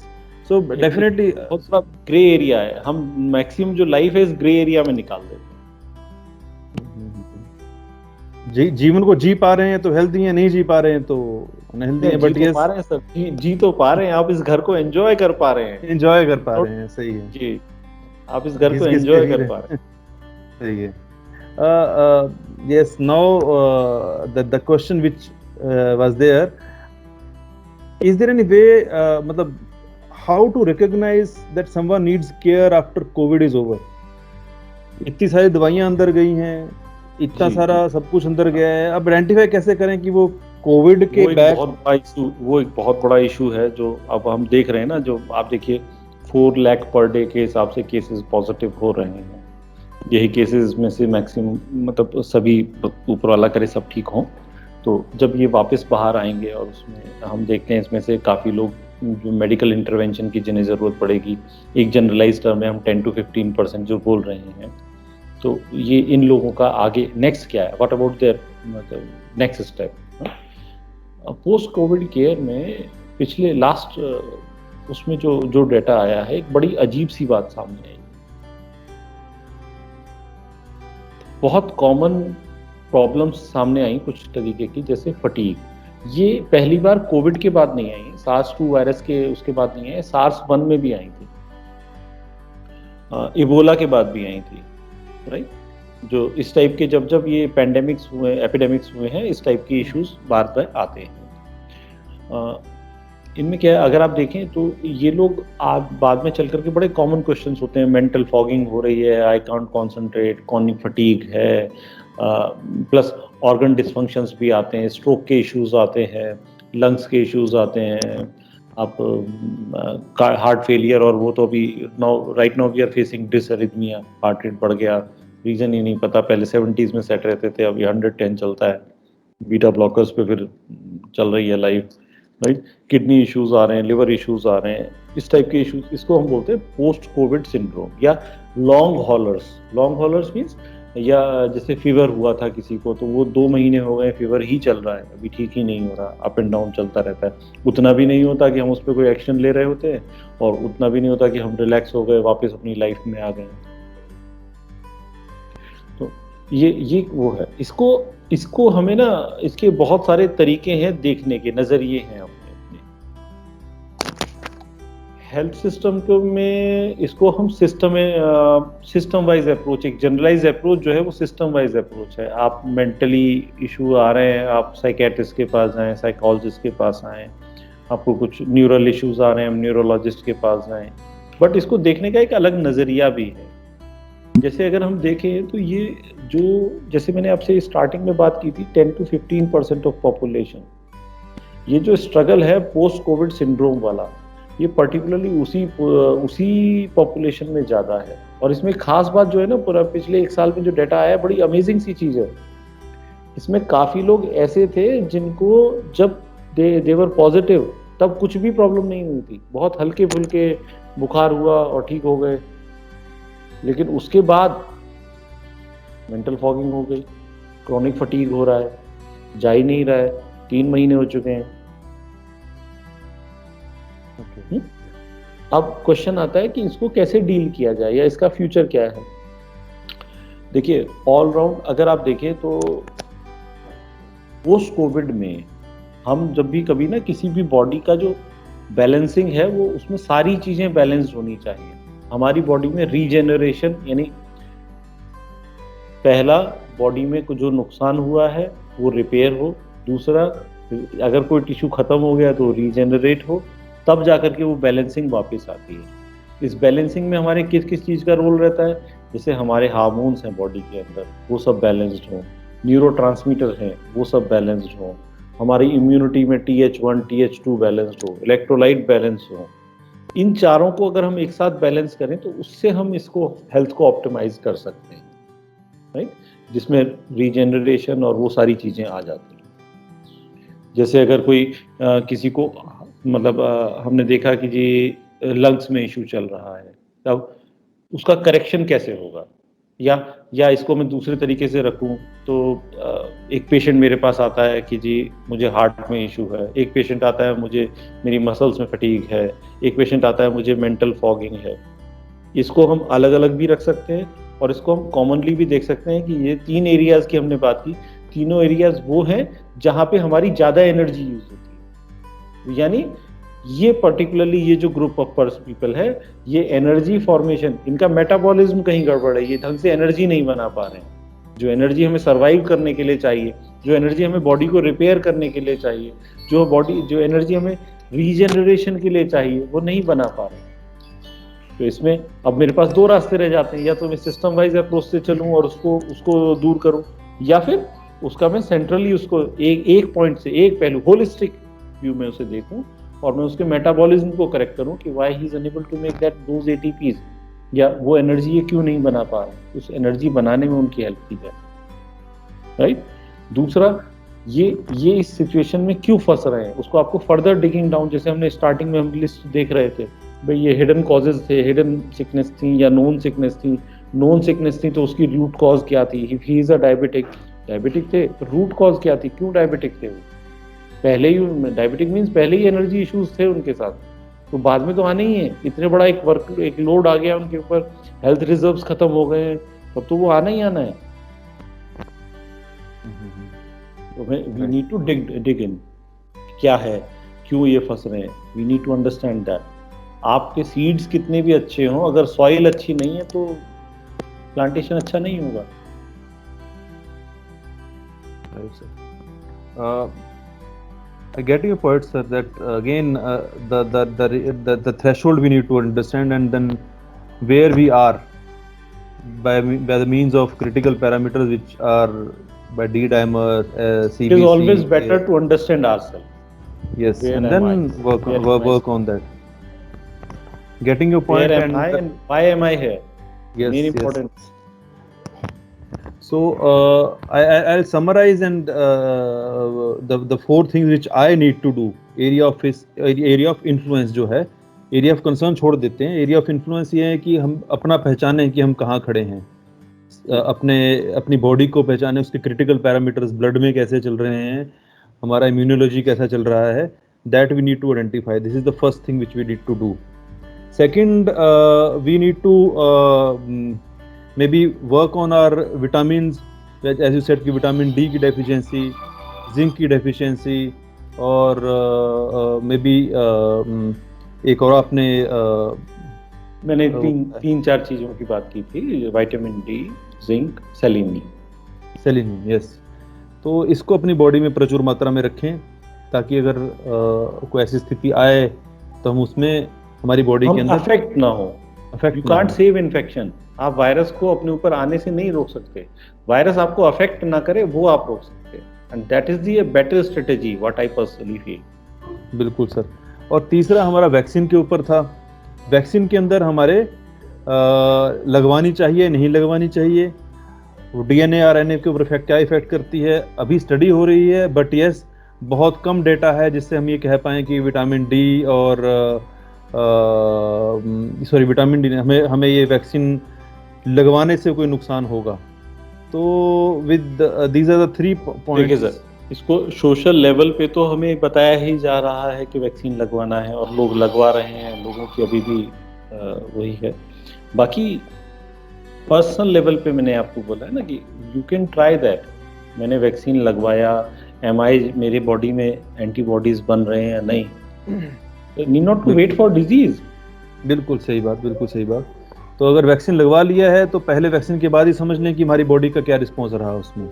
So definitely बहुत बड़ा ग्रे एरिया है, हम मैक्सिमम जो लाइफ है इस ग्रे एरिया में निकाल देते हैं। जीवन को जी पा रहे हैं तो हेल्दी हैं, नहीं जी पा रहे हैं तो अनहेल्दी हैं, बट जी तो पा रहे हैं सब, जी तो पा रहे हैं, आप इस घर को एंजॉय कर पा रहे हैं, एंजॉय कर पा रहे हैं, सही है जी, आप इस घर को एंजॉय कर पा रहे हैं, सही है। Yes, now the question which was there, is there any way, मतलब how to recognize that someone needs care after COVID is over? इतनी सारी दवाइयां अंदर गई हैं, इतना सारा सब कुछ अंदर गया है, अब आइडेंटिफाई कैसे करें कि वो कोविड के बैक? वो एक बहुत बड़ा इशू है जो अब हम देख रहे हैं ना, जो आप देखिए 4 लाख पर डे के हिसाब से केसेस पॉजिटिव हो रहे हैं, यही केसेस में से मैक्सिमम, मतलब सभी ऊपर वाला करे सब ठीक हों, तो जब ये वापस बाहर आएंगे और उसमें हम देखते हैं इसमें से काफ़ी लोग जो मेडिकल इंटरवेंशन की जिन्हें ज़रूरत पड़ेगी, एक जनरलाइज टर्म में हम 10 to 15% जो बोल रहे हैं, तो ये इन लोगों का आगे नेक्स्ट क्या है, व्हाट अबाउट देयर मतलब next step. Post Covid care में पिछले लास्ट उसमें जो डाटा आया है, एक बड़ी अजीब सी बात सामने आई। बहुत कॉमन प्रॉब्लम्स सामने आई कुछ तरीके की, जैसे फटीग, ये पहली बार कोविड के बाद नहीं आई, सार्स-2 वायरस के उसके बाद नहीं आई, सार्स-1 में भी आई थी, इबोला के बाद भी आई थी, राइट। जो इस टाइप के जब ये पैंडेमिक्स हुए, एपिडेमिक्स हुए हैं, इस टाइप के इश्यूज बार बार आते हैं। इनमें क्या है, अगर आप देखें तो ये लोग आप बाद में चल करके बड़े कॉमन क्वेश्चंस होते हैं, मेंटल फॉगिंग हो रही है, आई कांट कॉन्सेंट्रेट, कॉर्निक फटीग है, प्लस ऑर्गन डिसफंक्शंस भी आते हैं, स्ट्रोक के इश्यूज आते हैं, लंग्स के इश्यूज आते हैं, आप हार्ट फेलियर, और वो तो अभी right now we are facing disarrhythmia, heart rate बढ़ गया, रीजन ही नहीं पता, पहले 70s में सेट रहते थे, अभी 110 चलता है, बीटा ब्लॉकर्स पे फिर चल रही है लाइफ, राइट। किडनी इश्यूज आ रहे हैं, लिवर इश्यूज आ रहे हैं, इस टाइप के इश्यूज, इसको हम बोलते हैं पोस्ट कोविड सिंड्रोम या लॉन्ग हॉलर्स। लॉन्ग हॉलर्स मीन्स, या जैसे फीवर हुआ था किसी को, तो वो 2 महीने हो गए फीवर ही चल रहा है, अभी ठीक ही नहीं हो रहा, अप एंड डाउन चलता रहता है, उतना भी नहीं होता कि हम उस पर कोई एक्शन ले रहे होते हैं, और उतना भी नहीं होता कि हम रिलैक्स हो गए, वापस अपनी लाइफ में आ गए। तो ये वो है, इसको हमें ना, इसके बहुत सारे तरीके हैं देखने के, नजरिए हैं अपने हेल्थ सिस्टम में। इसको हम सिस्टम वाइज अप्रोच, एक जनरलाइज अप्रोच जो है वो सिस्टम वाइज अप्रोच है। आप मेंटली इशू आ रहे हैं, आप साइकेट्रिस्ट के पास जाएं, साइकोलॉजिस्ट के पास आएँ, आपको कुछ न्यूरल इश्यूज आ रहे हैं, हम न्यूरोलॉजिस्ट के पास जाएं, बट इसको देखने का एक अलग नजरिया भी है। जैसे अगर हम देखें तो ये जो, जैसे मैंने आपसे स्टार्टिंग में बात की थी, 10 to 15% ऑफ पॉपुलेशन, ये जो स्ट्रगल है पोस्ट कोविड सिंड्रोम वाला, ये पर्टिकुलरली उसी पॉपुलेशन में ज़्यादा है। और इसमें खास बात जो है ना, पूरा पिछले 1 साल में जो डाटा आया है, बड़ी अमेजिंग सी चीज़ है। इसमें काफ़ी लोग ऐसे थे जिनको जब दे वर पॉजिटिव, तब कुछ भी प्रॉब्लम नहीं हुई थी, बहुत हल्के फुल्के बुखार हुआ और ठीक हो गए, लेकिन उसके बाद मेंटल फॉगिंग हो गई, क्रॉनिक फटीग हो रहा है, जा ही नहीं रहा है, 3 महीने हो चुके हैं। अब क्वेश्चन आता है कि इसको कैसे डील किया जाए या इसका फ्यूचर क्या है। देखिए, ऑल राउंड अगर आप देखें तो पोस्ट कोविड में हम जब भी कभी ना किसी भी बॉडी का जो बैलेंसिंग है, वो उसमें सारी चीजें बैलेंस्ड होनी चाहिए। हमारी बॉडी में रीजेनरेशन, यानी पहला बॉडी में जो नुकसान हुआ है वो रिपेयर हो, दूसरा अगर कोई टिश्यू खत्म हो गया तो रीजेनरेट हो, तब जाकर के वो बैलेंसिंग वापस आती है। इस बैलेंसिंग में हमारे किस किस चीज़ का रोल रहता है, जैसे हमारे हार्मोन्स हैं बॉडी के अंदर, वो सब बैलेंस्ड हो, न्यूरोट्रांसमीटर हैं वो सब बैलेंस्ड हो, हमारी इम्यूनिटी में TH1 TH2 बैलेंस्ड हो, इलेक्ट्रोलाइट बैलेंस हो। इन चारों को अगर हम एक साथ बैलेंस करें तो उससे हम इसको हेल्थ को ऑप्टिमाइज कर सकते हैं, राइट, जिसमें रीजेनरेशन और वो सारी चीज़ें आ जाती हैं। जैसे अगर कोई किसी को मतलब हमने देखा कि जी लंग्स में इशू चल रहा है, तब उसका करेक्शन कैसे होगा, या इसको मैं दूसरे तरीके से रखूं तो एक पेशेंट मेरे पास आता है कि जी मुझे हार्ट में इशू है, एक पेशेंट आता है मुझे मेरी मसल्स में फटीग है, एक पेशेंट आता है मुझे मेंटल फॉगिंग है। इसको हम अलग अलग भी रख सकते हैं और इसको हम कॉमनली भी देख सकते हैं कि ये 3 एरियाज की हमने बात की, तीनों एरियाज वो हैं जहां पे हमारी ज्यादा एनर्जी यूज होती है। यानी ये पर्टिकुलरली ये जो ग्रुप ऑफ पीपल है, ये एनर्जी फॉर्मेशन, इनका मेटाबॉलिज्म कहीं गड़बड़ है, ये ढंग से एनर्जी नहीं बना पा रहे हैं। जो एनर्जी हमें सरवाइव करने के लिए चाहिए, जो एनर्जी हमें बॉडी को रिपेयर करने के लिए चाहिए, जो एनर्जी हमें रीजनरेशन के लिए चाहिए, वो नहीं बना पा रहे। तो इसमें अब मेरे पास 2 रास्ते रह जाते हैं, या तो मैं सिस्टम वाइज अप्रोच से चलूं और उसको दूर करूं, या फिर उसका मैं सेंट्रली उसको एक पॉइंट से, एक पहलू, होलिस्टिक व्यू में उसे देखूं और मैं उसके मेटाबॉलिज्म को करेक्ट करूं कि why he is unable to make that those ATPs, या वो एनर्जी ये क्यों नहीं बना पा रहे, उस एनर्जी बनाने में उनकी हेल्प की जाए, राइट। दूसरा, ये इस सिचुएशन में क्यों फंस रहे हैं, उसको आपको फर्दर डिगिंग डाउन, जैसे हमने स्टार्टिंग में हम लिस्ट देख रहे थे भाई, ये हिडन कॉजेज थे, हिडन सिकनेस थी या नोन सिकनेस थी। नोन सिकनेस थी तो उसकी रूट कॉज क्या थी, if he is a diabetic थे तो रूट कॉज क्या थी, क्यों डायबिटिक थे वो, पहले ही डायबिटिक मींस पहले ही एनर्जी इश्यूज थे उनके साथ, तो बाद में तो आने ही है। इतने बड़ा एक लोड आ गया उनके ऊपर, हेल्थ रिजर्व्स खत्म हो गए हैं, तब तो वो आना ही आना है। तो we need to dig in, क्या है, क्यों ये फंस रहे हैं, we need to understand that. आपके सीड्स कितने भी अच्छे हों, अगर सॉइल अच्छी नहीं है तो प्लांटेशन अच्छा नहीं होगा। I get your point, sir. That again, the threshold we need to understand, and then where we are by the means of critical parameters, which are by D-dimer, CBC. It is always better to understand ourselves. Yes, where and then work on that. Getting your point. Where am I and why am I here? Yes, very important. Yes. So I'll summarize and the 4 things which I need to do. area of influence जो है, area of concern छोड़ देते हैं। area of influence ये है कि हम अपना पहचानें कि हम कहाँ खड़े हैं, अपनी बॉडी को पहचानें, उसके critical parameters ब्लड में कैसे चल रहे हैं, हमारा immunology कैसा चल रहा है, that we need to identify. This is the first thing which we need to do. Second, we need to maybe work on our vitamins, as you said कि विटामिन डी की डेफिशिएंसी, जिंक की डेफिशिएंसी, और maybe एक और आपने मैंने 3-4 चीजों की बात की थी, vitamin D, zinc, selenium. Yes, तो इसको अपनी बॉडी में प्रचुर मात्रा में रखें ताकि अगर कोई ऐसी स्थिति आए तो हम उसमें हमारी बॉडी के अंदर अफेक्ट ना हो। You can't save infection. आप वायरस को अपने ऊपर आने से नहीं रोक सकते, वायरस आपको अफेक्ट ना करे वो आप रोक सकते हैं, and that is the better strategy what I personally feel. बिल्कुल सर। और तीसरा हमारा वैक्सीन के ऊपर था। वैक्सीन के अंदर हमारे लगवानी चाहिए, नहीं लगवानी चाहिए, वो डीएनए आरएनए के ऊपर क्या इफेक्ट करती है, अभी स्टडी हो रही है, बट यस बहुत कम डेटा है जिससे हम ये कह पाएँ कि विटामिन डी और विटामिन डी हमें ये वैक्सीन लगवाने से कोई नुकसान होगा। तो with these are the 3 points. इसको सोशल लेवल पे तो हमें बताया ही जा रहा है कि वैक्सीन लगवाना है और लोग लगवा रहे हैं, लोगों की अभी भी वही है। बाकी पर्सनल लेवल पे मैंने आपको बोला है ना कि यू कैन ट्राई दैट। मैंने वैक्सीन लगवाया, मेरे बॉडी में एंटीबॉडीज बन रहे हैं या नहीं, need not to wait for disease. बिल्कुल सही बात, बिल्कुल सही बात। तो अगर वैक्सीन लगवा लिया है तो पहले वैक्सीन के बाद ही समझ लें कि हमारी बॉडी का क्या रिस्पॉन्स रहा उसमें।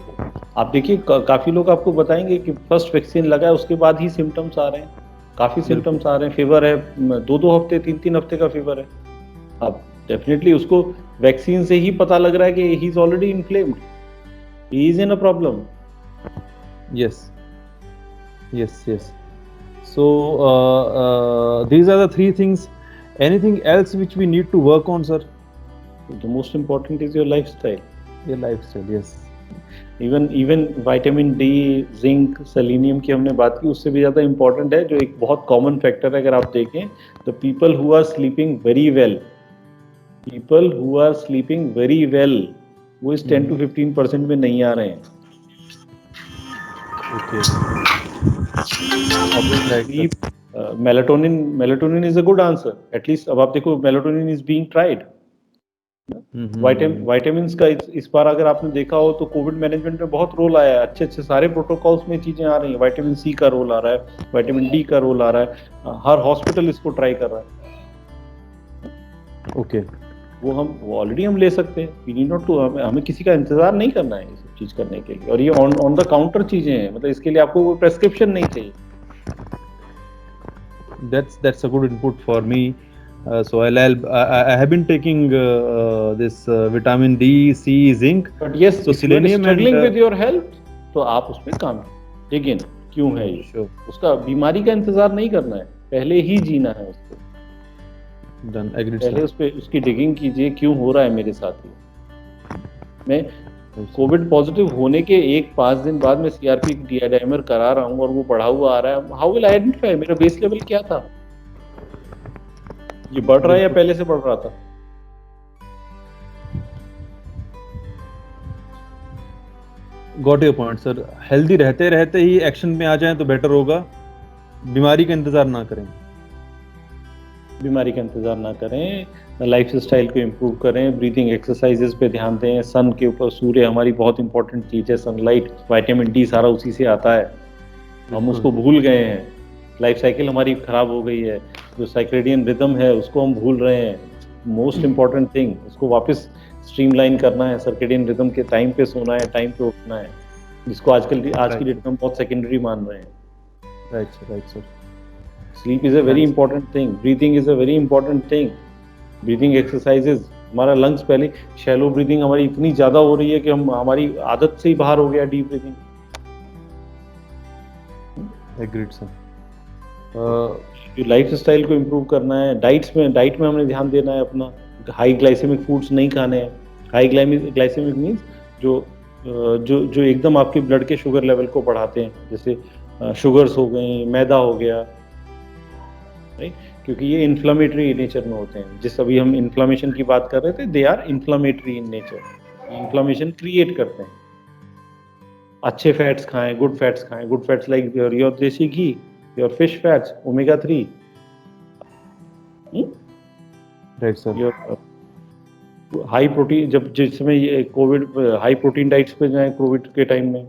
आप देखिए काफी लोग आपको बताएंगे कि फर्स्ट वैक्सीन लगा है उसके बाद ही सिम्टम्स आ रहे हैं, काफी सिम्टम्स आ रहे हैं, फीवर है, 2-2 हफ्ते 3-3 हफ्ते का फीवर है। अब डेफिनेटली उसको वैक्सीन से ही पता लग रहा है कि he is already inflamed, he is in a problem. Yes yes yes. So these are the 3 things. Anything else which we need to work on, sir? The most important is your lifestyle. Your lifestyle, yes. Even vitamin D, zinc, selenium की हमने बात की, उससे भी ज़्यादा important है जो एक बहुत common factor है अगर आप देखें, the people who are sleeping very well, वो इस 10 to 15% में नहीं आ रहे हैं। Melatonin is a good answer, at least. अब आप देखो melatonin is being tried. Vitamins का इस बार अगर आपने देखा हो तो कोविड मैनेजमेंट में बहुत रोल आया है, अच्छे अच्छे सारे प्रोटोकॉल्स में चीजें आ रही हैं। विटामिन सी का रोल आ रहा है, विटामिन डी का रोल आ रहा है, हर हॉस्पिटल इसको ट्राई कर रहा है। ओके, वो ऑलरेडी हम ले सकते हैं, वी नीड नॉट टू, हमें किसी का इंतजार नहीं करना है ये सब चीज करने के लिए। और ये ऑन द काउंटर चीजें हैं, मतलब इसके लिए आपको कोई प्रेस्क्रिप्शन नहीं चाहिए। That's a good input for me. So I have been taking this vitamin D, C, zinc. But yes, so selenium struggling and with your health, तो आप उसमें काम कीजिए। क्यों है ये? Sure. उसका बीमारी का इंतजार नहीं करना है, पहले ही जीना है उसको। Done. Agreed, पहले sir. उस पे उसकी डिगिंग कीजिए, क्यों हो रहा है मेरे साथ ये। मैं कोविड पॉजिटिव होने के 5 दिन बाद मैं सीआरपी डीआईडाइमर करा रहा हूँ और वो बढ़ा हुआ आ रहा है। हाउ विल आइडेंटिफाई मेरा बेस लेवल क्या था? ये बढ़ रहा है या पहले से बढ़ रहा था? Got your point, sir. Healthy रहते रहते ही एक्शन में आ जाएं तो बेटर होगा, बीमारी का इंतजार ना करें। बीमारी का इंतजार ना करें, लाइफ स्टाइल को इम्प्रूव करें, ब्रीथिंग एक्सरसाइजेस पे ध्यान दें, सन के ऊपर, सूर्य हमारी बहुत इंपॉर्टेंट चीज है, सनलाइट, विटामिन डी सारा उसी से आता है, हम उसको भूल गए हैं। लाइफ साइकिल हमारी खराब हो गई है, जो साइक्रेडियन रिदम है उसको हम भूल रहे हैं। मोस्ट इंपॉर्टेंट थिंग, उसको वापस स्ट्रीमलाइन करना है, सर्केडियन रिदम के टाइम पे सोना है, टाइम पे उठना है, जिसको आज की डेट में हम बहुत सेकेंडरी मान रहे हैं। Right sir. Sleep is a very important thing. Breathing is a very important thing. Breathing exercises, हमारा लंग्स पहले शैलो ब्रीदिंग हमारी इतनी ज्यादा हो रही है कि हमारी आदत से ही बाहर हो गया deep breathing. Agreed sir. Life style को इम्प्रूव करना है, डाइट में हमें ध्यान देना है अपना। हाई ग्लाइसेमिक फूड्स नहीं खाने हैं। हाई ग्लाइसेमिक मीन्स जो एकदम आपके ब्लड के शुगर लेवल को बढ़ाते हैं, जैसे शुगर्स हो गई, मैदा हो गया, राइट? क्योंकि ये इन्फ्लामेटरी नेचर में होते हैं। जिस अभी हम इन्फ्लामेशन की बात कर रहे थे, they are inflammatory in nature, inflammation create करते हैं। अच्छे फैट्स खाएं, गुड फैट्स खाएं, good fats like your desi ghee, your fish fats, omega 3, right sir. Your high protein, जब जिस समय ये कोविड हाई प्रोटीन डाइट्स पे जाएं कोविड के टाइम में,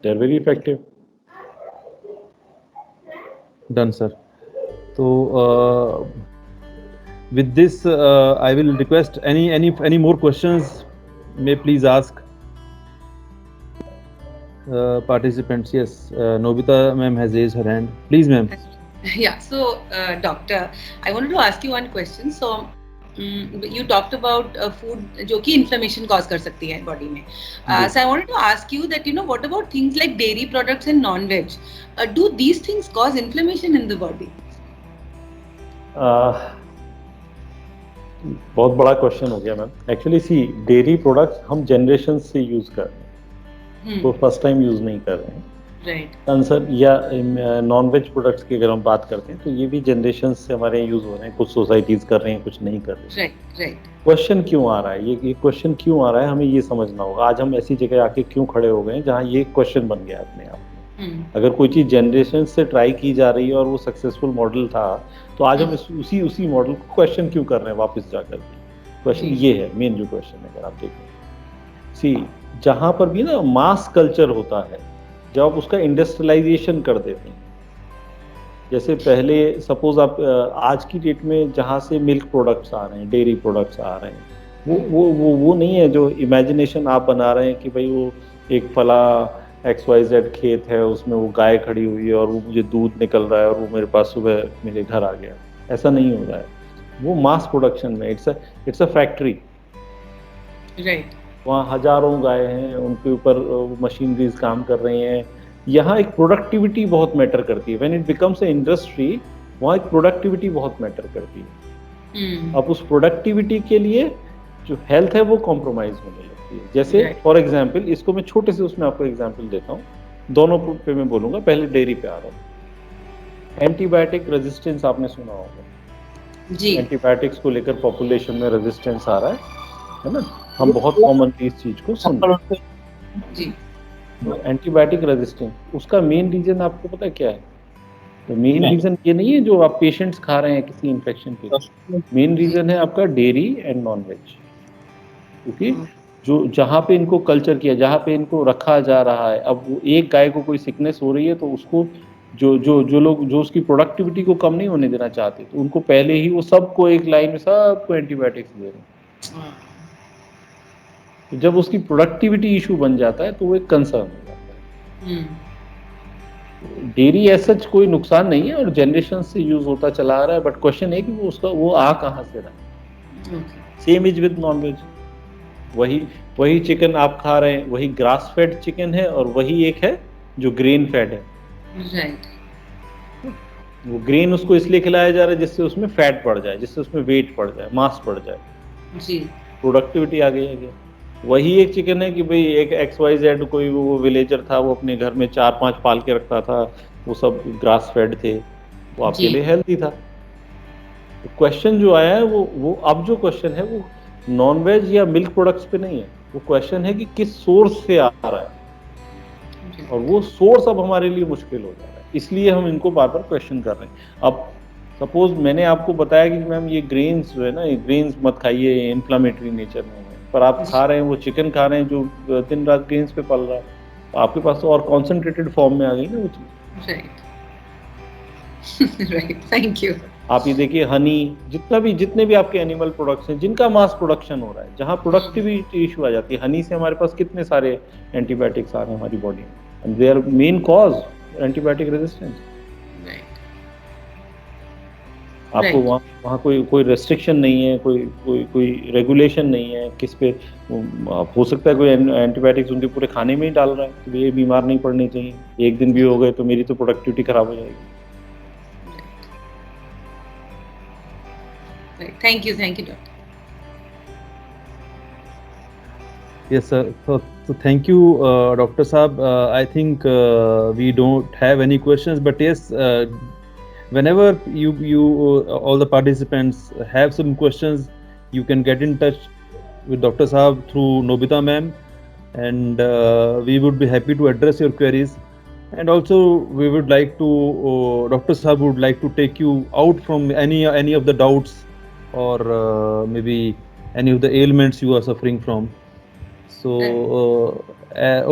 they are very effective. Done sir. So with this I will request any more questions may please ask participants. Yes, Nobita ma'am has raised her hand. Please ma'am. Yeah, so doctor, I wanted to ask you one question. So you talked about food जो कि inflammation cause कर सकती है body में. So I wanted to ask you that what about things like dairy products and non-veg? Do these things cause inflammation in the body? बहुत बड़ा क्वेश्चन हो गया ma'am. Actually see, dairy products हम जनरेशन से यूज कर रहे हैं, तो फर्स्ट टाइम यूज नहीं कर रहे हैं। राइट आंसर, या नॉन वेज प्रोडक्ट्स की अगर हम बात करते हैं तो ये भी जनरेशन से हमारे यहाँ यूज हो रहे हैं। कुछ सोसाइटीज कर रहे हैं, कुछ नहीं कर रहे हैं। राइट। क्वेश्चन क्यों आ रहा है, ये क्वेश्चन क्यों आ रहा है, हमें ये समझना होगा। आज हम ऐसी जगह आके क्यों खड़े हो गए जहाँ ये क्वेश्चन बन गया अपने आप में। अगर कोई चीज जनरेशन से ट्राई की जा रही है और वो सक्सेसफुल मॉडल था, तो आज हम उसी मॉडल को क्वेश्चन क्यों कर रहे हैं वापस जाकर के। क्वेश्चन ये है, मेन जो क्वेश्चन है। अगर आप देखें, सी, जहां पर भी ना मास कल्चर होता है, जब आप उसका इंडस्ट्रियलाइजेशन कर देते हैं, जैसे पहले सपोज आप आज की डेट में जहां से मिल्क प्रोडक्ट्स आ रहे हैं, डेयरी प्रोडक्ट्स आ रहे हैं, वो नहीं है जो इमेजिनेशन आप बना रहे हैं कि भाई वो एक फला XYZ खेत है, उसमें वो गाय खड़ी हुई है और वो मुझे दूध निकल रहा है और वो मेरे पास सुबह मेरे घर आ गया। ऐसा नहीं हो रहा है, वो मास प्रोडक्शन में, इट्स अ फैक्ट्री। राइट। वहाँ हजारों गाय हैं, उनके ऊपर मशीनरीज काम कर रही हैं। यहाँ एक प्रोडक्टिविटी बहुत मैटर करती है। When it becomes a industry, वहाँ एक प्रोडक्टिविटी बहुत मैटर करती है। अब उस प्रोडक्टिविटी के लिए जो हेल्थ है वो कॉम्प्रोमाइज होने लगती है। जैसे फॉर एग्जाम्पल, इसको मैं छोटे से उसमें आपको एग्जाम्पल देता हूँ, दोनों पे मैं बोलूंगा, पहले डेयरी पे आ रहा हूँ। एंटीबायोटिक रेजिस्टेंस आपने सुना होगा जी। एंटीबायोटिक्स को लेकर पॉपुलेशन में रेजिस्टेंस आ रहा है ना। हम बहुत कॉमनली इस चीज को सुनते हैं। जी एंटीबायोटिक रेजिस्टेंस, उसका मेन रीजन आपको पता है क्या है? तो मेन रीजन ये नहीं है जो आप पेशेंट्स खा रहे हैं किसी इन्फेक्शन के लिए, मेन रीजन है आपका डेयरी एंड नॉन वेज। क्योंकि जो जहाँ पे इनको कल्चर किया, जहाँ पे इनको रखा जा रहा है, अब वो एक गाय को कोई सिकनेस हो रही है तो उसको जो लोग जो उसकी प्रोडक्टिविटी को कम नहीं होने देना चाहते, तो उनको पहले ही वो सबको एक लाइन में सबको एंटीबायोटिक्स दे रहे हैं। तो जब उसकी प्रोडक्टिविटी इशू बन जाता है तो वो एक कंसर्न हो जाता है। डेयरी एज सच कोई नुकसान नहीं है और जनरेशन से यूज होता चला आ रहा है, बट क्वेश्चन है कि वो उसका वो आ कहाँ से रहा है। सेम इज विद नॉनवेज, वही चिकन आप खा रहे हैं, वही ग्रास फेड चिकन है और वही एक है जो ग्रेन फेड है। राइट। वो ग्रेन उसको इसलिए खिलाया जा रहा है जिससे उसमें फैट बढ़ जाए, जिससे उसमें वेट बढ़ जाए, मास बढ़ जाए, जी प्रोडक्टिविटी आ गई। वही एक चिकन है कि भाई एक XYZ कोई वो विलेजर था, वो अपने घर में 4-5 पाल के रखता था, वो सब ग्रास फेड थे, वो आपके लिए हेल्दी था। तो क्वेश्चन जो आया है वो अब जो क्वेश्चन है वो नॉनवेज या मिल्क प्रोडक्ट्स पे नहीं है, वो क्वेश्चन है कि किस सोर्स से आ रहा है, और वो सोर्स अब हमारे लिए मुश्किल हो जा रहा है, इसलिए हम इनको बार बार क्वेश्चन कर रहे हैं। अब सपोज मैंने आपको बताया कि मैम ये ग्रेन्स जो है ना, ये ग्रेन्स मत खाइए, इन्फ्लामेटरी नेचर में है, पर आप खा रहे हैं वो चिकन खा रहे हैं जो दिन रात ग्रेन्स पे पल रहा है, तो आपके पास तो और कॉन्सेंट्रेटेड फॉर्म में आ गई ना वो चीज। Right, thank you. आप ये देखिए हनी, जितने भी आपके एनिमल प्रोडक्ट्स हैं जिनका मास प्रोडक्शन हो रहा है, जहाँ प्रोडक्टिविटी इशू आ जाती है, हनी से हमारे पास कितने सारे एंटीबायोटिक्स आ रहे हैं हमारी बॉडी में, and they are main cause antibiotic resistance. आपको वहाँ कोई रेस्ट्रिक्शन नहीं है, कोई रेगुलेशन नहीं है किस पे हो सकता है कोई एंटीबायोटिक्स उनके पूरे खाने में ही डाल रहा है, तो ये बीमार नहीं पड़ने चाहिए, एक दिन भी हो गए तो मेरी तो प्रोडक्टिविटी खराब हो जाएगी। Thank you, doctor. Yes, sir. So thank you, Dr. Saab. I think we don't have any questions, but yes, whenever you all the participants have some questions, you can get in touch with Dr. Saab through Nobita ma'am, and we would be happy to address your queries. And also we would like to, Dr. Saab would like to take you out from any of the doubts or maybe any of the ailments you are suffering from. So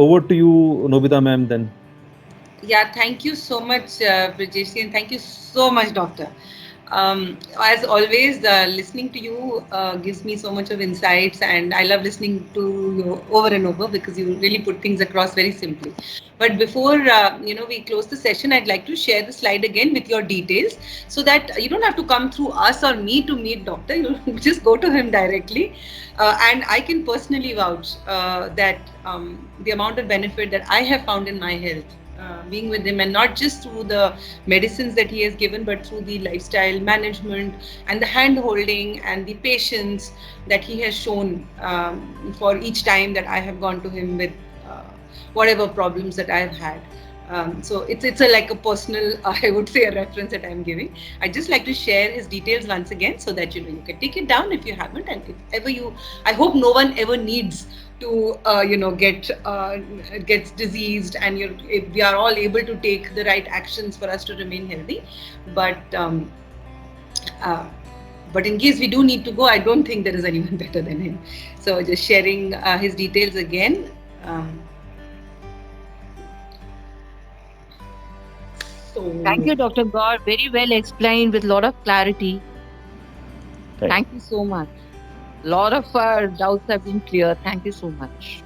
over to you, Nobita ma'am, then. Yeah, thank you so much, Brijesh, and thank you so much, doctor. As always, listening to you gives me so much of insights, and I love listening to you over and over because you really put things across very simply. But before we close the session, I'd like to share the slide again with your details so that you don't have to come through us or me to meet doctor. You just go to him directly, and I can personally vouch that the amount of benefit that I have found in my health being with him, and not just through the medicines that he has given, but through the lifestyle management and the hand holding and the patience that he has shown for each time that I have gone to him with whatever problems that I have had. So it's like a personal, I would say, a reference that I'm giving. I'd just like to share his details once again so that you can take it down if you haven't, and if ever I hope no one ever needs to gets diseased, and we are all able to take the right actions for us to remain healthy. But in case we do need to go, I don't think there is anyone better than him. So just sharing his details again. Thank you, Dr. Gaur. Very well explained with a lot of clarity. Thank you so much. A lot of our doubts have been clear. Thank you so much.